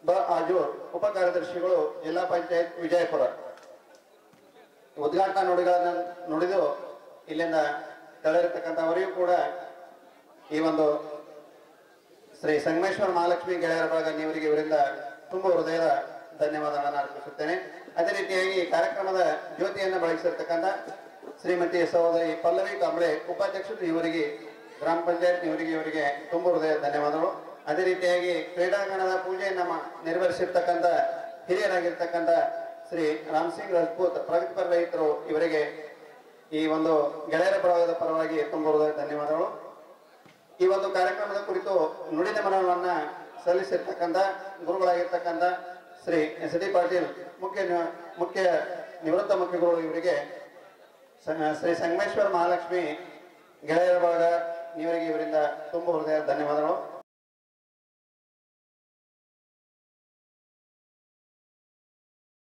Speaker 10: ಬ ಆಜೂರ್ ಉಪ ಕಾರ್ಯದರ್ಶಿಗಳು ಜಿಲ್ಲಾ ಪಂಚಾಯತ್ ವಿಜಯಪುರ ಉದ್ಘಾಟನಾ ನುಡಿಗಳನ್ನು ನುಡಿದು ಇಲ್ಲಿಂದ ತೆರಳಿರ್ತಕ್ಕಂಥವರಿಗೂ ಕೂಡ ಈ ಒಂದು ಶ್ರೀ ಸಂಗಮೇಶ್ವರ ಮಹಾಲಕ್ಷ್ಮಿ ಗೆಳೆಯರ ಬಳಗ ಇವರಿಂದ ತುಂಬ ಹೃದಯದ ಧನ್ಯವಾದಗಳನ್ನು ಅರ್ಪಿಸುತ್ತೇನೆ. ಅದೇ ರೀತಿಯಾಗಿ ಈ ಕಾರ್ಯಕ್ರಮದ ಜ್ಯೋತಿಯನ್ನು ಬೆಳಗಿಸಿರ್ತಕ್ಕಂಥ ಶ್ರೀಮತಿ ಸಹೋದರಿ ಪಲ್ಲವಿ ಕಾಂಬ್ಳೆ ಉಪಾಧ್ಯಕ್ಷರು ಇವರಿಗೆ ಗ್ರಾಮ ಪಂಚಾಯತ್ ಇವರಿಗೆ ತುಂಬ ಹೃದಯದ ಧನ್ಯವಾದಗಳು. ಅದೇ ರೀತಿಯಾಗಿ ಕ್ರೀಡಾಂಗಣದ ಪೂಜೆಯನ್ನು ನೆರವೇರಿಸಿರ್ತಕ್ಕಂಥ ಹಿರಿಯರಾಗಿರ್ತಕ್ಕಂಥ ಶ್ರೀ ರಾಮ್ಸಿಂಗ್ ರಾಜ್ಪೂತ್ ಪ್ರಗತಿಪರ ರೈತರು ಇವರಿಗೆ ಈ ಒಂದು ಗೆಳೆಯರ ಬಳಗದ ಪರವಾಗಿ ತುಂಬ ಹೃದಯದ ಧನ್ಯವಾದಗಳು. ಈ ಒಂದು ಕಾರ್ಯಕ್ರಮದ ಕುರಿತು ನುಡಿದ ಮನವನ್ನ ಸಲ್ಲಿಸಿರ್ತಕ್ಕಂಥ ಗುರುಗಳಾಗಿರ್ತಕ್ಕಂಥ ಶ್ರೀ ಎಸ್.ಡಿ. ಪಾಟೀಲ್ ಮುಖ್ಯ ನಿವೃತ್ತ ಮುಖ್ಯಗುರು ಇವರಿಗೆ ಶ್ರೀ ಸಂಗಮೇಶ್ವರ ಮಹಾಲಕ್ಷ್ಮಿ ಗೆಳೆಯರ ಬಳಗ ಇವರಿಂದ ತುಂಬ ಹೃದಯ ಧನ್ಯವಾದಗಳು.